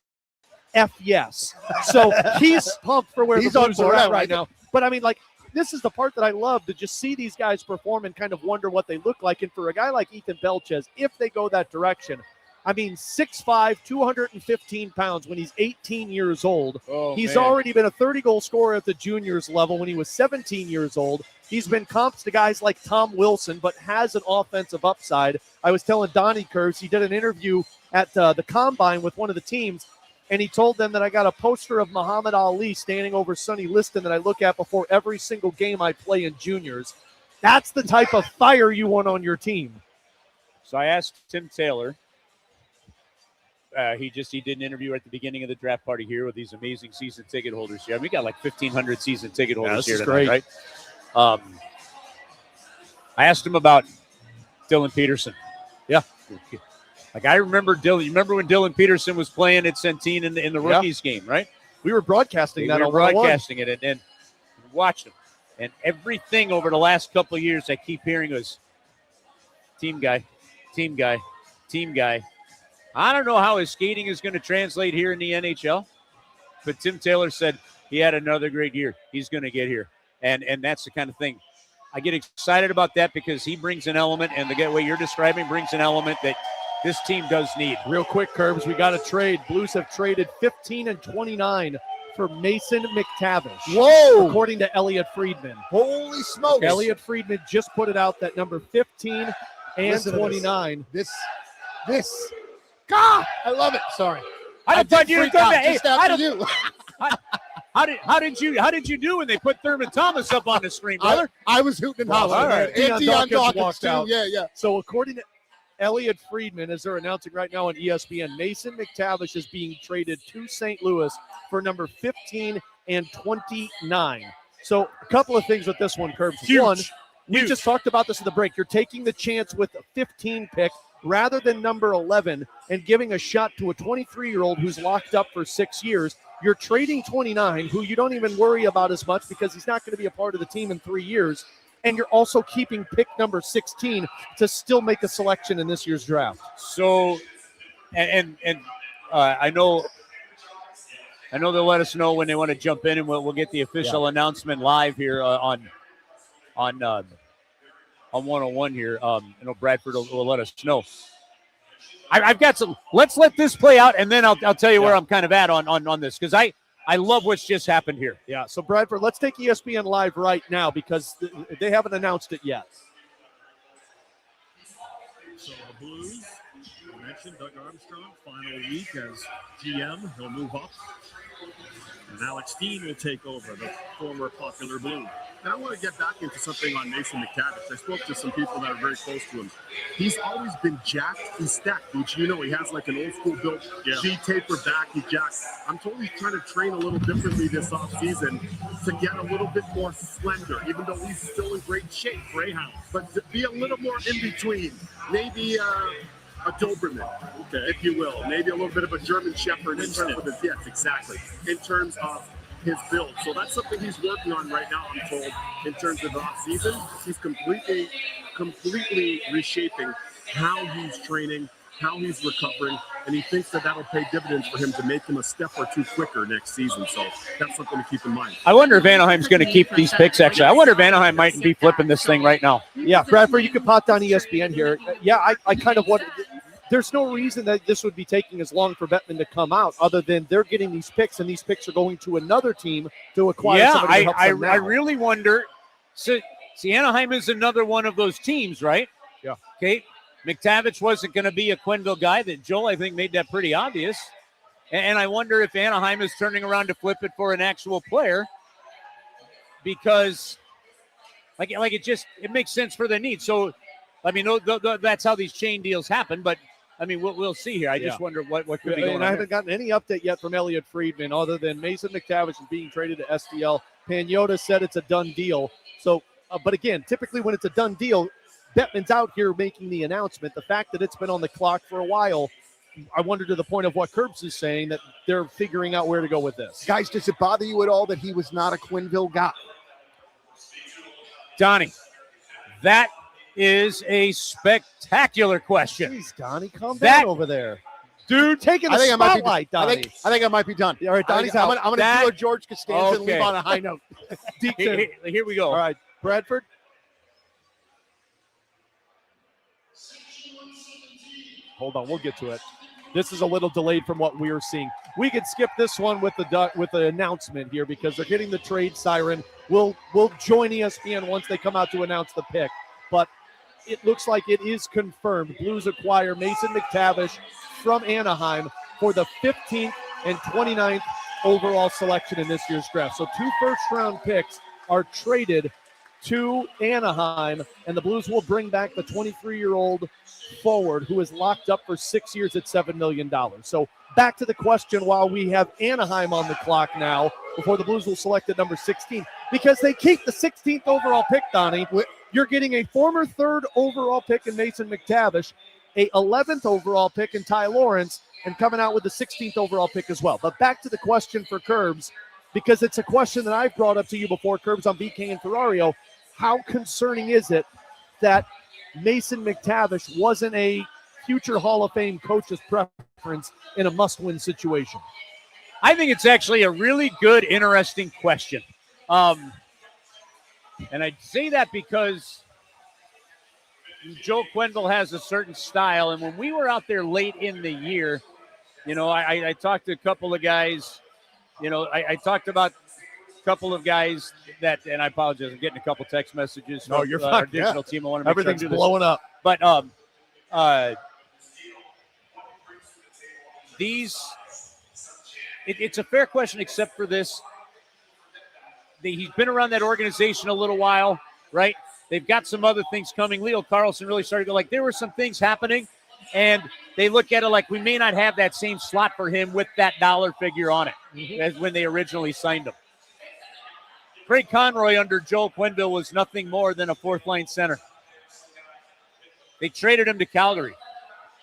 S3: Yes. So he's pumped for where the Blues are at right now. But I mean, like, this is the part that I love, to just see these guys perform and kind of wonder what they look like. And for a guy like Ethan Belchez, if they go that direction, I mean, 6'5", 215 pounds when he's 18 years old. He's already been a 30-goal scorer at the juniors level when he was 17 years old. He's been comped to guys like Tom Wilson, but has an offensive upside. I was telling Donny Curves, he did an interview at the Combine with one of the teams, and he told them that I got a poster of Muhammad Ali standing over Sonny Liston that I look at before every single game I play in juniors. That's the type of fire you want on your team.
S5: So I asked Tim Taylor. He did an interview at the beginning of the draft party here with these amazing season ticket holders here. I mean, we got like 1,500 season ticket holders here tonight, right? I asked him about Dylan Peterson. Yeah. Like, I remember Dylan. You remember when Dylan Peterson was playing at Centene in the rookies game, right?
S3: We were broadcasting that.
S5: We were broadcasting it and watched him. And everything over the last couple of years I keep hearing was team guy, team guy, team guy. I don't know how his skating is going to translate here in the NHL, but Tim Taylor said he had another great year. He's going to get here. And that's the kind of thing. I get excited about that because he brings an element, and the way you're describing brings an element that this team does need.
S3: Real quick, Curbs, we got to trade. Blues have traded 15 and 29 for Mason McTavish.
S2: Whoa!
S3: According to Elliot Friedman.
S2: Holy smokes.
S3: Elliot Friedman just put it out that number 15 and 29.
S2: This. God, I love it. Sorry.
S5: I thought you were
S2: you.
S5: How did you do when they put Thurman Thomas up on the screen, brother?
S2: I was hooting and hollering.
S3: All right.
S2: And Deion Dawkins
S3: walked
S2: too.
S3: out.
S2: Yeah.
S3: So according to Elliot Friedman, as they're announcing right now on ESPN, Mason McTavish is being traded to St. Louis for number 15 and 29. So a couple of things with this one, Curbs. One, we just talked about this in the break. You're taking the chance with a 15 pick rather than number 11 and giving a shot to a 23-year-old who's locked up for 6 years. You're trading 29, who you don't even worry about as much because he's not going to be a part of the team in 3 years. And you're also keeping pick number 16 to still make a selection in this year's draft.
S5: So, and I know they'll let us know when they want to jump in, and we'll get the official announcement live here on 101 here. I know Bradford will let us know. I've got some. Let's let this play out, and then I'll tell you where I'm kind of at on this, because I love what's just happened here.
S3: Yeah, so Bradford, let's take ESPN Live right now because they haven't announced it yet.
S9: So the Blues, I mentioned Doug Armstrong, final week as GM. He'll move up. And Alex Dean will take over, the former popular Blue. And I want to get back into something on Mason McTavish. I spoke to some people that are very close to him. He's always been jacked. He's stacked, which he has like an old school built G-taper back. He's jacked. I'm told he's trying to train a little differently this offseason to get a little bit more slender, even though he's still in great shape, Greyhound. But to be a little more in between. Maybe a Doberman, if you will. Maybe a little bit of a German Shepherd in terms of his, yes, exactly, in terms of his build. So that's something he's working on right now, I'm told, in terms of the offseason. He's completely reshaping how he's training, how he's recovering, and he thinks that that'll pay dividends for him to make him a step or two quicker next season. So that's something to keep in mind.
S5: I wonder if Anaheim's going to keep these picks, actually. I wonder if Anaheim might be flipping this thing right now.
S3: Yeah, Bradford, you could pop down ESPN here. Yeah, I kind of want – there's no reason that this would be taking as long for Bettman to come out other than they're getting these picks, and these picks are going to another team to acquire somebody who helps them now.
S5: I really wonder – see, Anaheim is another one of those teams, right?
S3: Yeah.
S5: Okay. McTavish wasn't going to be a Quenneville guy. That Joel, I think, made that pretty obvious. And I wonder if Anaheim is turning around to flip it for an actual player, because it makes sense for their needs. So, I mean, that's how these chain deals happen. But I mean, we'll see here. I just wonder what could be going on.
S3: I haven't gotten any update yet from Elliot Friedman other than Mason McTavish is being traded to STL. Pagnotta said it's a done deal. So, but again, typically when it's a done deal, Bettman's out here making the announcement. The fact that it's been on the clock for a while, I wonder to the point of what Kerbs is saying, that they're figuring out where to go with this.
S2: Guys, does it bother you at all that he was not a Quenneville guy?
S5: Donnie, that is a spectacular question.
S3: Jeez, Donnie, calm down over there.
S5: Dude,
S3: taking the spotlight, Donnie.
S2: I think I might be done.
S3: All right, Donnie's out.
S2: I'm going to do a George Costanza and leave on a high note.
S5: Here we go.
S3: All right, Bradford. Hold on, we'll get to it. This is a little delayed from what we were seeing. We could skip this one with the announcement here because they're hitting the trade siren. We'll join ESPN once they come out to announce the pick. But it looks like it is confirmed. Blues acquire Mason McTavish from Anaheim for the 15th and 29th overall selection in this year's draft. So 2 first-round picks are traded to Anaheim, and the Blues will bring back the 23-year-old forward who is locked up for 6 years at $7 million. So back to the question while we have Anaheim on the clock now before the Blues will select at number 16, because they keep the 16th overall pick, Donnie. You're getting a former 3rd overall pick in Mason McTavish, a 11th overall pick in Ty Lawrence, and coming out with the 16th overall pick as well. But back to the question for Kerbs, because it's a question that I've brought up to you before, Kerbs, on BK and Ferrario. How concerning is it that Mason McTavish wasn't a future Hall of Fame coach's preference in a must-win situation?
S5: I think it's actually a really good, interesting question. And I say that because Joe Quenneville has a certain style. And when we were out there late in the year, I talked to a couple of guys. I talked about couple of guys that, and I apologize, I'm getting a couple text messages from our digital team. I want to make
S3: everything's
S5: sure I do
S3: blowing up.
S5: But it's a fair question, except for this. He's been around that organization a little while, right? They've got some other things coming. Leo Carlson really started to go, there were some things happening, and they look at it like we may not have that same slot for him with that dollar figure on it as when they originally signed him. Craig Conroy under Joel Quenneville was nothing more than a 4th-line center. They traded him to Calgary.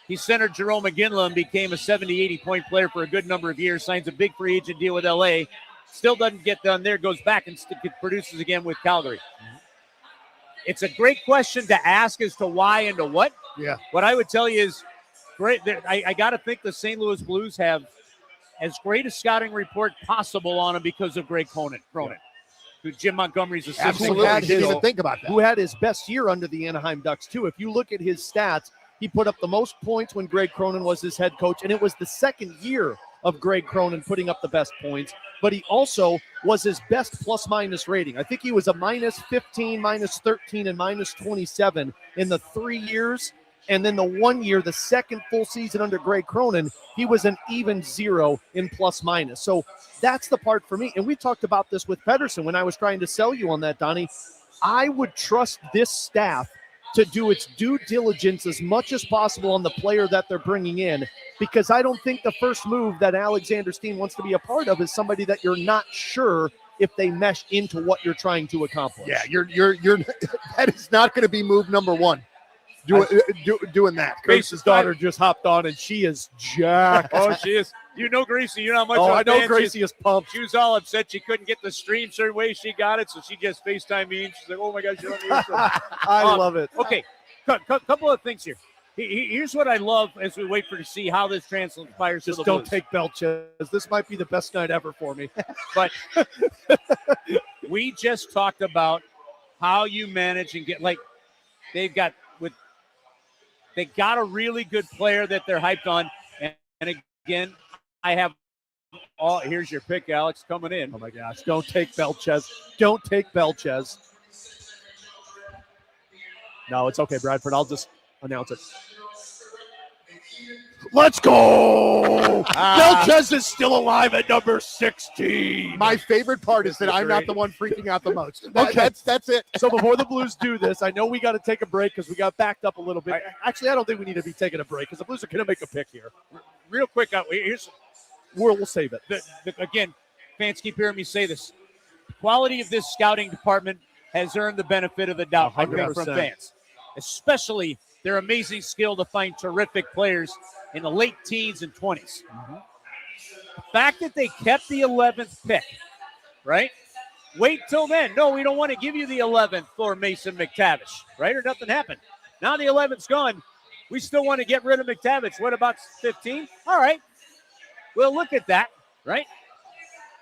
S5: He centered Jerome McGinley and became a 70, 80-point player for a good number of years, signs a big free agent deal with L.A., still doesn't get done there, goes back and produces again with Calgary. It's a great question to ask as to why and to what.
S2: Yeah.
S5: What I would tell you is, I got to think the St. Louis Blues have as great a scouting report possible on him because of Greg Cronin. Who Jim Montgomery's assistant.
S2: Absolutely. I didn't even think about that.
S3: Who had his best year under the Anaheim Ducks, too. If you look at his stats, he put up the most points when Greg Cronin was his head coach, and it was the 2nd year of Greg Cronin putting up the best points. But he also was his best plus-minus rating. I think he was a -15, -13, and -27 in the 3 years. And then the 1 year, the 2nd full season under Greg Cronin, he was an even 0 in plus-minus. So that's the part for me. And we talked about this with Pedersen when I was trying to sell you on that, Donnie. I would trust this staff to do its due diligence as much as possible on the player that they're bringing in, because I don't think the first move that Alexander Steen wants to be a part of is somebody that you're not sure if they mesh into what you're trying to accomplish.
S2: Yeah, you're that is not going to be move number 1. Doing that.
S3: Grace's daughter just hopped on, and she is jacked.
S5: Oh, she is. You know Gracie. You know how much.
S3: I know Gracie is pumped.
S5: She was all upset she couldn't get the stream certain way she got it, so she just FaceTime me, and she's like, "Oh my gosh, you don't need it."
S3: I love it.
S5: Okay, couple of things here. Here's what I love as we wait to see how this transpires.
S3: Just don't take Belches. This might be the best night ever for me.
S5: But we just talked about how you manage and get they got a really good player that they're hyped on. And again, I have here's your pick, Alex, coming in.
S3: Oh my gosh. Don't take Belches. Don't take Belches. No, it's okay, Bradford. I'll just announce it. Let's go! Belchez is still alive at number 16.
S2: My favorite part is that I'm not the one freaking out the most.
S3: Okay.
S2: That's it.
S3: So before the Blues do this, I know we got to take a break because we got backed up a little bit. Actually, I don't think we need to be taking a break because the Blues are going to make a pick here.
S5: Real quick,
S3: We'll save it.
S5: Again, fans keep hearing me say this. The quality of this scouting department has earned the benefit of the doubt, I think, from
S3: 100%.
S5: fans, especially their amazing skill to find terrific players in the late teens and 20s.
S3: Mm-hmm.
S5: The fact that they kept the 11th pick, right? Wait till then. No, we don't want to give you the 11th for Mason McTavish, right? Or nothing happened. Now the 11th's gone. We still want to get rid of McTavish. What about 15? All right. We'll look at that, right?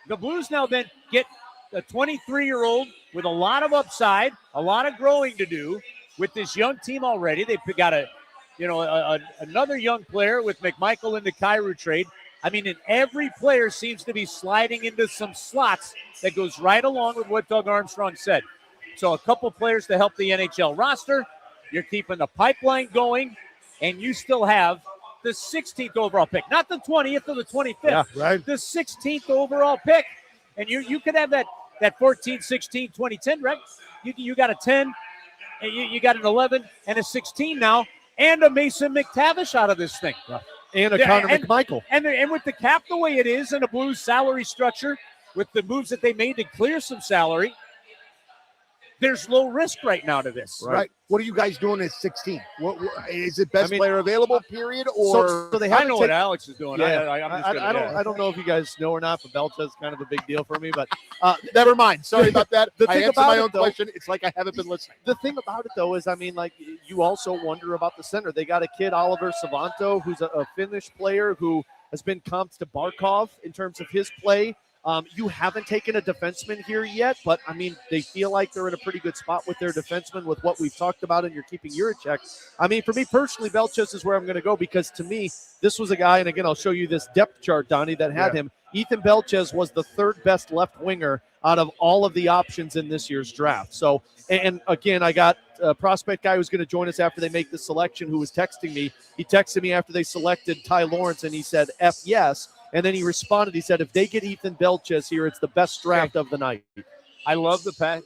S5: The Blues now then get a 23-year-old with a lot of upside, a lot of growing to do with this young team already. They've got another young player with McMichael in the Kyrou trade. I mean, and every player seems to be sliding into some slots that goes right along with what Doug Armstrong said. So a couple players to help the NHL roster. You're keeping the pipeline going, and you still have the 16th overall pick, not the 20th or the 25th.
S3: Yeah, right.
S5: The 16th overall pick. And you could have that 14, 16, 20, 10, right? You got a 10, and you got an 11 and a 16 now, and a Mason McTavish out of this thing.
S3: Yeah. And a Connor McMichael.
S5: And with the cap the way it is and a Blues salary structure, with the moves that they made to clear some salary, there's low risk right now to this.
S2: Right. What are you guys doing at 16? What is it? Best player available? Period. Or
S3: so they
S5: I know what Alex is doing.
S3: Yeah. I don't know if you guys know or not, but Belchez is kind of a big deal for me. But
S2: never mind. Sorry about that.
S3: The
S2: I
S3: thing
S2: answered
S3: about
S2: my
S3: it,
S2: own
S3: though,
S2: question. It's like I haven't been listening.
S3: The thing about it, though, is, I mean, like, you also wonder about the center. They got a kid, Oliver Savanto, who's a Finnish player who has been comped to Barkov in terms of his play. You haven't taken a defenseman here yet, but, I mean, they feel like they're in a pretty good spot with their defenseman with what we've talked about, and you're keeping Juracek. I mean, for me personally, Belchez is where I'm going to go because, to me, this was a guy, and again, I'll show you this depth chart, Donnie, that had him. Ethan Belchez was the third best left winger out of all of the options in this year's draft. So, and again, I got a prospect guy who's going to join us after they make the selection who was texting me. He texted me after they selected Ty Lawrence, and he said, F yes. And then he responded, he said, if they get Ethan Belchez here, it's the best draft of the night.
S5: I love the pack.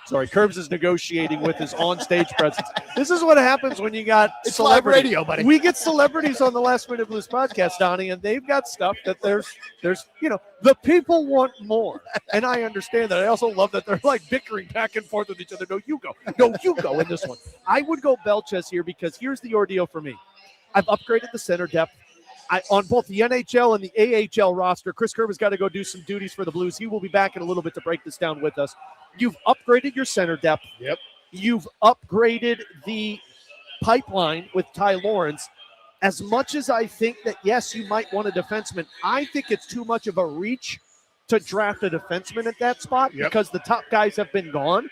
S3: Sorry, Kerbs is negotiating with his on-stage presence. This is what happens when you got
S2: it's live radio, buddy.
S3: We get celebrities on the Last Minute Blues podcast, Donnie, and they've got stuff that there's the people want more. And I understand that. I also love that they're like bickering back and forth with each other. No, you go. No, you go in this one. I would go Belchez here because here's the ordeal for me. I've upgraded the center depth. On both the NHL and the AHL roster, Chris Kerber's got to go do some duties for the Blues. He will be back in a little bit to break this down with us. You've upgraded your center depth.
S2: Yep.
S3: You've upgraded the pipeline with Ty Lawrence. As much as I think that, yes, you might want a defenseman, I think it's too much of a reach to draft a defenseman at that spot because the top guys have been gone.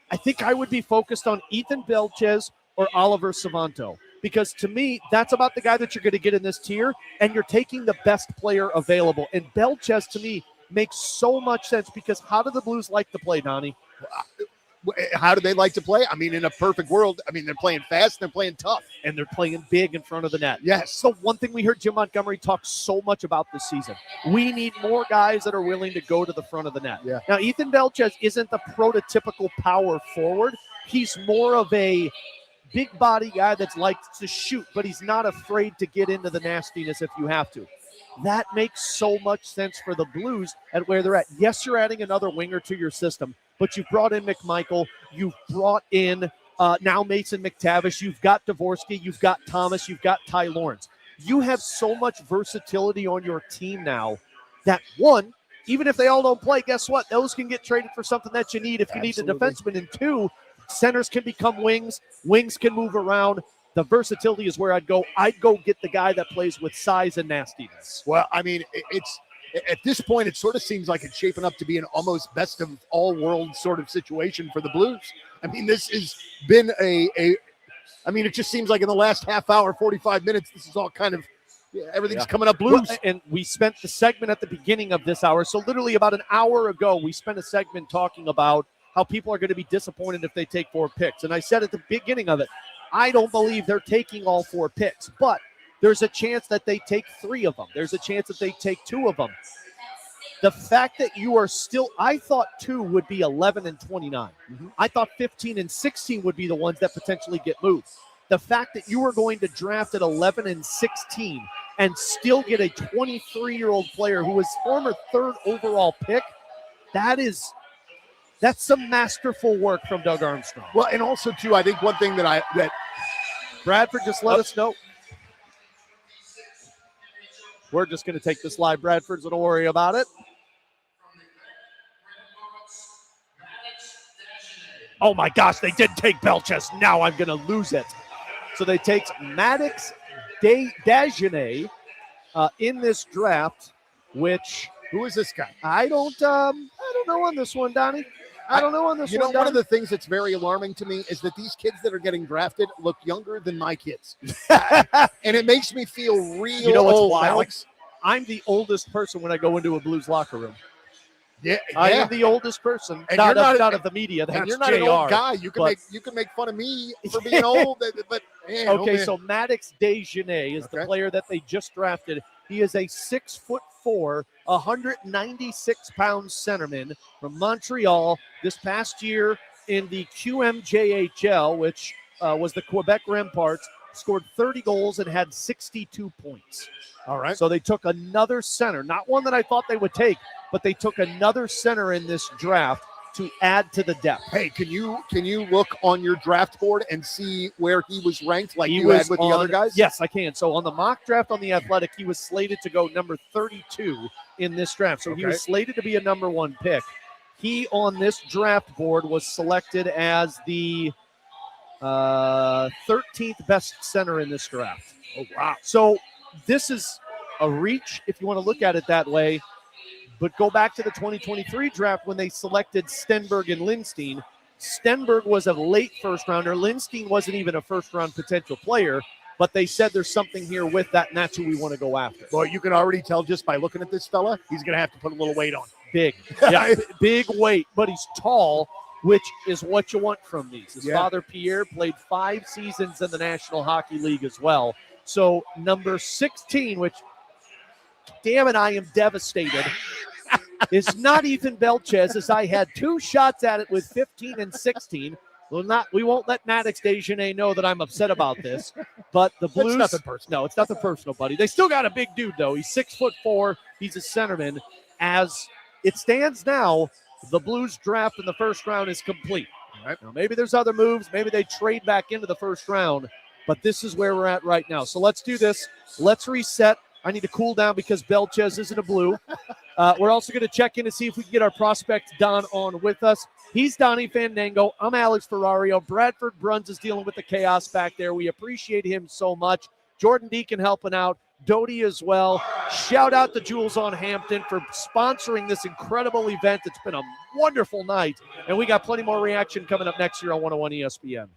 S3: I think I would be focused on Ethan Belchez or Oliver Savanto. Because to me, that's about the guy that you're going to get in this tier, and you're taking the best player available. And Belchez, to me, makes so much sense because how do the Blues like to play, Donnie?
S2: How do they like to play? I mean, in a perfect world, I mean, they're playing fast, and they're playing tough.
S3: And they're playing big in front of the net.
S2: Yes.
S3: So one thing we heard Jim Montgomery talk so much about this season, we need more guys that are willing to go to the front of the net.
S2: Yeah.
S3: Now, Ethan Belchez isn't the prototypical power forward. He's more of a big body guy that's likes to shoot, but he's not afraid to get into the nastiness if you have to. That makes so much sense for the Blues at where they're at. Yes, you're adding another winger to your system, but you've brought in McMichael. You've brought in now Mason McTavish. You've got Dvorsky. You've got Thomas. You've got Ty Lawrence. You have so much versatility on your team now that, one, even if they all don't play, guess what? Those can get traded for something that you need if you need a defenseman. And two, centers can become wings. Wings can move around. The versatility is where I'd go. I'd go get the guy that plays with size and nastiness.
S2: Well, I mean, it's at this point, it sort of seems like it's shaping up to be an almost best of all worlds sort of situation for the Blues. I mean, this has been I mean, it just seems like in the last half hour, 45 minutes, this is all kind of, everything's coming up Blues.
S3: Well, and we spent the segment at the beginning of this hour. So literally about an hour ago, we spent a segment talking about how people are going to be disappointed if they take 4 picks. And I said at the beginning of it, I don't believe they're taking all 4 picks, but there's a chance that they take 3 of them. There's a chance that they take 2 of them. The fact that you are still, I thought 2 would be 11 and 29. I thought 15 and 16 would be the ones that potentially get moved. The fact that you are going to draft at 11 and 16 and still get a 23-year-old player who was former 3rd overall pick, that's some masterful work from Doug Armstrong.
S2: Well, and also too, I think one thing that
S3: Bradford just let us know. We're just going to take this live, Bradford, so don't worry about it. Oh my gosh, they did take Belches. Now I'm going to lose it. So they take Maddox Dagenet in this draft, which
S2: who is this guy?
S3: I don't know on this one, Donnie. I don't know on this one.
S2: One of the things that's very alarming to me is that these kids that are getting drafted look younger than my kids. And it makes me feel real old,
S3: wild?
S2: Alex.
S3: I'm the oldest person when I go into a Blues locker room.
S2: Yeah,
S3: I am the oldest person,
S2: and
S3: not of the media. That's
S2: you're not
S3: JR,
S2: an old guy. You can make fun of me for being old, but man,
S3: okay. So Maddox Dagenet is the player that they just drafted. He is a 6'4", 196-pound centerman from Montreal. This past year in the QMJHL, which was the Quebec Remparts, scored 30 goals and had 62 points.
S2: All right.
S3: So they took another center, not one that I thought they would take, but they took another center in this draft to add to the depth.
S2: Hey, can you look on your draft board and see where he was ranked like you had with the other guys?
S3: Yes, I can. So on the mock draft on The Athletic, he was slated to go number 32 in this draft. So he was slated to be a number 1 pick. He, on this draft board, was selected as the 13th best center in this draft.
S2: Oh, wow.
S3: So this is a reach if you want to look at it that way. But go back to the 2023 draft when they selected Stenberg and Lindstein. Stenberg was a late first-rounder. Lindstein wasn't even a first-round potential player, but they said there's something here with that, and that's who we want to go after.
S2: Well, you can already tell just by looking at this fella, he's going to have to put a little weight on.
S3: Big. Yeah, big weight, but he's tall, which is what you want from these. His father, Pierre, played 5 seasons in the National Hockey League as well. So number 16, which, damn it, I am devastated, is not even Belches, as I had 2 shots at it with 15 and 16. We won't let Maddox Dagenet know that I'm upset about this, but the Blues.
S2: It's nothing personal.
S3: No, it's nothing personal, buddy. They still got a big dude, though. He's 6'4". He's a centerman. As it stands now, the Blues draft in the first round is complete.
S2: Right.
S3: Now, maybe there's other moves. Maybe they trade back into the first round, but this is where we're at right now. So let's do this. Let's reset. I need to cool down because Belches isn't a Blue. We're also going to check in to see if we can get our prospect Don on with us. He's Donny Fandango. I'm Alex Ferrario. Bradford Bruns is dealing with the chaos back there. We appreciate him so much. Jordan Deacon helping out. Doty as well. Shout out to Jules on Hampton for sponsoring this incredible event. It's been a wonderful night, and we got plenty more reaction coming up next year on 101 ESPN.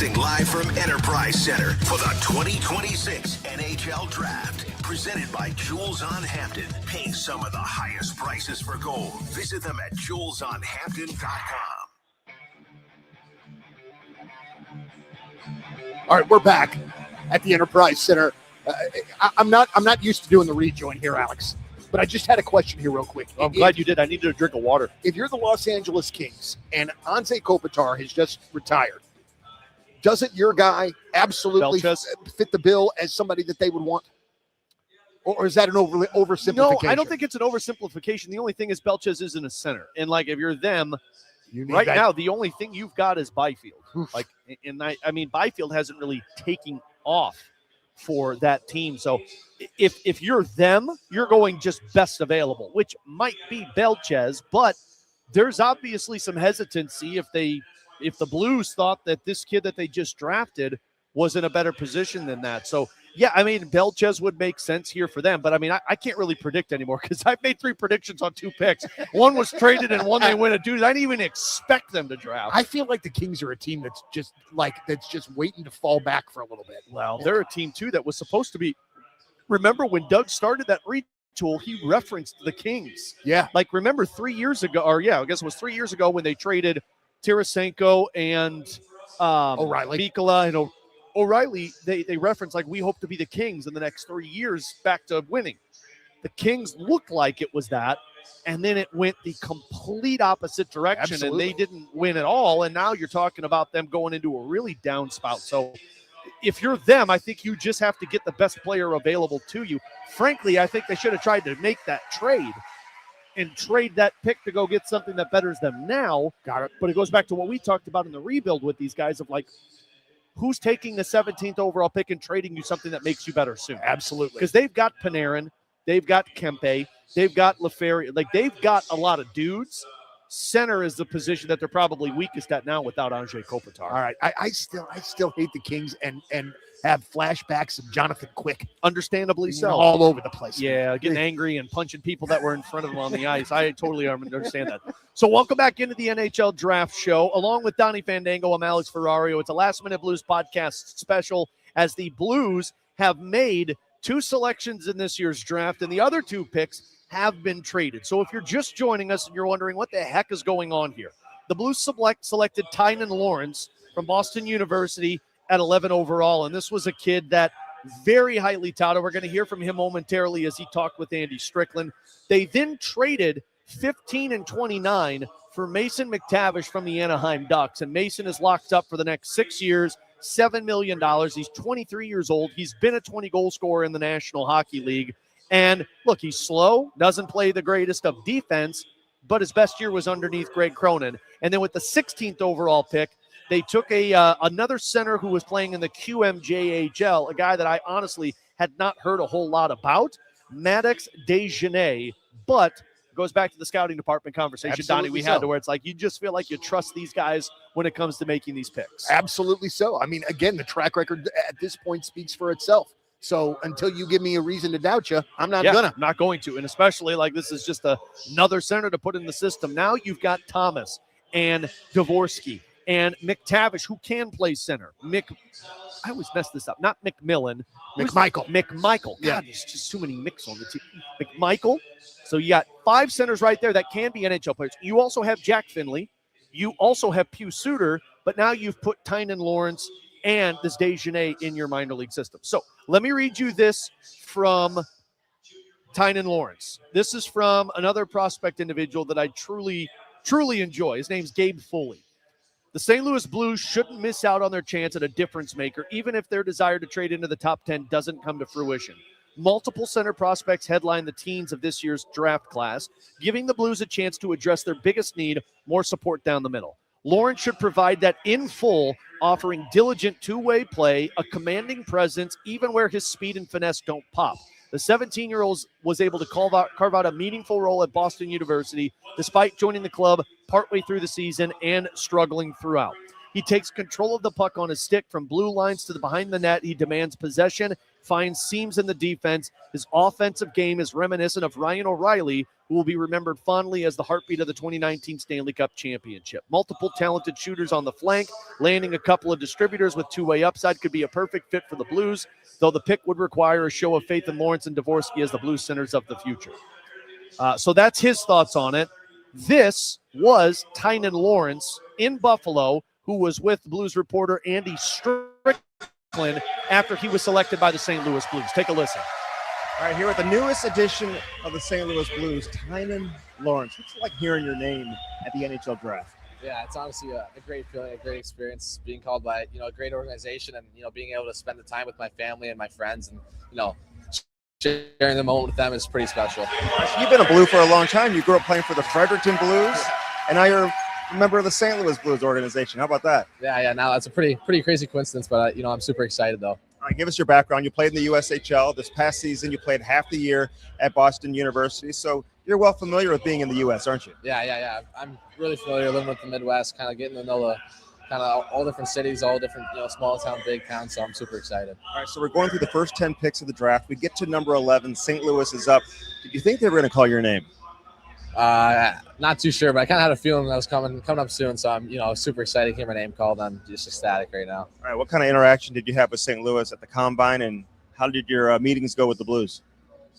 S1: Broadcasting live from Enterprise Center for the 2026 NHL Draft. Presented by Jewels on Hampton. Pay some of the highest prices for gold. Visit them at jewelsonhampton.com.
S2: All right, we're back at the Enterprise Center. I'm not used to doing the rejoin here, Alex, but I just had a question here real quick.
S3: I'm glad you did. I needed a drink of water.
S2: If you're the Los Angeles Kings and Anze Kopitar has just retired, doesn't your guy absolutely fit the bill as somebody that they would want? Or is that an oversimplification?
S3: No, I don't think it's an oversimplification. The only thing is Belchez isn't a center. And, like, if you're them, right now, the only thing you've got is Byfield. Like, and I mean, Byfield hasn't really taken off for that team. So if you're them, you're going just best available, which might be Belchez, but there's obviously some hesitancy if the Blues thought that this kid that they just drafted was in a better position than that. So, yeah, I mean, Belchez would make sense here for them. But, I mean, I can't really predict anymore because I've made 3 predictions on 2 picks. One was traded and one they win a dude. I didn't even expect them to draft.
S2: I feel like the Kings are a team that's just waiting to fall back for a little bit.
S3: Well, they're a team, too, that was supposed to be – remember when Doug started that retool, he referenced the Kings.
S2: Yeah.
S3: Like, remember 3 years ago – or, yeah, I guess it was 3 years ago when they traded Tarasenko and
S2: O'Reilly.
S3: Mikkola and O'Reilly, they reference, like, we hope to be the Kings in the next 3 years back to winning. The Kings looked like it was that, and then it went the complete opposite direction,
S2: Absolutely.
S3: and they didn't win at all, and now you're talking about them going into a really down spout. So if you're them, I think you just have to get the best player available to you. Frankly, I think they should have tried to make that trade and trade that pick to go get something that betters them now.
S2: Got it.
S3: But it goes back to what we talked about in the rebuild with these guys of, like, who's taking the 17th overall pick and trading you something that makes you better soon?
S2: Absolutely.
S3: Because they've got Panarin, they've got Kempe, they've got Ferrario. Like, they've got a lot of dudes. Center is the position that they're probably weakest at now without Anze Kopitar.
S2: All right. I still hate the Kings and have flashbacks of Jonathan Quick.
S3: Understandably so.
S2: All over the place.
S3: Yeah, getting angry and punching people that were in front of him on the ice. I totally understand that. So welcome back into the NHL Draft Show. Along with Donny Fandango, I'm Alex Ferrario. It's a Last Minute Blues podcast special as the Blues have made 2 selections in this year's draft, and the other 2 picks have been traded. So if you're just joining us and you're wondering what the heck is going on here, the Blues selected Tynan Lawrence from Boston University at 11 overall, and this was a kid that very highly touted. We're going to hear from him momentarily as he talked with Andy Strickland. They then traded 15 and 29 for Mason McTavish from the Anaheim Ducks, and Mason is locked up for the next 6 years, $7 million. He's 23 years old. He's been a 20-goal scorer in the National Hockey League. And look, he's slow, doesn't play the greatest of defense, but his best year was underneath Greg Cronin. And then with the 16th overall pick, they took another center who was playing in the QMJHL, a guy that I honestly had not heard a whole lot about, Maddox Desjardins, but goes back to the scouting department conversation,
S2: Absolutely
S3: Donnie, we had to where it's like you just feel like you trust these guys when it comes to making these picks.
S2: Absolutely so. I mean, again, the track record at this point speaks for itself. So until you give me a reason to doubt you, I'm not
S3: going to. And especially like this is just another center to put in the system. Now you've got Thomas and Dvorsky and McTavish, who can play center. I always mess this up. Not McMillan. McMichael.
S2: Yeah.
S3: God, there's just too many Micks on the team. McMichael. So you got 5 centers right there that can be NHL players. You also have Jack Finley. You also have Pew Suter. But now you've put Tynan Lawrence and this Desjardins in your minor league system. So let me read you this from Tynan Lawrence. This is from another prospect individual that I truly enjoy. His name's Gabe Foley. The St. Louis Blues shouldn't miss out on their chance at a difference maker, even if their desire to trade into the top 10 doesn't come to fruition. Multiple center prospects headline the teens of this year's draft class, giving the Blues a chance to address their biggest need, more support down the middle. Lawrence should provide that in full, offering diligent two-way play, a commanding presence, even where his speed and finesse don't pop. The 17-year-old was able to carve out a meaningful role at Boston University, despite joining the club partway through the season and struggling throughout. He takes control of the puck on his stick from blue lines to the behind the net. He demands possession, finds seams in the defense. His offensive game is reminiscent of Ryan O'Reilly, who will be remembered fondly as the heartbeat of the 2019 Stanley Cup Championship. Multiple talented shooters on the flank, landing a couple of distributors with two-way upside could be a perfect fit for the Blues, though the pick would require a show of faith in Lawrence and Dvorsky as the Blues centers of the future. So that's his thoughts on it. This was Tynan Lawrence in Buffalo, who was with Blues reporter Andy Strickland after he was selected by the St. Louis Blues. Take a listen.
S10: All right, here with the newest edition of the St. Louis Blues, Tynan Lawrence. What's it like hearing your name at the NHL draft?
S11: Yeah, it's honestly a great feeling, a great experience being called by, a great organization and, being able to spend the time with my family and my friends and, sharing the moment with them is pretty special.
S10: So you've been a Blue for a long time. You grew up playing for the Fredericton Blues, and now you're a member of the St. Louis Blues organization. How about that?
S11: Yeah. Now that's a pretty crazy coincidence, but I'm super excited though.
S10: All right, give us your background. You played in the USHL. This past season, you played half the year at Boston University. So you're well familiar with being in the U.S., aren't you?
S11: Yeah. I'm really familiar living with the Midwest, kind of getting to know the kind of all different cities, all different, small town, big town. So I'm super excited.
S10: All right, so we're going through the first 10 picks of the draft. We get to number 11. St. Louis is up. Did you think they were going to call your name?
S11: Not too sure, but I kind of had a feeling that was coming up soon. So I'm, super excited to hear my name called. I'm just ecstatic right now.
S10: All right, what kind of interaction did you have with St. Louis at the Combine, and how did your meetings go with the Blues?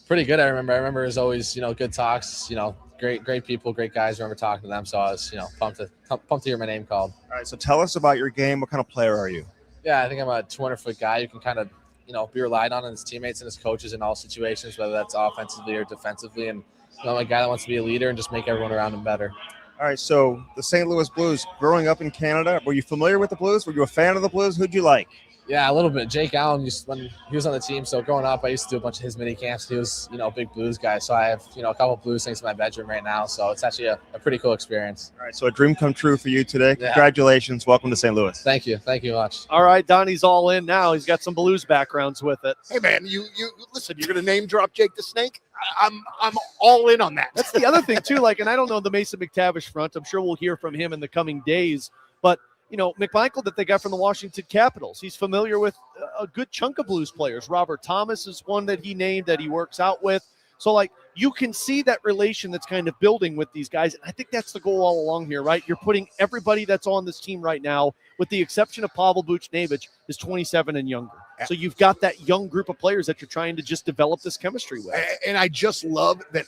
S11: Pretty good. I remember it was always, good talks, great people, great guys. I remember talking to them. So I was, pumped to hear my name called.
S10: All right, so tell us about your game. What kind of player are you?
S11: Yeah, I think I'm a 200-foot guy who can kind of, be relied on his teammates and his coaches in all situations, whether that's offensively or defensively. And I'm a guy that wants to be a leader and just make everyone around him better.
S10: All right, so the St. Louis Blues, growing up in Canada, were you familiar with the Blues? Were you a fan of the Blues? Who'd you like?
S11: Yeah, a little bit. Jake Allen, when he was on the team, so growing up, I used to do a bunch of his mini camps. He was, a big Blues guy, so I have, a couple Blues things in my bedroom right now, so it's actually a pretty cool experience.
S10: All right, so a dream come true for you today. Yeah. Congratulations. Welcome to St. Louis.
S11: Thank you much.
S3: All right, Donnie's all in now. He's got some Blues backgrounds with it.
S2: Hey, man, you listen, you're going to name drop Jake the Snake? I'm all in on that.
S3: That's the other thing, too, and I don't know the Mason McTavish front. I'm sure we'll hear from him in the coming days, but McMichael that they got from the Washington Capitals. He's familiar with a good chunk of Blues players. Robert Thomas is one that he named that he works out with. So, you can see that relation that's kind of building with these guys. And I think that's the goal all along here, right? You're putting everybody that's on this team right now, with the exception of Pavel Buchnevich, is 27 and younger. So you've got that young group of players that you're trying to just develop this chemistry with.
S2: And I just love that,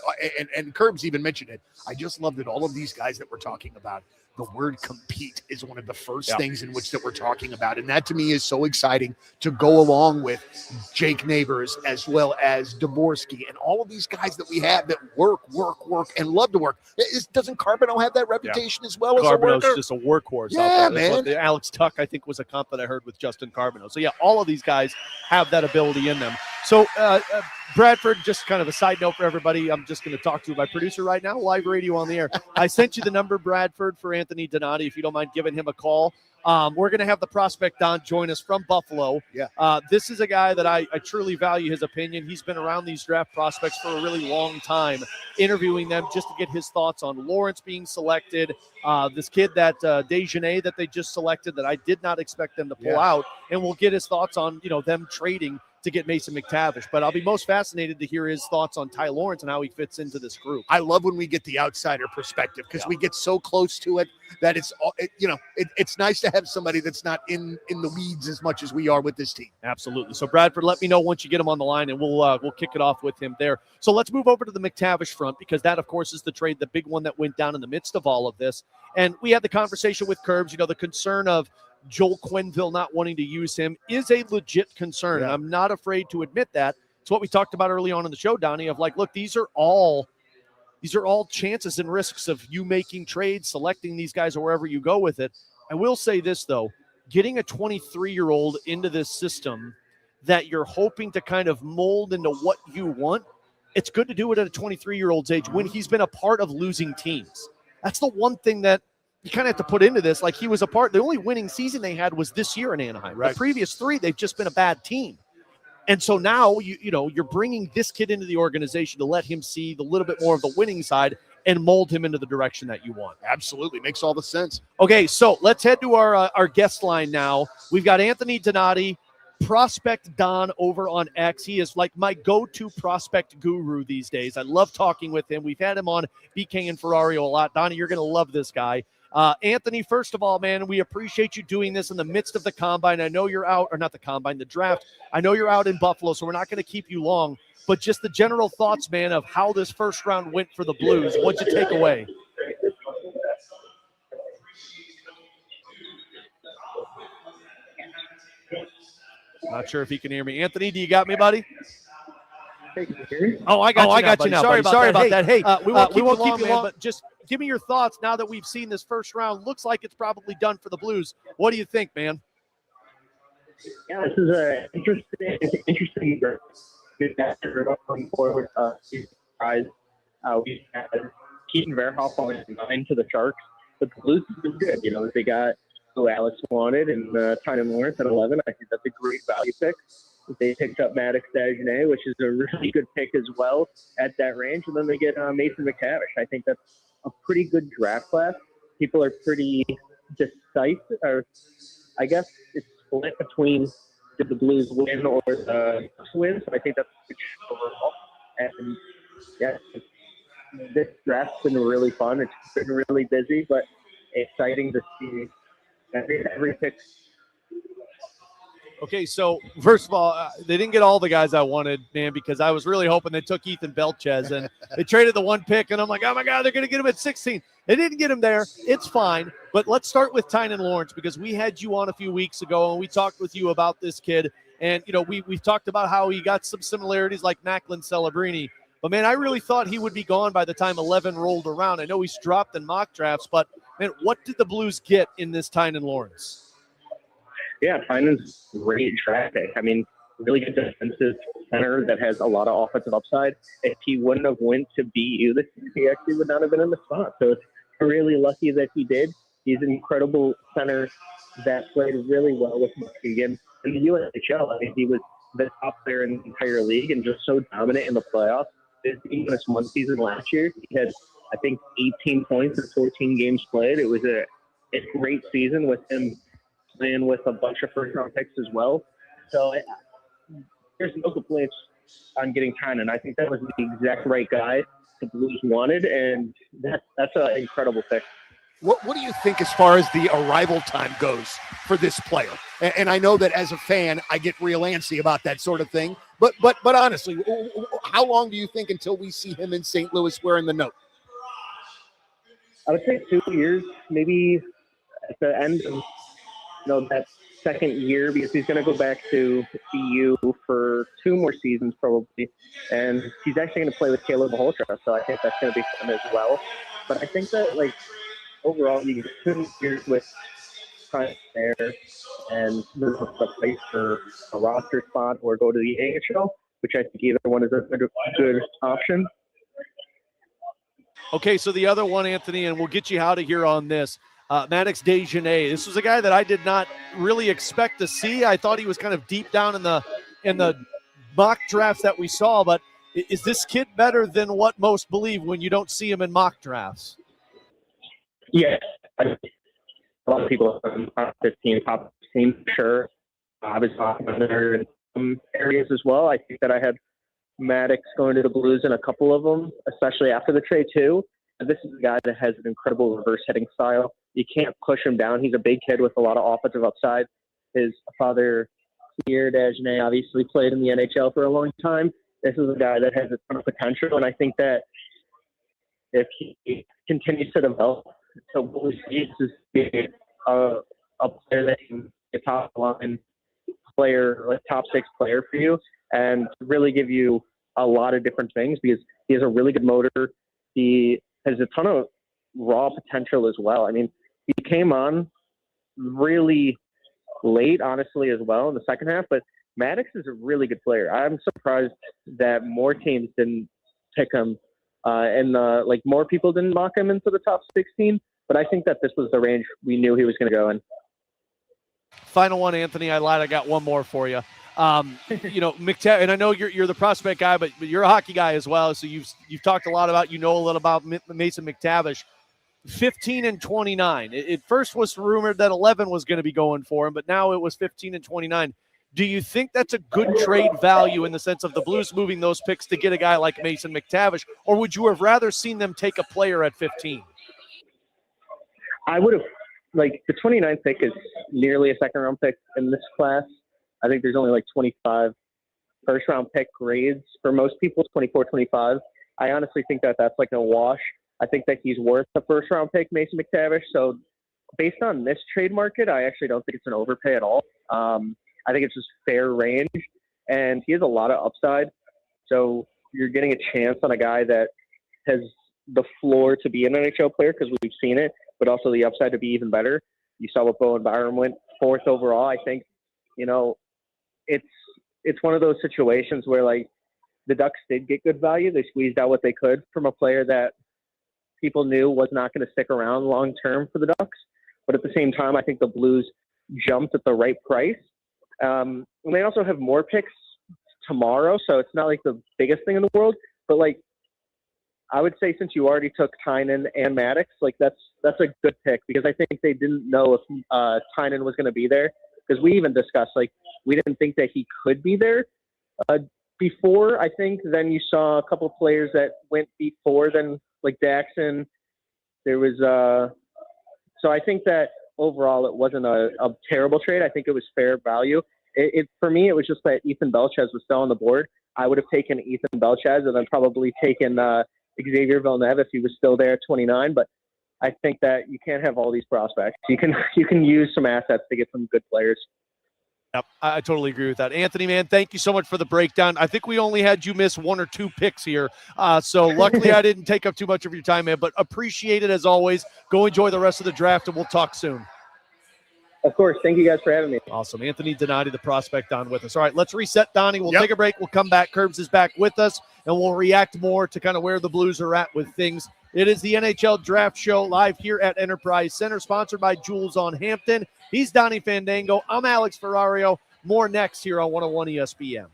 S2: and Kerb's even mentioned it, I just love that all of these guys that we're talking about, the word compete is one of the first things in which that we're talking about. And that to me is so exciting to go along with Jake Neighbors as well as Dvorsky and all of these guys that we have that work, and love to work. Doesn't Carbonneau have that reputation as well as a worker?
S3: Carbonneau's just a workhorse.
S2: Yeah,
S3: out there.
S2: man.
S3: Alex Tuck, I think, was a comp that I heard with Justin Carbonneau. So, all of these guys have that ability in them. So, Bradford, just kind of a side note for everybody, I'm just going to talk to my producer right now, live radio on the air. I sent you the number, Bradford, for Anthony Donati, if you don't mind giving him a call. We're going to have the prospect Don join us from Buffalo.
S2: Yeah.
S3: This is a guy that I truly value his opinion. He's been around these draft prospects for a really long time, interviewing them just to get his thoughts on Lawrence being selected, this kid that Desjardins that they just selected that I did not expect them to pull out, and we'll get his thoughts on, them trading to get Mason McTavish. But I'll be most fascinated to hear his thoughts on Ty Lawrence and how he fits into this group.
S2: I love when we get the outsider perspective because we get so close to it that it's nice to have somebody that's not in the weeds as much as we are with this team.
S3: Absolutely. So Bradford, let me know once you get him on the line, and we'll kick it off with him there. So let's move over to the McTavish front, because that, of course, is the trade, the big one that went down in the midst of all of this. And we had the conversation with Kerbs, the concern of Joel Quenneville not wanting to use him is a legit concern. And I'm not afraid to admit that. It's what we talked about early on in the show, Donnie, of look, these are all chances and risks of you making trades, selecting these guys or wherever you go with it. I will say this, though, getting a 23-year-old into this system that you're hoping to kind of mold into what you want, it's good to do it at a 23-year-old's age when he's been a part of losing teams. That's the one thing that you kind of have to put into this. He was a part, the only winning season they had was this year in Anaheim. Right. The previous three, they've just been a bad team. And so now, you're bringing this kid into the organization to let him see the little bit more of the winning side and mold him into the direction that you want.
S2: Absolutely. Makes all the sense.
S3: Okay, so let's head to our guest line now. We've got Anthony Donati, Prospect Don over on X. He is like my go-to prospect guru these days. I love talking with him. We've had him on BK and Ferrario a lot. Donny, you're going to love this guy. Anthony, first of all, man, we appreciate you doing this in the midst of the combine. I know you're out, or not the combine, the draft. I know you're out in Buffalo, so we're not going to keep you long. But just the general thoughts, man, of how this first round went for the Blues. What'd you take away? Not sure if he can hear me. Anthony, do you got me, buddy?
S12: Oh, I got you now.
S3: Sorry about that. Hey,
S12: we won't keep you long,
S3: but just give me your thoughts now that we've seen this first round. Looks like it's probably done for the Blues. What do you think, man?
S12: Yeah, this is an interesting going forward. Surprise. We had Keaton Verhoff on 9 to the Sharks, but the Blues is good. You know, they got who Alex wanted and Tynan Lawrence at 11. I think that's a great value pick. They picked up Maddox Dagenet, which is a really good pick as well at that range. And then they get Mason McTavish. I think that's a pretty good draft class. People are pretty decisive, or I guess it's split between did the Blues win or the Bucks win. So I think that's good overall. And yeah, this draft's been really fun. It's been really busy, but exciting to see every pick.
S3: Okay, so first of all, they didn't get all the guys I wanted, man, because I was really hoping they took Ethan Belchez, and they traded the one pick, and I'm like, oh, my God, they're going to get him at 16. They didn't get him there. It's fine, but let's start with Tynan Lawrence, because we had you on a few weeks ago, and we talked with you about this kid, and, you know, we've talked about how he got some similarities like Macklin Celebrini, but, man, I really thought he would be gone by the time 11 rolled around. I know he's dropped in mock drafts, but, man, what did the Blues get in this Tynan Lawrence?
S12: Yeah, Tynan's great draft pick. I mean, really good defensive center that has a lot of offensive upside. If he wouldn't have went to BU this year, he actually would not have been in the spot. So it's really lucky that he did. He's an incredible center that played really well with Muskegon. In the USHL, I mean, he was the top player in the entire league and just so dominant in the playoffs. Even this one season last year, he had, I think, 18 points in 14 games played. It was a great season with him playing with a bunch of first-round picks as well. So there's no complaints on getting Tynan. I think that was the exact right guy the Blues wanted, and that's an incredible pick.
S2: What do you think as far as the arrival time goes for this player? And I know that as a fan, I get real antsy about that sort of thing. But honestly, how long do you think until we see him in St. Louis wearing the note?
S12: I would say 2 years, maybe at the end of that second year, because he's going to go back to BU for 2 more seasons probably, and he's actually going to play with Caleb Holtra, so I think that's going to be fun as well. But I think that, like, overall, you get 2 years with time there, and there's a place for a roster spot or go to the AHL, which I think either one is a good option.
S3: Okay, so the other one, Anthony, and we'll get you out of here on this. Maddox Dagenet. This was a guy that I did not really expect to see. I thought he was kind of deep down in the mock drafts that we saw, but is this kid better than what most believe when you don't see him in mock drafts?
S12: Yeah. A lot of people are top 15, top 16, sure. I was talking about there in some areas as well. I think that I had Maddox going to the Blues in a couple of them, especially after the trade too. And this is a guy that has an incredible reverse hitting style. You can't push him down. He's a big kid with a lot of offensive upside. His father, Pierre Dagenet, obviously played in the NHL for a long time. This is a guy that has a ton of potential, and I think that if he continues to develop, so what we see is being a player that can be a top line player, like top 6 player for you, and really give you a lot of different things because he has a really good motor. He has a ton of raw potential as well. I mean, he came on really late, honestly, as well in the second half, but Maddox is a really good player. I'm surprised that more teams didn't pick him and more people didn't mock him into the top 16, but I think that this was the range we knew he was going to go in.
S3: Final one, Anthony. I lied. I got one more for you. McTavish, and I know you're the prospect guy, but you're a hockey guy as well. So you've talked a lot about, a little about Mason McTavish. 15 and 29. It first was rumored that 11 was going to be going for him, but now it was 15 and 29. Do you think that's a good trade value in the sense of the Blues moving those picks to get a guy like Mason McTavish, or would you have rather seen them take a player at 15?
S12: I would have, like, the 29th pick is nearly a second-round pick in this class. I think there's only like 25 first-round pick grades for most people, 24, 25. I honestly think that that's like a wash. I think that he's worth a first-round pick, Mason McTavish. So based on this trade market, I actually don't think it's an overpay at all. I think it's just fair range, and he has a lot of upside. So you're getting a chance on a guy that has the floor to be an NHL player because we've seen it, but also the upside to be even better. You saw what Bowen Byram went 4th overall. I think, it's one of those situations where, like, the Ducks did get good value. They squeezed out what they could from a player that people knew was not going to stick around long term for the Ducks. But at the same time, I think the Blues jumped at the right price. And they also have more picks tomorrow, so it's not like the biggest thing in the world. But, like, I would say since you already took Tynan and Maddox, like, that's a good pick because I think they didn't know if Tynan was going to be there. Because we even discussed, like, we didn't think that he could be there before. I think then you saw a couple of players that went before then, like Daxon. There was so I think that overall it wasn't a terrible trade. I think it was fair value. For me, it was just that Ethan Belchez was still on the board. I would have taken Ethan Belchez and then probably taken Xavier Villeneuve if he was still there at 29. But I think that you can't have all these prospects. You can use some assets to get some good players.
S3: Yep, I totally agree with that. Anthony, man, thank you so much for the breakdown. I think we only had you miss 1 or 2 picks here. So luckily I didn't take up too much of your time, man, but appreciate it as always. Go enjoy the rest of the draft, and we'll talk soon.
S12: Of course. Thank you guys for having me.
S3: Awesome. Anthony Donati, the prospect, on with us. All right, let's reset, Donnie. We'll take a break. We'll come back. Curbs is back with us, and we'll react more to kind of where the Blues are at with things. It is the NHL Draft Show live here at Enterprise Center, sponsored by Jules on Hampton. He's Donny Fandango. I'm Alex Ferrario. More next here on 101 ESPN.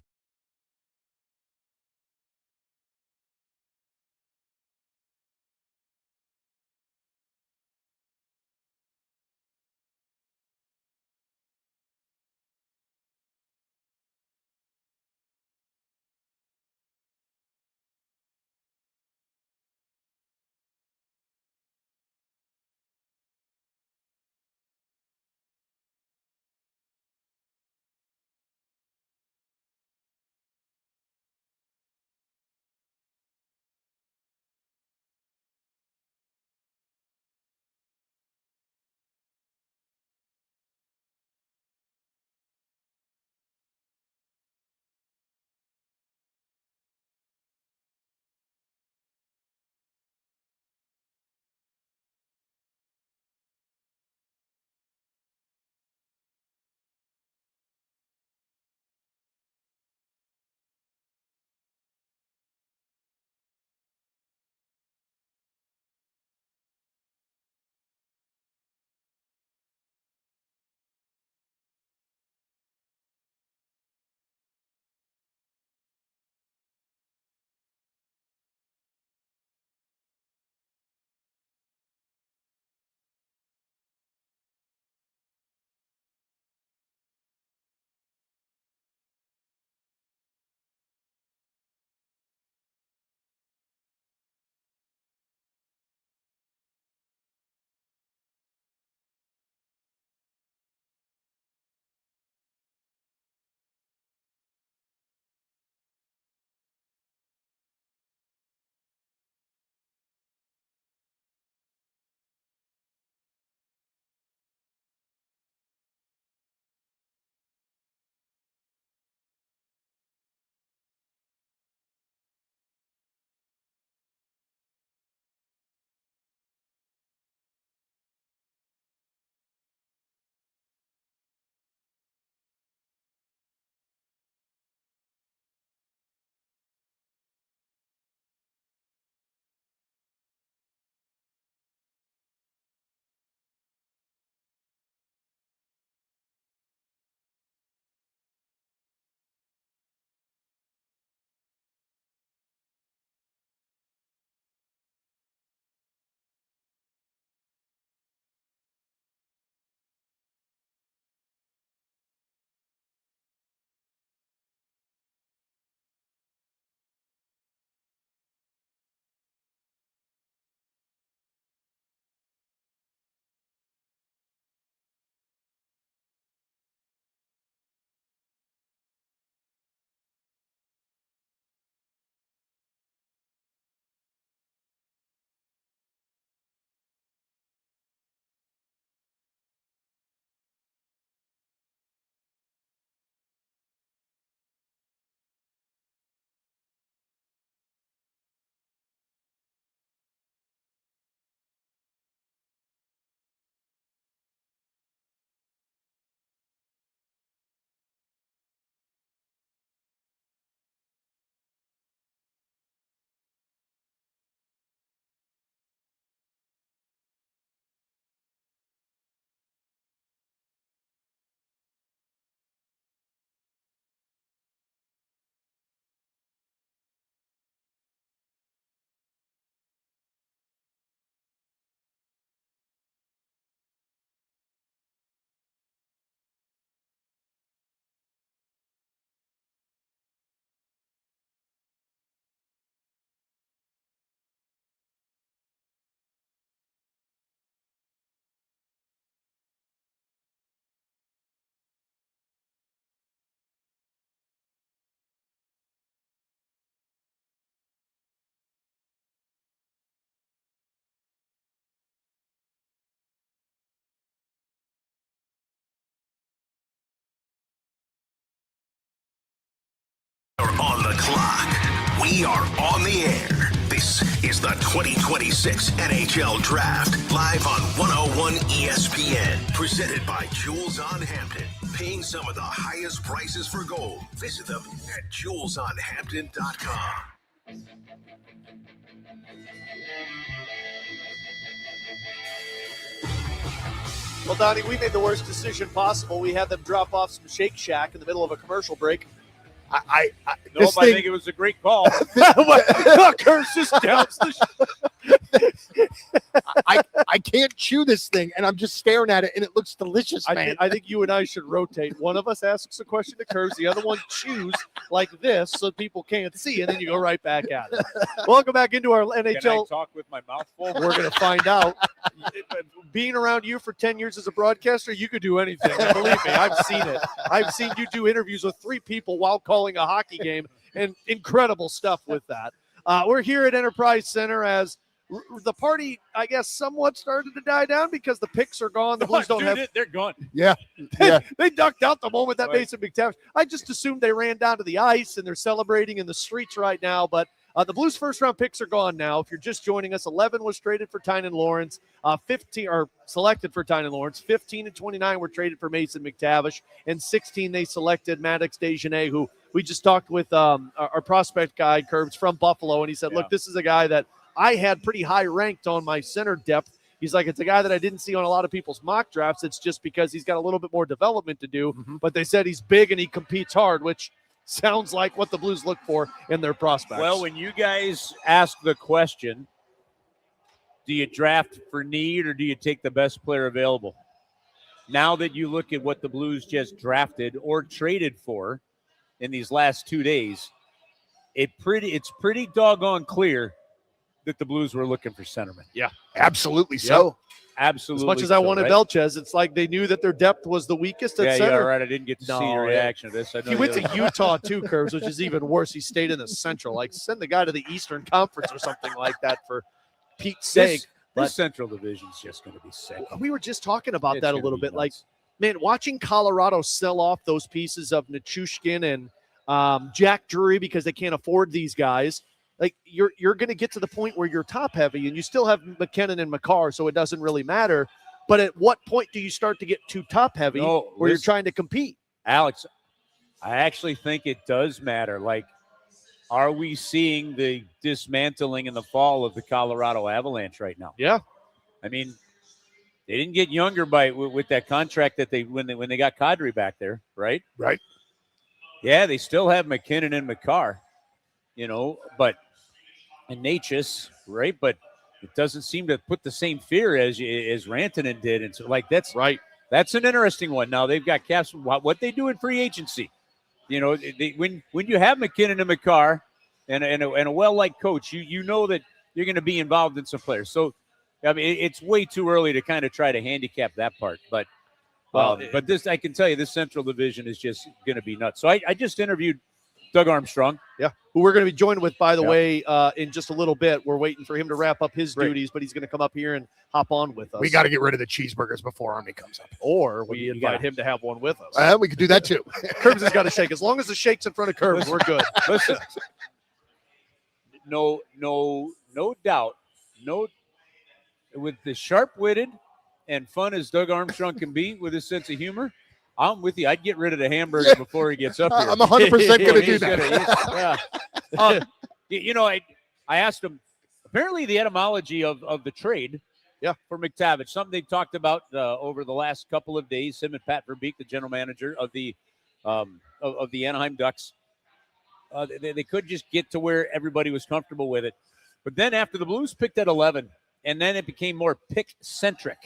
S1: lock. We are on the air. This is the 2026 NHL Draft, live on 101 ESPN. Presented by Jewels on Hampton. Paying some of the highest prices for gold. Visit them at jewelsonhampton.com.
S3: Well, Donnie, we made the worst decision possible. We had them drop off some Shake Shack in the middle of a commercial break.
S5: I think it was a great call.
S3: Curse just downs the
S2: I can't chew this thing, and I'm just staring at it, and it looks delicious, man.
S3: I think you and I should rotate. One of us asks a question to Curse, the other one chews like this so people can't see, and then you go right back at it. Welcome back into our NHL.
S5: Can I talk with my mouth full?
S3: We're going to find out. Being around you for 10 years as a broadcaster, you could do anything. Believe me, I've seen it. I've seen you do interviews with 3 people while calling a hockey game, and incredible stuff with that. We're here at Enterprise Center as the party, I guess, somewhat started to die down because the picks are gone. The Blues don't have.
S5: They're gone.
S2: Yeah.
S3: They ducked out the moment that Mason McTavish. I just assumed they ran down to the ice and they're celebrating in the streets right now. But the Blues' first-round picks are gone now. If you're just joining us, 11 was traded for Tynan Lawrence. 15 are selected for Tynan Lawrence. 15 and 29 were traded for Mason McTavish, and 16 they selected Maddox Dejanay, who we just talked with our prospect guy, Kerbs, from Buffalo, and he said, "Look, this is a guy that I had pretty high ranked on my center depth." He's like, it's a guy that I didn't see on a lot of people's mock drafts. It's just because he's got a little bit more development to do. Mm-hmm. But they said he's big and he competes hard, which sounds like what the Blues look for in their prospects.
S5: Well, when you guys ask the question, do you draft for need or do you take the best player available? Now that you look at what the Blues just drafted or traded for in these last 2 days, it's pretty doggone clear that the Blues were looking for centermen.
S2: Yeah, absolutely so.
S5: Yep. Absolutely.
S3: As much as I wanted Velchez, it's like they knew that their depth was the weakest at center.
S5: Yeah, right. I didn't get to see your reaction to this. I know
S3: he went to Utah too, Curves, which is even worse. He stayed in the Central. Like, send the guy to the Eastern Conference or something like that for Pete's sake.
S5: This Central Division is just going to be sick.
S3: We were just talking about that a little bit. Like, man, watching Colorado sell off those pieces of Nichushkin and Jack Drury because they can't afford these guys. Like, you're going to get to the point where you're top heavy and you still have McKinnon and Makar, so it doesn't really matter. But at what point do you start to get too top heavy where you're trying to compete?
S5: Alex, I actually think it does matter. Like, are we seeing the dismantling and the fall of the Colorado Avalanche right now?
S3: Yeah.
S5: I mean, they didn't get younger with that contract that when they got Kadri back there, right?
S2: Right.
S5: Yeah, they still have McKinnon and Makar, but and Natchez, right? But it doesn't seem to put the same fear as Rantanen did. And so, like, that's
S3: right.
S5: That's an interesting one. Now they've got caps. What they do in free agency, when you have McKinnon and Makar and a well-liked coach, you know that you're going to be involved in some players. So, I mean, it's way too early to kind of try to handicap that part. But this, I can tell you, this Central Division is just going to be nuts. So I just interviewed Doug Armstrong.
S3: Yeah, who we're going to be joined with, by the way, in just a little bit. We're waiting for him to wrap up his duties, but he's going to come up here and hop on with us.
S2: We got to get rid of the cheeseburgers before Army comes up.
S3: Or we invite him to have one with us.
S2: We could do that, too.
S3: Curbs has got to shake. As long as the shake's in front of Curbs, we're good.
S5: Listen, no doubt, with the sharp-witted and fun as Doug Armstrong can be with his sense of humor, I'm with you. I'd get rid of the hamburger before he gets up here.
S2: I'm 100% going to do that.
S5: I asked him, apparently the etymology of the trade for McTavish, something they've talked about over the last couple of days, him and Pat Verbeek, the general manager of the Anaheim Ducks. They could just get to where everybody was comfortable with it. But then after the Blues picked at 11, and then it became more pick-centric.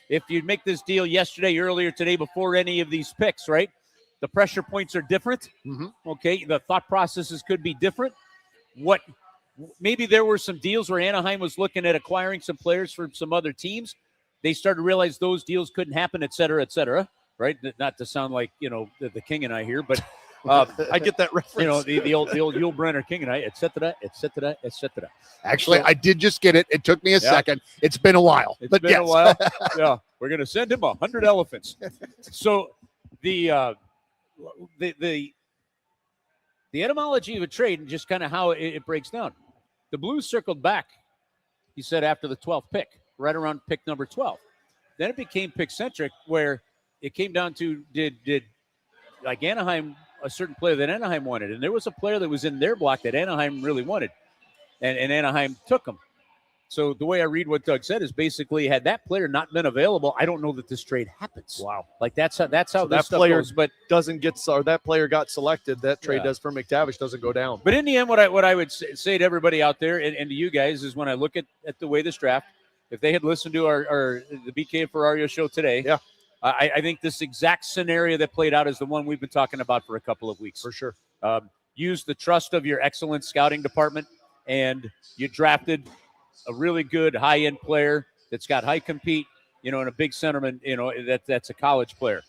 S5: If you make this deal yesterday, earlier today, before any of these picks, right? The pressure points are different.
S2: Mm-hmm.
S5: Okay, the thought processes could be different. Maybe there were some deals where Anaheim was looking at acquiring some players from some other teams. They started to realize those deals couldn't happen, et cetera, right? Not to sound like, the King and I here, but
S3: I get that reference.
S5: The old Yul Brenner, King and I, et cetera.
S2: Actually, I did just get it. It took me a second. It's been a while.
S5: It's been a while. Yeah, we're going to send him 100 elephants. So the The etymology of a trade and just kind of how it breaks down. The Blues circled back, he said, after the 12th pick, right around pick number 12. Then it became pick-centric, where it came down to did like Anaheim, a certain player that Anaheim wanted. And there was a player that was in their block that Anaheim really wanted, and Anaheim took him. So the way I read what Doug said is basically, had that player not been available, I don't know that this trade happens.
S3: Wow.
S5: Like that's how
S3: So
S5: this
S3: that
S5: stuff
S3: player
S5: goes. But
S3: doesn't get, or that player got selected. That trade does for McTavish doesn't go down.
S5: But in the end, what I would say to everybody out there and to you guys is, when I look at the way this draft, if they had listened to the BK and Ferrario show today, I think this exact scenario that played out is the one we've been talking about for a couple of weeks.
S3: For sure.
S5: Use the trust of your excellent scouting department, and you drafted a really good high-end player that's got high compete, and a big centerman, that's a college player.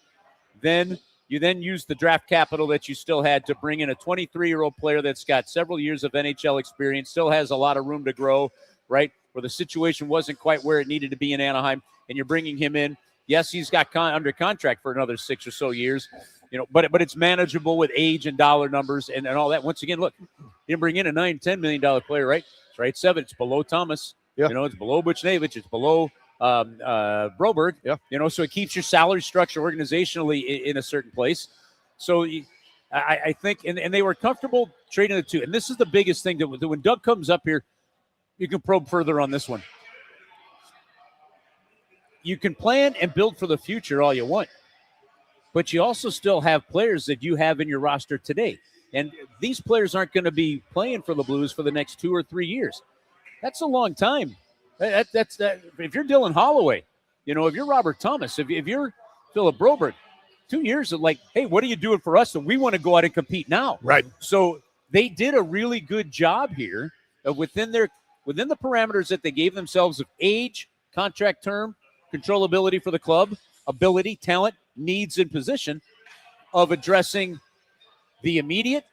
S5: Then you use the draft capital that you still had to bring in a 23-year-old player that's got several years of NHL experience, still has a lot of room to grow, right? Where the situation wasn't quite where it needed to be in Anaheim, and you're bringing him in. Yes, he's got under contract for another 6 or so years, but it's manageable with age and dollar numbers and all that. Once again, look, you bring in a $9-10 million player, right? It's right 7. It's below Thomas.
S3: Yeah.
S5: It's below Buchnevich. It's below Broberg.
S3: Yeah.
S5: So it keeps your salary structure organizationally in a certain place. So I think, and they were comfortable trading the two. And this is the biggest thing that when Doug comes up here, you can probe further on this one. You can plan and build for the future all you want, but you also still have players that you have in your roster today. And these players aren't going to be playing for the Blues for the next 2 or 3 years. That's a long time. That's if you're Dylan Holloway, if you're Robert Thomas, if you're Philip Broberg, 2 years of like, hey, what are you doing for us? And we want to go out and compete now.
S3: Right.
S5: So they did a really good job here within the parameters that they gave themselves of age, contract term, controllability for the club, ability, talent, needs, and position, of addressing the immediate,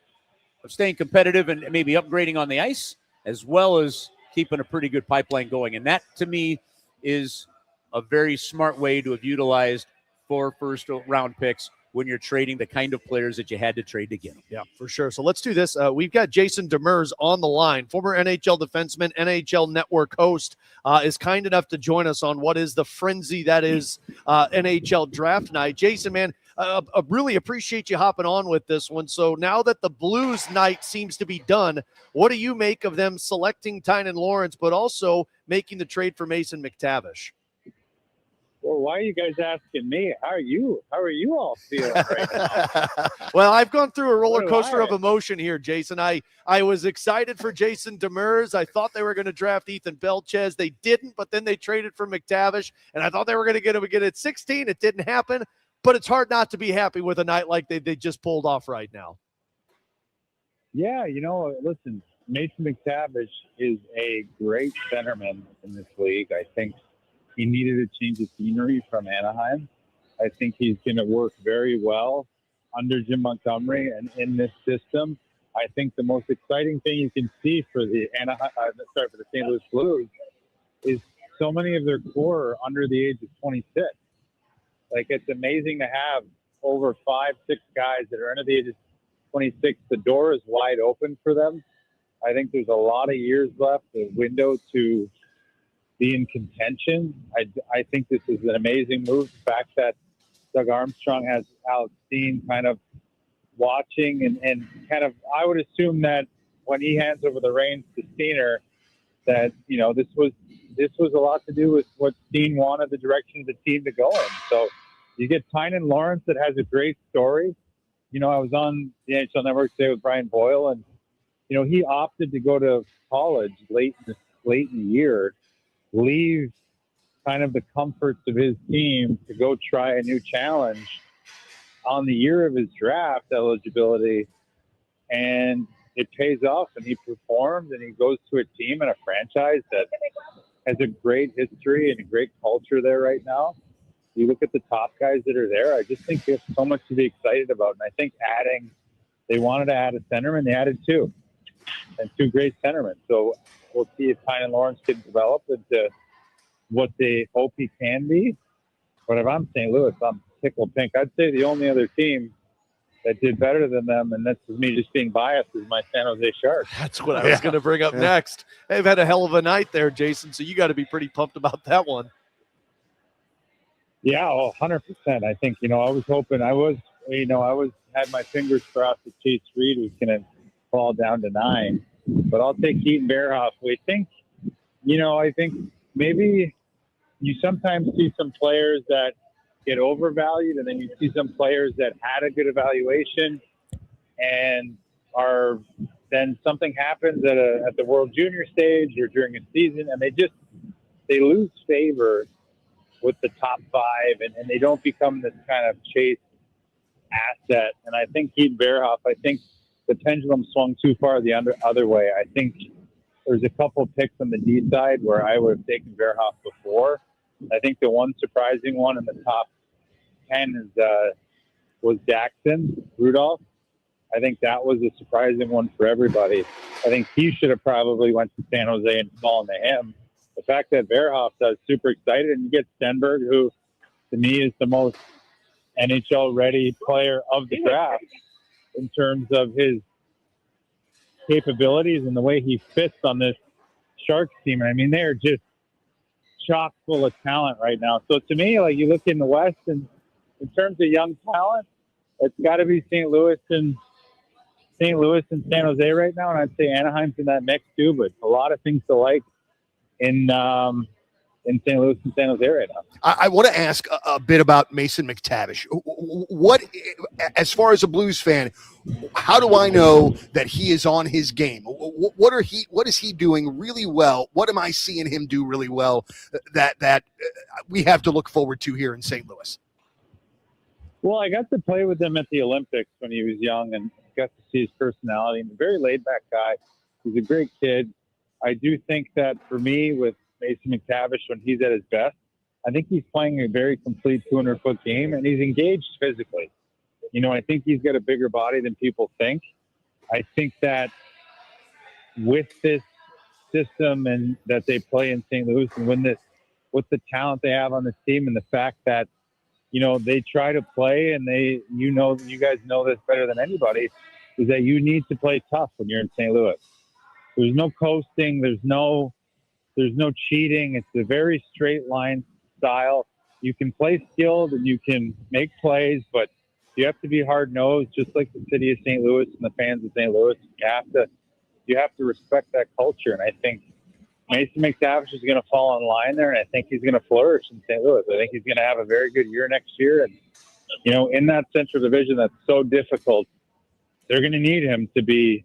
S5: of staying competitive and maybe upgrading on the ice, as well as keeping a pretty good pipeline going. And that, to me, is a very smart way to have utilized 4 first-round picks when you're trading the kind of players that you had to trade to get them.
S3: Yeah, for sure. So let's do this. We've got Jason Demers on the line, former NHL defenseman, NHL Network host, is kind enough to join us on what is the frenzy that is NHL Draft Night. Jason, man, I really appreciate you hopping on with this one. So now that the Blues night seems to be done, what do you make of them selecting Tynan Lawrence, but also making the trade for Mason McTavish?
S13: Well, why are you guys asking me? How are you all feeling right now?
S3: Well, I've gone through a roller coaster of emotion here, Jason. I was excited for Jason Demers. I thought they were going to draft Ethan Belchez. They didn't, but then they traded for McTavish, and I thought they were going to get him again at 16. It didn't happen, but it's hard not to be happy with a night like they just pulled off right now.
S13: Yeah, listen, Mason McTavish is a great centerman in this league. I think he needed a change of scenery from Anaheim. I think he's going to work very well under Jim Montgomery and in this system. I think the most exciting thing you can see for the St. Louis Blues is so many of their core are under the age of 26. Like, it's amazing to have over 5-6 guys that are under the age of 26. The door is wide open for them. I think there's a lot of years left, the window to be in contention. I think this is an amazing move. The fact that Doug Armstrong has Alex Steen kind of watching and kind of, I would assume that when he hands over the reins to Steener, that, this was a lot to do with what Steen wanted the direction of the team to go in. So you get Tynan Lawrence that has a great story. I was on the NHL Network today with Brian Boyle, and, he opted to go to college late in the year, leave kind of the comforts of his team to go try a new challenge on the year of his draft eligibility, and it pays off, and he performed, and he goes to a team and a franchise that has a great history and a great culture there right now. You look at the top guys that are there, I just think there's so much to be excited about. And I think they wanted to add a centerman, they added 2, and 2 great centermen. So we'll see if Tynan Lawrence can develop into what they hope he can be. But if I'm St. Louis, I'm tickled pink. I'd say the only other team that did better than them, and that's me just being biased is my San Jose Sharks.
S3: That's what I was going to bring up next. They've had a hell of a night there, Jason, so you got to be pretty pumped about that one.
S13: Yeah, 100%. I think, I was hoping had my fingers crossed that Chase Reed was going to fall down to 9, but I'll take Keaton Bearhoff. I think maybe you sometimes see some players that get overvalued, and then you see some players that had a good evaluation and then something happens at the World Junior stage or during a season, and they lose favor with the top 5, and they don't become this kind of chase asset. And I think Keaton Bearhoff, I think the pendulum swung too far the other way. I think there's a couple picks on the D side where I would have taken Bearhoff before. I think the one surprising one in the top 10 was Daxton Rudolph. I think that was a surprising one for everybody. I think he should have probably went to San Jose and fallen to him. The fact that Bearhoff is super excited, and you get Stenberg, who to me is the most NHL-ready player of the draft in terms of his capabilities and the way he fits on this Sharks team. I mean, they're just chock full of talent right now. So to me, like, you look in the West, and in terms of young talent, it's got to be St. Louis and San Jose right now, and I'd say Anaheim's in that mix too. But a lot of things to like in St. Louis and San Jose right now.
S2: I want to ask a bit about Mason McTavish. What, as far as a Blues fan, how do I know that he is on his game? What is he doing really well? What am I seeing him do really well that we have to look forward to here in St. Louis?
S13: Well, I got to play with him at the Olympics when he was young, and got to see his personality. And a very laid-back guy. He's a great kid. I do think that for me, with Mason McTavish, when he's at his best, I think he's playing a very complete 200-foot game, and he's engaged physically. I think he's got a bigger body than people think. I think that with this system and that they play in St. Louis, and with the talent they have on this team, and the fact that they try to play, and you guys know this better than anybody, is that you need to play tough when you're in St. Louis. There's no coasting. There's no cheating. It's a very straight line style. You can play skilled and you can make plays, but you have to be hard nosed, just like the city of St. Louis and the fans of St. Louis. You have to respect that culture. And I think Mason McTavish is going to fall in line there, and I think he's going to flourish in St. Louis. I think he's going to have a very good year next year. And, in that Central Division that's so difficult, they're going to need him to be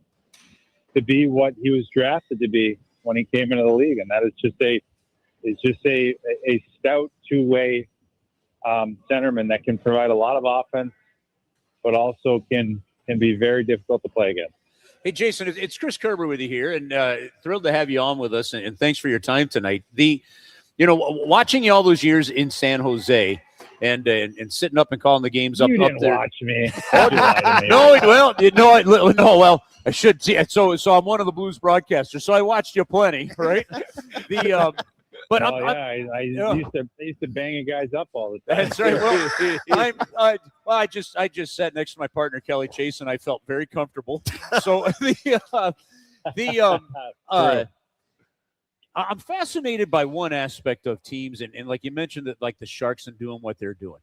S13: what he was drafted to be when he came into the league. And that is just a stout two-way centerman that can provide a lot of offense, but also can be very difficult to play against.
S5: Hey, Jason, it's Chris Kerber with you here, and thrilled to have you on with us, and thanks for your time tonight. Watching you all those years in San Jose and sitting up and calling the games up,
S13: you didn't
S5: up there.
S13: Watch me.
S5: Well, I should see. So I'm one of the Blues broadcasters, so I watched you plenty, right?
S13: I used to bang guys up all the time.
S5: That's right. Well, I just sat next to my partner Kelly Chase, and I felt very comfortable. So I'm fascinated by one aspect of teams, and like you mentioned, that like the Sharks and doing what they're doing.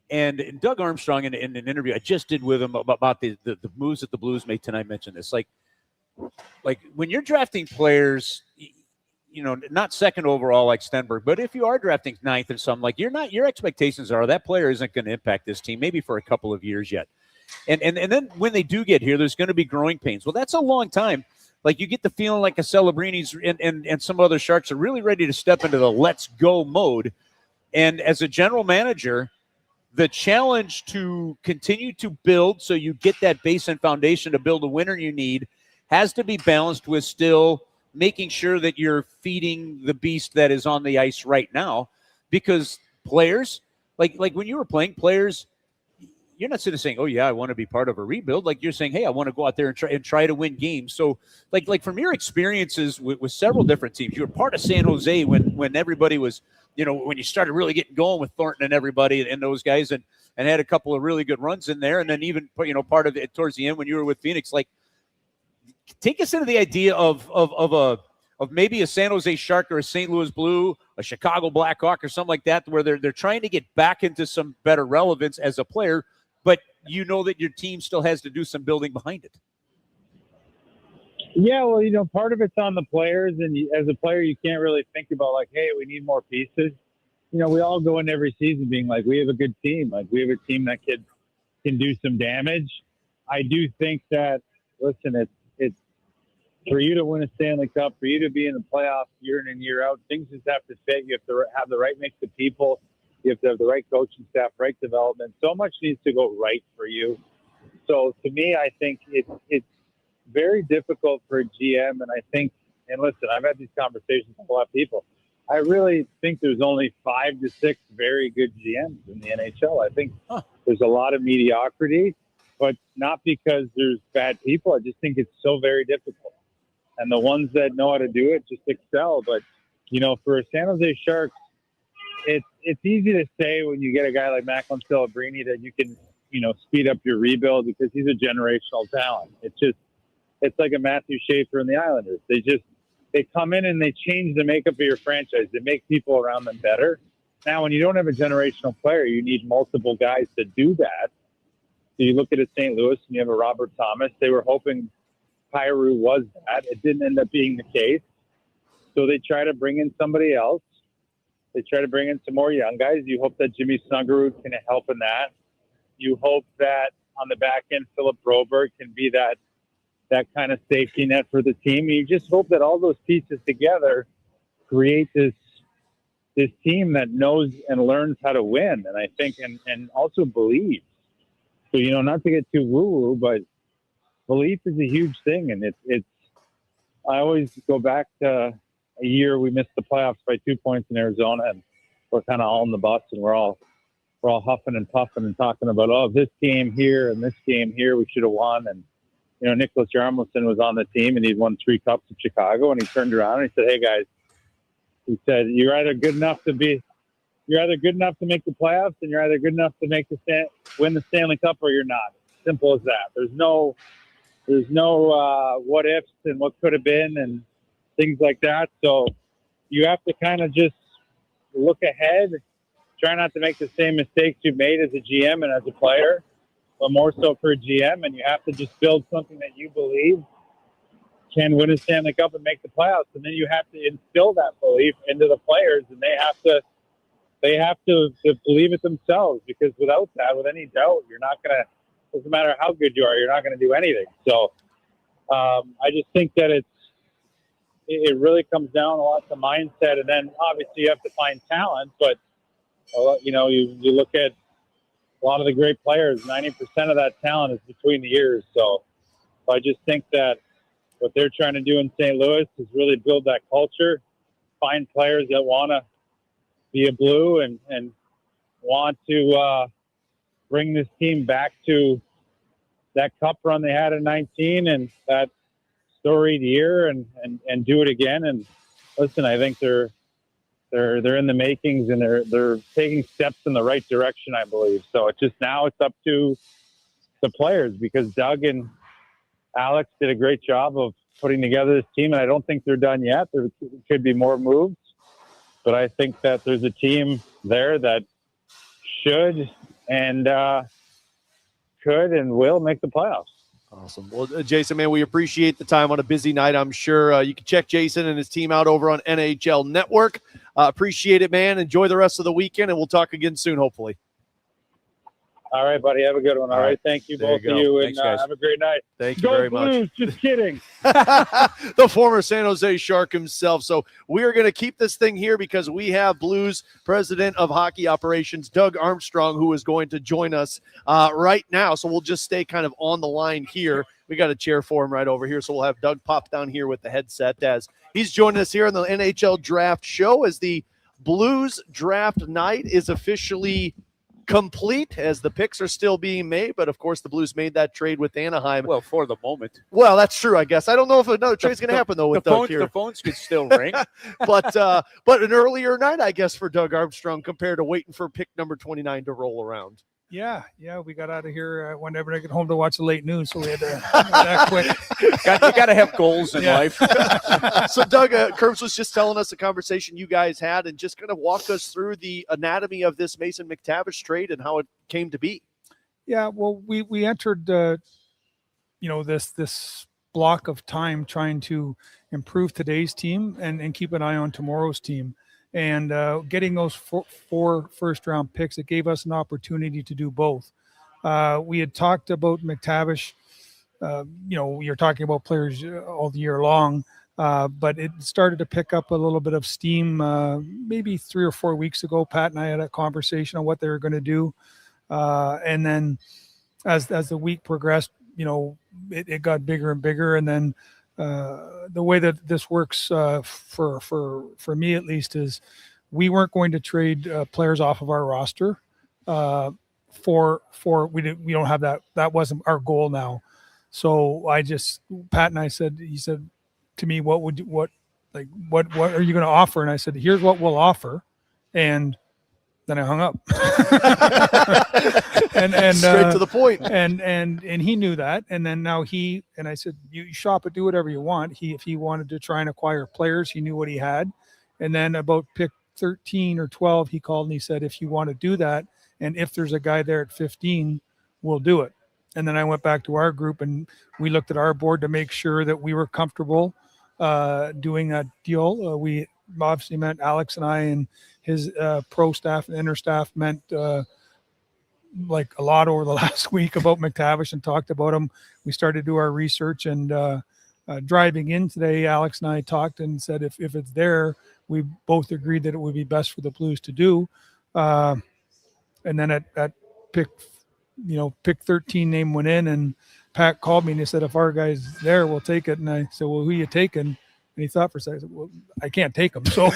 S5: And Doug Armstrong in an interview I just did with him about the moves that the Blues made tonight mentioned this. Like when you're drafting players, not second overall like Stenberg, but if you are drafting ninth or something, like your expectations are that player isn't going to impact this team maybe for a couple of years yet. And then when they do get here, there's going to be growing pains. Well, that's a long time. Like you get the feeling like a Celebrini's and some other Sharks are really ready to step into the let's go mode. And as a general manager, the challenge to continue to build so you get that base and foundation to build a winner you need has to be balanced with still making sure that you're feeding the beast that is on the ice right now. Because players, like when you were playing, players, you're not sitting there saying, oh, yeah, I want to be part of a rebuild. Like you're saying, hey, I want to go out there and try to win games. So like from your experiences with several different teams, you were part of San Jose when everybody was when you started really getting going with Thornton and everybody and those guys, and had a couple of really good runs in there, and then even part of it towards the end when you were with Phoenix. Like, take us into the idea of maybe a San Jose Shark or a St. Louis Blue, a Chicago Blackhawk or something like that, where they're trying to get back into some better relevance as a player, but that your team still has to do some building behind it.
S13: Yeah, well, part of it's on the players, and as a player, you can't really think about like, hey, we need more pieces. We all go in every season being like, we have a good team. Like, we have a team that can do some damage. I do think that, listen, it's for you to win a Stanley Cup, for you to be in the playoffs year in and year out, things just have to fit. You have to have the right mix of people. You have to have the right coaching staff, right development. So much needs to go right for you. So to me, I think it's very difficult for a GM. And I think, and listen, I've had these conversations with a lot of people. I really think there's only 5 to 6 very good GMs in the NHL. I think there's a lot of mediocrity, but not because there's bad people. I just think it's so very difficult. And the ones that know how to do it just excel. But, for a San Jose Sharks, it's easy to say when you get a guy like Macklin Celebrini that you can, speed up your rebuild because he's a generational talent. It's like a Matthew Schaefer and the Islanders. They come in and they change the makeup of your franchise. They make people around them better. Now, when you don't have a generational player, you need multiple guys to do that. So you look at a St. Louis and you have a Robert Thomas. They were hoping Kyrou was that. It didn't end up being the case. So they try to bring in somebody else. They try to bring in some more young guys. You hope that Jimmy Snuggerud can help in that. You hope that on the back end, Philip Broberg can be that kind of safety net for the team. You just hope that all those pieces together create this team that knows and learns how to win. And I think, and also believes. So, not to get too woo-woo, but belief is a huge thing. And I always go back to a year we missed the playoffs by 2 points in Arizona, and we're kind of all in the bus, and we're all huffing and puffing and talking about, this game here and this game here we should have won. And Nicholas Jarmelson was on the team and he'd won 3 cups in Chicago, and he turned around and he said, hey guys, he said, you're either good enough to make the playoffs, and you're either good enough to win the Stanley Cup, or you're not. Simple as that. There's no what ifs and what could have been and things like that. So you have to kind of just look ahead, try not to make the same mistakes you've made as a GM and as a player, but more so for a GM. And you have to just build something that you believe can win a Stanley Cup and make the playoffs. And then you have to instill that belief into the players, and they have to believe it themselves, because without that, with any doubt, you're not going to, doesn't matter how good you are, you're not going to do anything. So I just think that it really comes down a lot to mindset. And then obviously you have to find talent, but you look at a lot of the great players, 90% of that talent is between the ears. So I just think that what they're trying to do in St. Louis is really build that culture, find players that want to be a Blue and want to bring this team back to that cup run they had in 19 and that storied year and do it again. And listen, I think they're in the makings, and they're taking steps in the right direction, I believe. So it's up to the players, because Doug and Alex did a great job of putting together this team, and I don't think they're done yet. There could be more moves, but I think that there's a team there that should and could and will make the playoffs.
S3: Awesome. Well, Jason, man, we appreciate the time on a busy night. I'm sure you can check Jason and his team out over on NHL Network. Appreciate it, man. Enjoy the rest of the weekend, and we'll talk again soon, hopefully.
S13: All right, buddy. Have a good one. All right. Thank you, both of you.
S3: Thanks,
S13: and have a great night.
S3: Thank you
S13: Go
S3: very
S13: Blues.
S3: much.
S13: Just kidding.
S3: The former San Jose Shark himself. So we are going to keep this thing here because we have Blues President of Hockey Operations, Doug Armstrong, who is going to join us right now. So we'll just stay kind of on the line here. We got a chair for him right over here. So we'll have Doug pop down here with the headset as he's joining us here on the NHL Draft Show, as the Blues Draft Night is officially complete as the picks are still being made. But of course, the Blues made that trade with Anaheim.
S5: Well, for the moment.
S3: Well, that's true, I guess. I don't know if another trade's going to happen though with Doug here.
S5: The phones could still ring.
S3: but an earlier night, I guess, for Doug Armstrong compared to waiting for pick number 29 to roll around.
S14: Yeah, we got out of here whenever I get home to watch the late news, so we had to that quick.
S5: You got to have goals in life.
S3: So, Doug, Kerbs was just telling us the conversation you guys had, and just kind of walk us through the anatomy of this Mason McTavish trade and how it came to be.
S14: Yeah, well, we entered, this block of time trying to improve today's team and keep an eye on tomorrow's team. And getting those four first-round picks, it gave us an opportunity to do both. We had talked about McTavish. You're talking about players all year long, but it started to pick up a little bit of steam maybe 3 or 4 weeks ago. Pat and I had a conversation on what they were going to do. And then as the week progressed, it got bigger and bigger. And then the way that this works for me at least is we weren't going to trade players off of our roster for we don't have that. That wasn't our goal now. So Pat and I he said to me, what are you going to offer? And I said, here's what we'll offer. And then I hung up. and
S3: straight to the point.
S14: And he knew that. And then now I said, you shop it, do whatever you want. If he wanted to try and acquire players, he knew what he had. And then about pick 13 or 12, he called and he said, if you want to do that, and if there's a guy there at 15, we'll do it. And then I went back to our group and we looked at our board to make sure that we were comfortable doing that deal. We obviously meant Alex and I, and his pro staff and inner staff meant like a lot over the last week about McTavish and talked about him. We started to do our research, and driving in today, Alex and I talked and said if it's there, we both agreed that it would be best for the Blues to do. And then at pick 13 name went in, and Pat called me and he said, if our guy's there, we'll take it. And I said, well, who are you taking? And he thought for a second, I said, well, I can't take him. So,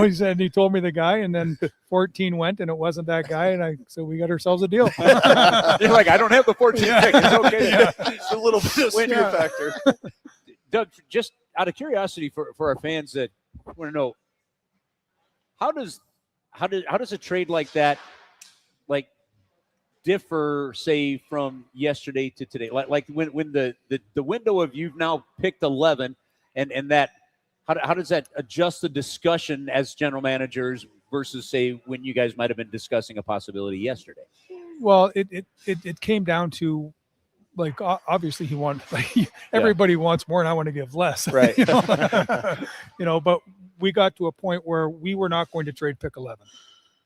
S14: he said, he told me the guy, and then 14 went and it wasn't that guy. And so we got ourselves a deal.
S5: You're like, I don't have the 14 pick. It's okay.
S3: Yeah. It's a little bit of steer factor.
S5: Doug, just out of curiosity for our fans that want to know, how does a trade like that, differ, say, from yesterday to today? Like when the window of you've now picked 11, and that how does that adjust the discussion as general managers versus, say, when you guys might have been discussing a possibility yesterday?
S14: Well, it came down to, like, obviously he wanted, everybody wants more and I want to give less,
S5: right?
S14: But we got to a point where we were not going to trade pick 11.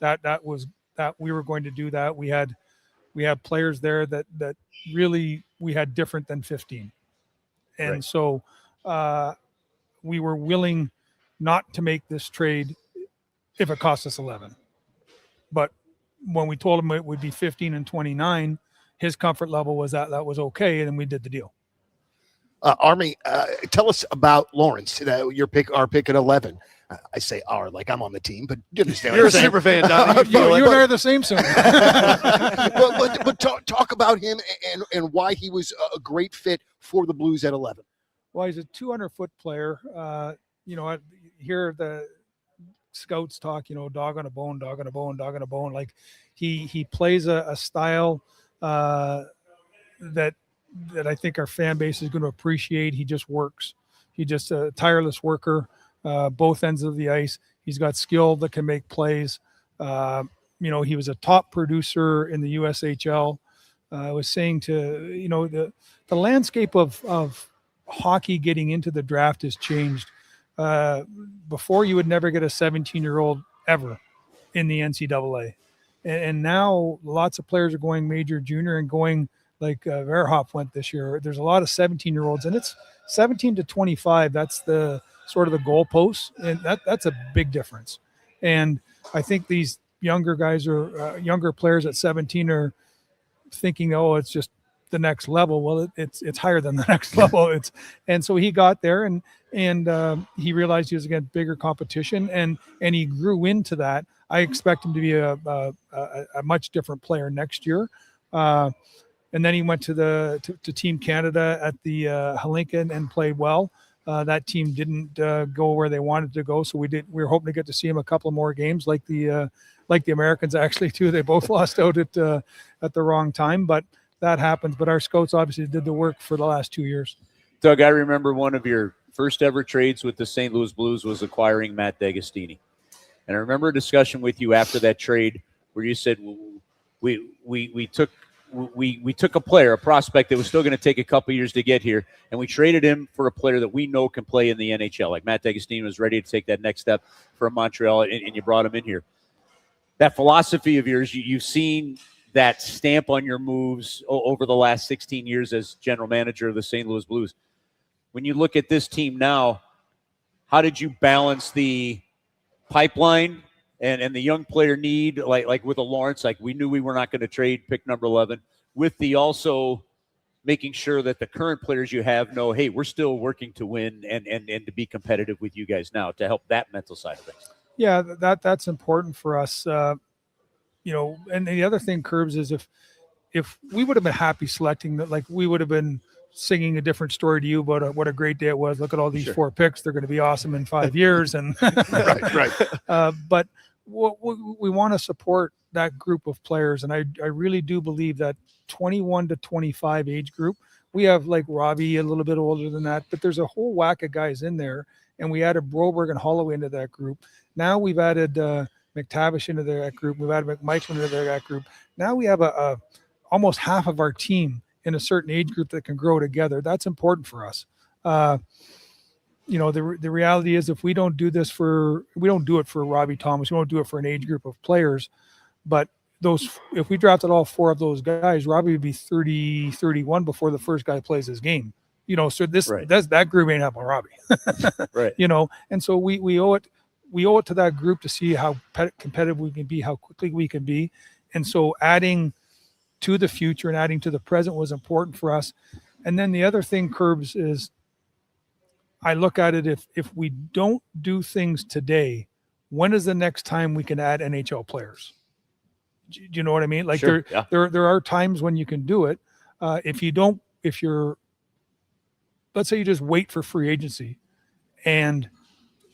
S14: That was that we were going to do that. We had players there that really we had different than 15. And
S5: right.
S14: So we were willing not to make this trade if it cost us 11. But when we told him it would be 15 and 29, his comfort level was that was okay, and then we did the deal.
S2: Army, tell us about Lawrence, our pick at 11. I say our, like I'm on the team, but you understand.
S3: You're a super fan, Donny.
S14: You and I are the same soon.
S2: but talk about him and why he was a great fit for the Blues at 11.
S14: Well, he's a 200-foot player. I hear the scouts talk, dog on a bone, dog on a bone, dog on a bone. Like he plays a style that I think our fan base is going to appreciate. He just works. He's just a tireless worker. Both ends of the ice. He's got skill that can make plays. He was a top producer in the USHL. I was saying to, the landscape of hockey getting into the draft has changed. Before, you would never get a 17-year-old ever in the NCAA. And now lots of players are going major, junior, and going like Verhoff went this year. There's a lot of 17-year-olds, and it's 17 to 25. That's the sort of the goalposts, and that's a big difference. And I think these younger guys younger players at 17 are thinking, oh, it's just the next level. Well, it's higher than the next level. And so he got there, and he realized he was against bigger competition, and he grew into that. I expect him to be a much different player next year. And then he went to Team Canada at the Helinka and played well. That team didn't go where they wanted to go, so we were hoping to get to see him a couple more games, like the Americans actually too. They both lost out at the wrong time, but that happens. But our scouts obviously did the work for the last 2 years.
S5: Doug, I remember one of your first ever trades with the St. Louis Blues was acquiring Matt D'Agostini, and I remember a discussion with you after that trade where you said we took a player, a prospect that was still going to take a couple years to get here, and we traded him for a player that we know can play in the NHL. Like Matt D'Agostini was ready to take that next step from Montreal, and you brought him in here. That philosophy of yours, you've seen that stamp on your moves over the last 16 years as general manager of the St. Louis Blues. When you look at this team now, how did you balance the pipeline and the young player need, like with a Lawrence, like we knew we were not going to trade pick number 11, with the also making sure that the current players you have know, hey, we're still working to win and to be competitive with you guys now to help that mental side of things?
S14: Yeah, that's important for us. And the other thing, Curbs, is if we would have been happy selecting that, like we would have been singing a different story to you about what a great day it was. Look at all these 4 picks; they're going to be awesome in 5 years. And
S3: right.
S14: But we want to support that group of players, and I really do believe that 21 to 25 age group. We have like Robbie a little bit older than that, but there's a whole whack of guys in there, and we added Broberg and Holloway into that group. Now we've added McTavish into that group. We've added McMichael into that group. Now we have almost half of our team in a certain age group that can grow together. That's important for us. The reality is, if we don't do it for Robbie Thomas, we don't do it for an age group of players. But if we drafted all 4 of those guys, Robbie would be 30, 31 before the first guy plays his game. So that group ain't helping Robbie.
S5: Right.
S14: And so we owe it to that group to see how competitive we can be, how quickly we can be. And so adding to the future and adding to the present was important for us. And then the other thing, Curbs, is I look at it, if we don't do things today, when is the next time we can add NHL players? Do you know what I mean? Like
S5: Sure,
S14: there are times when you can do it. Let's say you just wait for free agency and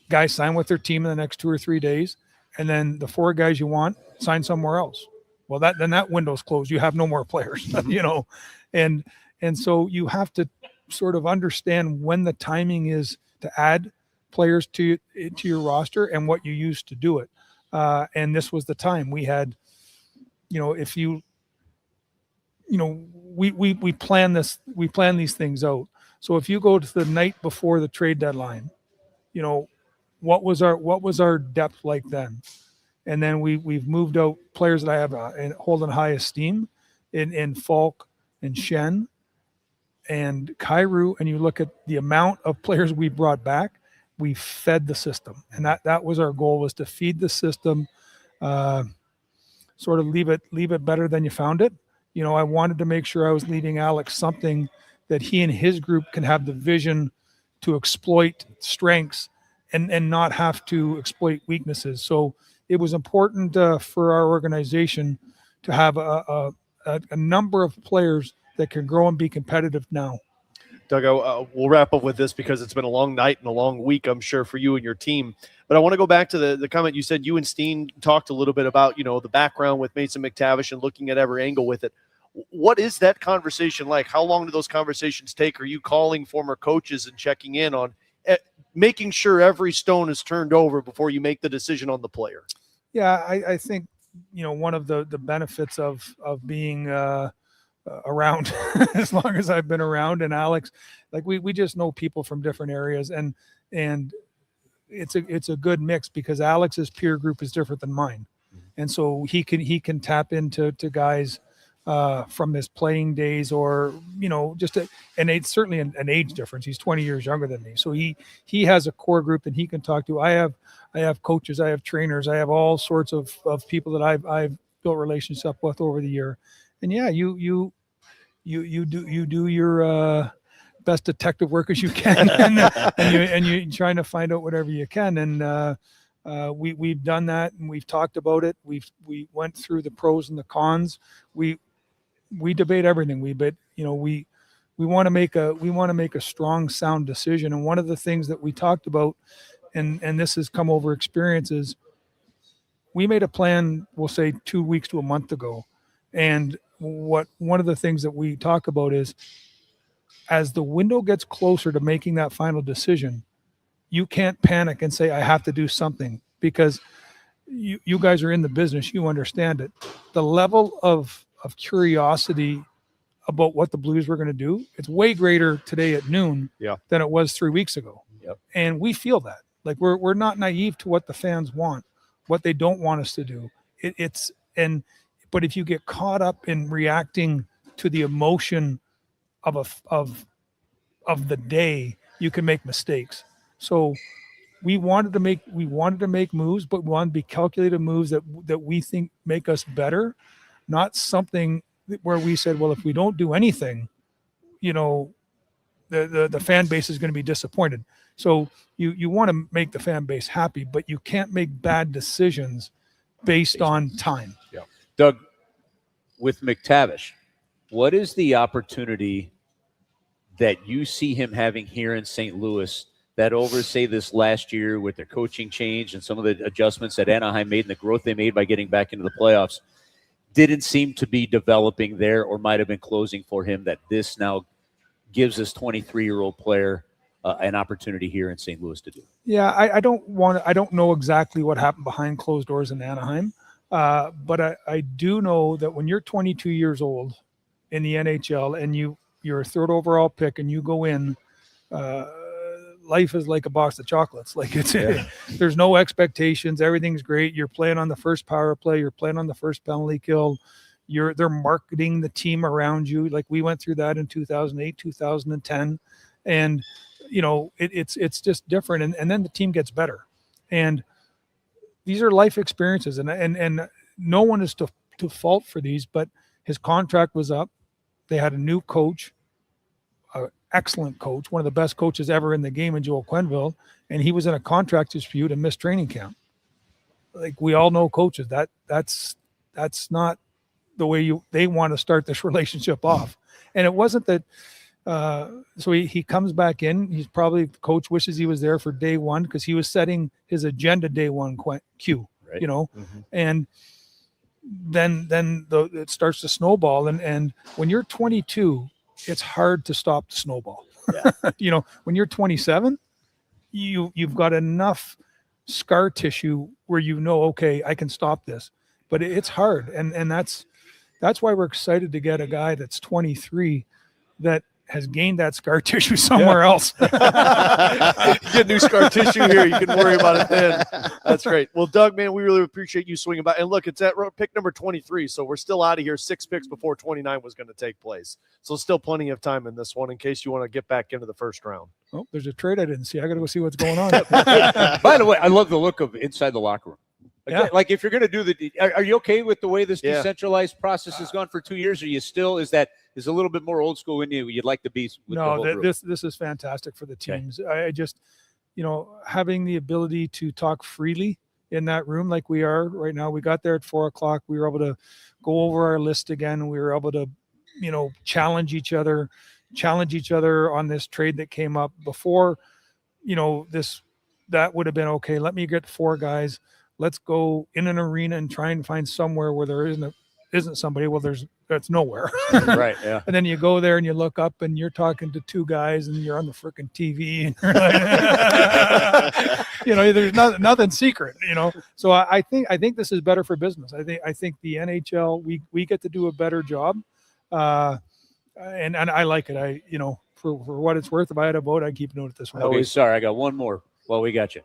S14: guys sign with their team in the next 2 or 3 days, and then the 4 guys you want sign somewhere else. Well, then that window's closed. You have no more players, and so you have to sort of understand when the timing is to add players to your roster and what you use to do it. And this was the time we had. We plan this. We plan these things out. So if you go to the night before the trade deadline, what was our depth like then? And then we've moved out players that I have and hold in high esteem in Falk and Shen and Kyrou, and you look at the amount of players we brought back, we fed the system. And that was our goal, was to feed the system, sort of leave it better than you found it. I wanted to make sure I was leaving Alex something that he and his group can have the vision to exploit strengths and not have to exploit weaknesses. So it was important for our organization to have a number of players that can grow and be competitive now.
S3: Doug, we'll wrap up with this because it's been a long night and a long week, I'm sure, for you and your team. But I want to go back to the comment you said. You and Steen talked a little bit about, the background with Mason McTavish and looking at every angle with it. What is that conversation like? How long do those conversations take? Are you calling former coaches and checking in on making sure every stone is turned over before you make the decision on the player?
S14: Yeah, I think, one of the benefits of being around as long as I've been around, and Alex, like we just know people from different areas, and it's a good mix because Alex's peer group is different than mine. And so he can tap into guys from his playing days, or and it's certainly an age difference. He's 20 years younger than me, so he has a core group that he can talk to. I have coaches, I have trainers, I have all sorts of people that I've built relationships with over the year. And yeah, you you do your best detective work as you can, and you're trying to find out whatever you can. And we've done that, and we've talked about it. We went through the pros and the cons. We debate everything. We want to make a strong, sound decision. And one of the things that we talked about, and this has come over experiences, we made a plan, we'll say 2 weeks to a month ago. And one of the things that we talk about is, as the window gets closer to making that final decision, you can't panic and say, I have to do something, because you guys are in the business. You understand it. The level of curiosity about what the Blues were going to do, it's way greater today at noon than it was 3 weeks ago.
S5: Yep.
S14: And we feel that. Like, we're not naive to what the fans want, what they don't want us to do. But if you get caught up in reacting to the emotion of the day, you can make mistakes. So we wanted to make moves, but we wanted to be calculated moves that we think make us better, not something where we said, well, if we don't do anything, the fan base is going to be disappointed. So you want to make the fan base happy, but you can't make bad decisions based on time.
S5: Yeah. Doug, with McTavish, what is the opportunity that you see him having here in St. Louis that over, say, this last year with their coaching change and some of the adjustments that Anaheim made and the growth they made by getting back into the playoffs didn't seem to be developing there, or might have been closing for him, that this now gives this 23-year-old player an opportunity here in St. Louis to do?
S14: Yeah, I don't know exactly what happened behind closed doors in Anaheim, but I do know that when you're 22 years old in the NHL and you're a third overall pick and you go in, life is like a box of chocolates. Like, there's no expectations. Everything's great. You're playing on the first power play. You're playing on the first penalty kill. They're marketing the team around you. Like, we went through that in 2008, 2010. And, it's just different. And then the team gets better. And these are life experiences. And no one is to fault for these, but his contract was up. They had a new coach, an excellent coach, one of the best coaches ever in the game in Joel Quenneville, and he was in a contract dispute and missed training camp. Like, we all know coaches, that's not the way they want to start this relationship off. And it wasn't that. So he comes back in. He's probably, the coach wishes he was there for day one, because he was setting his agenda day one cue,
S5: right.
S14: And then it starts to snowball. And when you're 22, it's hard to stop the snowball. Yeah. When you're 27, you've got enough scar tissue where okay, I can stop this. But it's hard, and that's why we're excited to get a guy that's 23 that has gained that scar tissue somewhere else.
S3: You get new scar tissue here, you can worry about it then. That's great. Well, Doug, man, we really appreciate you swinging by. And look, it's at pick number 23, so we're still out of here 6 picks before 29 was going to take place. So still plenty of time in this one in case you want to get back into the first round.
S14: Oh, there's a trade I didn't see. I got to go see what's going on.
S5: By the way, I love the look of inside the locker room.
S14: Yeah.
S5: Like, if you're going to do are you okay with the way this decentralized process has gone for 2 years? Or you still, is a little bit more old school in you? You'd like to be with the whole group?
S14: This is fantastic for the teams. Okay. I just, having the ability to talk freely in that room like we are right now. We got there at 4:00. We were able to go over our list again. We were able to, challenge each other on this trade that came up before. That would have been okay. Let me get 4 guys. Let's go in an arena and try and find somewhere where there isn't somebody. Well, that's nowhere.
S5: Right. Yeah.
S14: And then you go there and you look up and you're talking to 2 guys and you're on the freaking TV. And there's nothing secret. So I think this is better for business. I think the NHL, we get to do a better job, and I like it. For what it's worth, if I had a vote, I'd keep note of this one.
S5: Okay, sorry, I got one more. Well, we got you.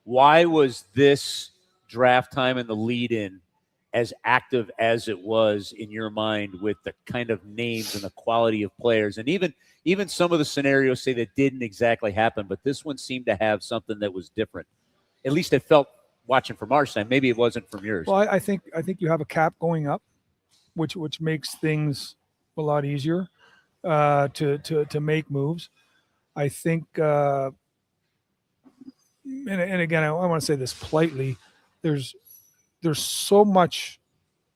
S5: Why was this draft time and the lead-in as active as it was in your mind, with the kind of names and the quality of players? And even some of the scenarios say that didn't exactly happen, but this one seemed to have something that was different. At least it felt, watching from our side. Maybe it wasn't from yours.
S14: Well, I think you have a cap going up, which makes things a lot easier. to make moves. I think, and again, I want to say this politely. There's so much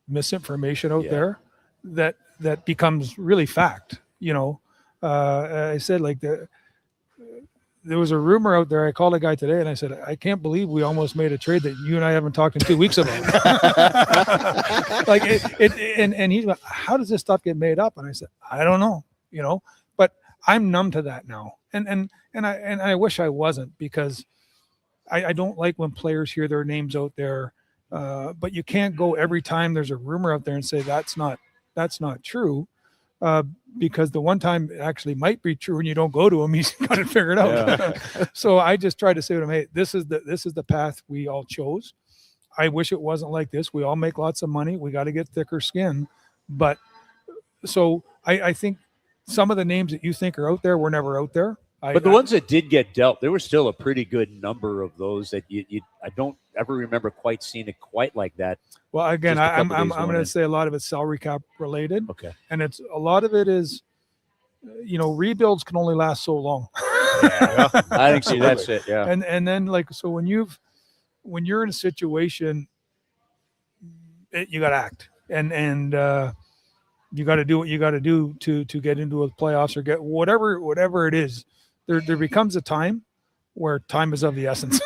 S14: misinformation out there that becomes really fact. I said there was a rumor out there. I called a guy today and I said, I can't believe we almost made a trade that you and I haven't talked in 2 weeks about. And he's like, how does this stuff get made up? And I said, I don't know, but I'm numb to that now. And I wish I wasn't, because I don't like when players hear their names out there. But you can't go every time there's a rumor out there and say that's not true. Because the one time it actually might be true and you don't go to him, he's got it figured out. Yeah. So I just try to say to him, hey, this is the path we all chose. I wish it wasn't like this. We all make lots of money. We got to get thicker skin. But so I think some of the names that you think are out there were never out there.
S5: But the ones that did get dealt, there was still a pretty good number of those that I don't ever remember quite seeing it quite like that.
S14: Well, again, I'm going to say a lot of it's salary cap related.
S5: Okay.
S14: And a lot of it is, rebuilds can only last so long.
S5: Yeah, I think so. That's it. Yeah.
S14: And then so when you're in a situation, you got to act and you got to do what you got to do to get into a playoffs or get whatever it is. There becomes a time where time is of the essence.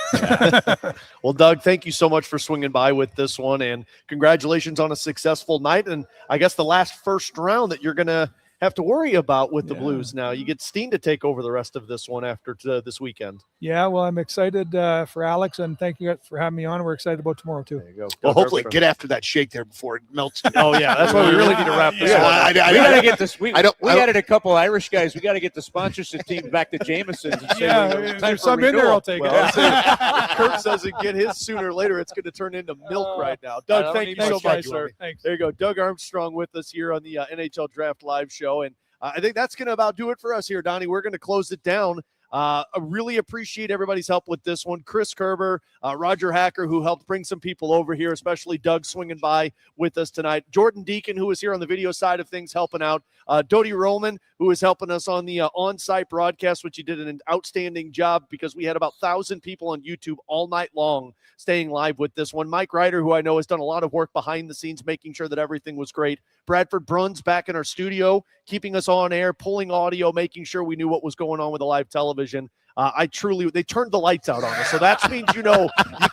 S3: Well, Doug, thank you so much for swinging by with this one, and congratulations on a successful night. And I guess the last first round that you're going to have to worry about with the Blues now. You get Steen to take over the rest of this one after this weekend.
S14: Yeah, well, I'm excited for Alex, and thank you for having me on. We're excited about tomorrow, too.
S3: There you go.
S2: Well, hopefully get after that shake there before it melts.
S3: Oh, yeah, that's why we really need to wrap this up.
S5: We got to get this. We added a couple Irish guys. We got to get the sponsorship team back to Jameson's. And say,
S14: if there's some in there, I'll take
S3: it. Kurt doesn't get his sooner or later, it's going to turn into milk right now. Doug, thank you so much, sir.
S14: Thanks.
S3: There you go. Doug Armstrong with us here on the NHL Draft Live Show. And I think that's going to about do it for us here, Donnie. We're going to close it down. I really appreciate everybody's help with this one. Chris Kerber, Roger Hacker, who helped bring some people over here, especially Doug swinging by with us tonight. Jordan Deacon, who was here on the video side of things, helping out. Dodie Roman, who is helping us on the on-site broadcast, which he did an outstanding job because we had about 1,000 people on YouTube all night long staying live with this one. Mike Ryder, who I know has done a lot of work behind the scenes, making sure that everything was great. Bradford Bruns back in our studio, keeping us on air, pulling audio, making sure we knew what was going on with the live television. They turned the lights out on us. So that means, you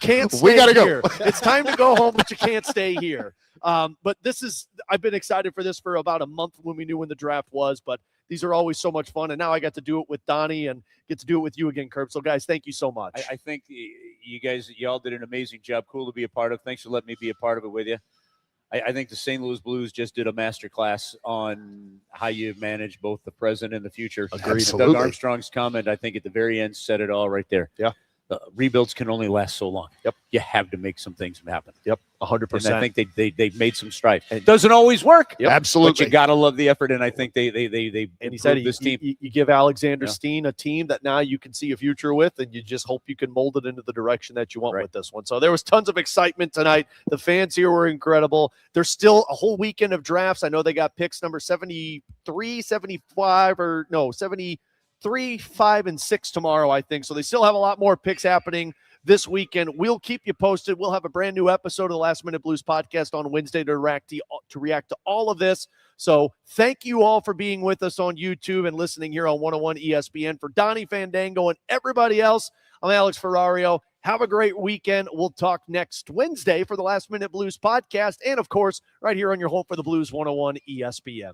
S3: can't stay here. It's time to go home, but you can't stay here. But I've been excited for this for about a month when we knew when the draft was, but these are always so much fun. And now I got to do it with Donnie and get to do it with you again, Kerb. So guys, thank you so much.
S5: I think you all did an amazing job. Cool to be a part of. Thanks for letting me be a part of it with you. I think the St. Louis Blues just did a masterclass on how you manage both the present and the future.
S3: Agreed.
S5: Doug Armstrong's comment, I think at the very end, said it all right there.
S3: Yeah.
S5: Rebuilds can only last so long.
S3: Yep.
S5: You have to make some things happen.
S3: Yep. 100%.
S5: And I think they've made some strides. It doesn't always work.
S3: Yep. Absolutely.
S5: But you got to love the effort, and I think they
S3: and he said
S5: this team.
S3: You give Alexander Steen a team that now you can see a future with, and you just hope you can mold it into the direction that you want with this one. So there was tons of excitement tonight. The fans here were incredible. There's still a whole weekend of drafts. I know they got picks number 73, 75, 3, 5, and 6 tomorrow, I think. So they still have a lot more picks happening this weekend. We'll keep you posted. We'll have a brand new episode of the Last Minute Blues podcast on Wednesday to react to all of this. So thank you all for being with us on YouTube and listening here on 101 ESPN. For Donny, Fandango, and everybody else, I'm Alex Ferrario. Have a great weekend. We'll talk next Wednesday for the Last Minute Blues podcast. And, of course, right here on your home for the Blues 101 ESPN.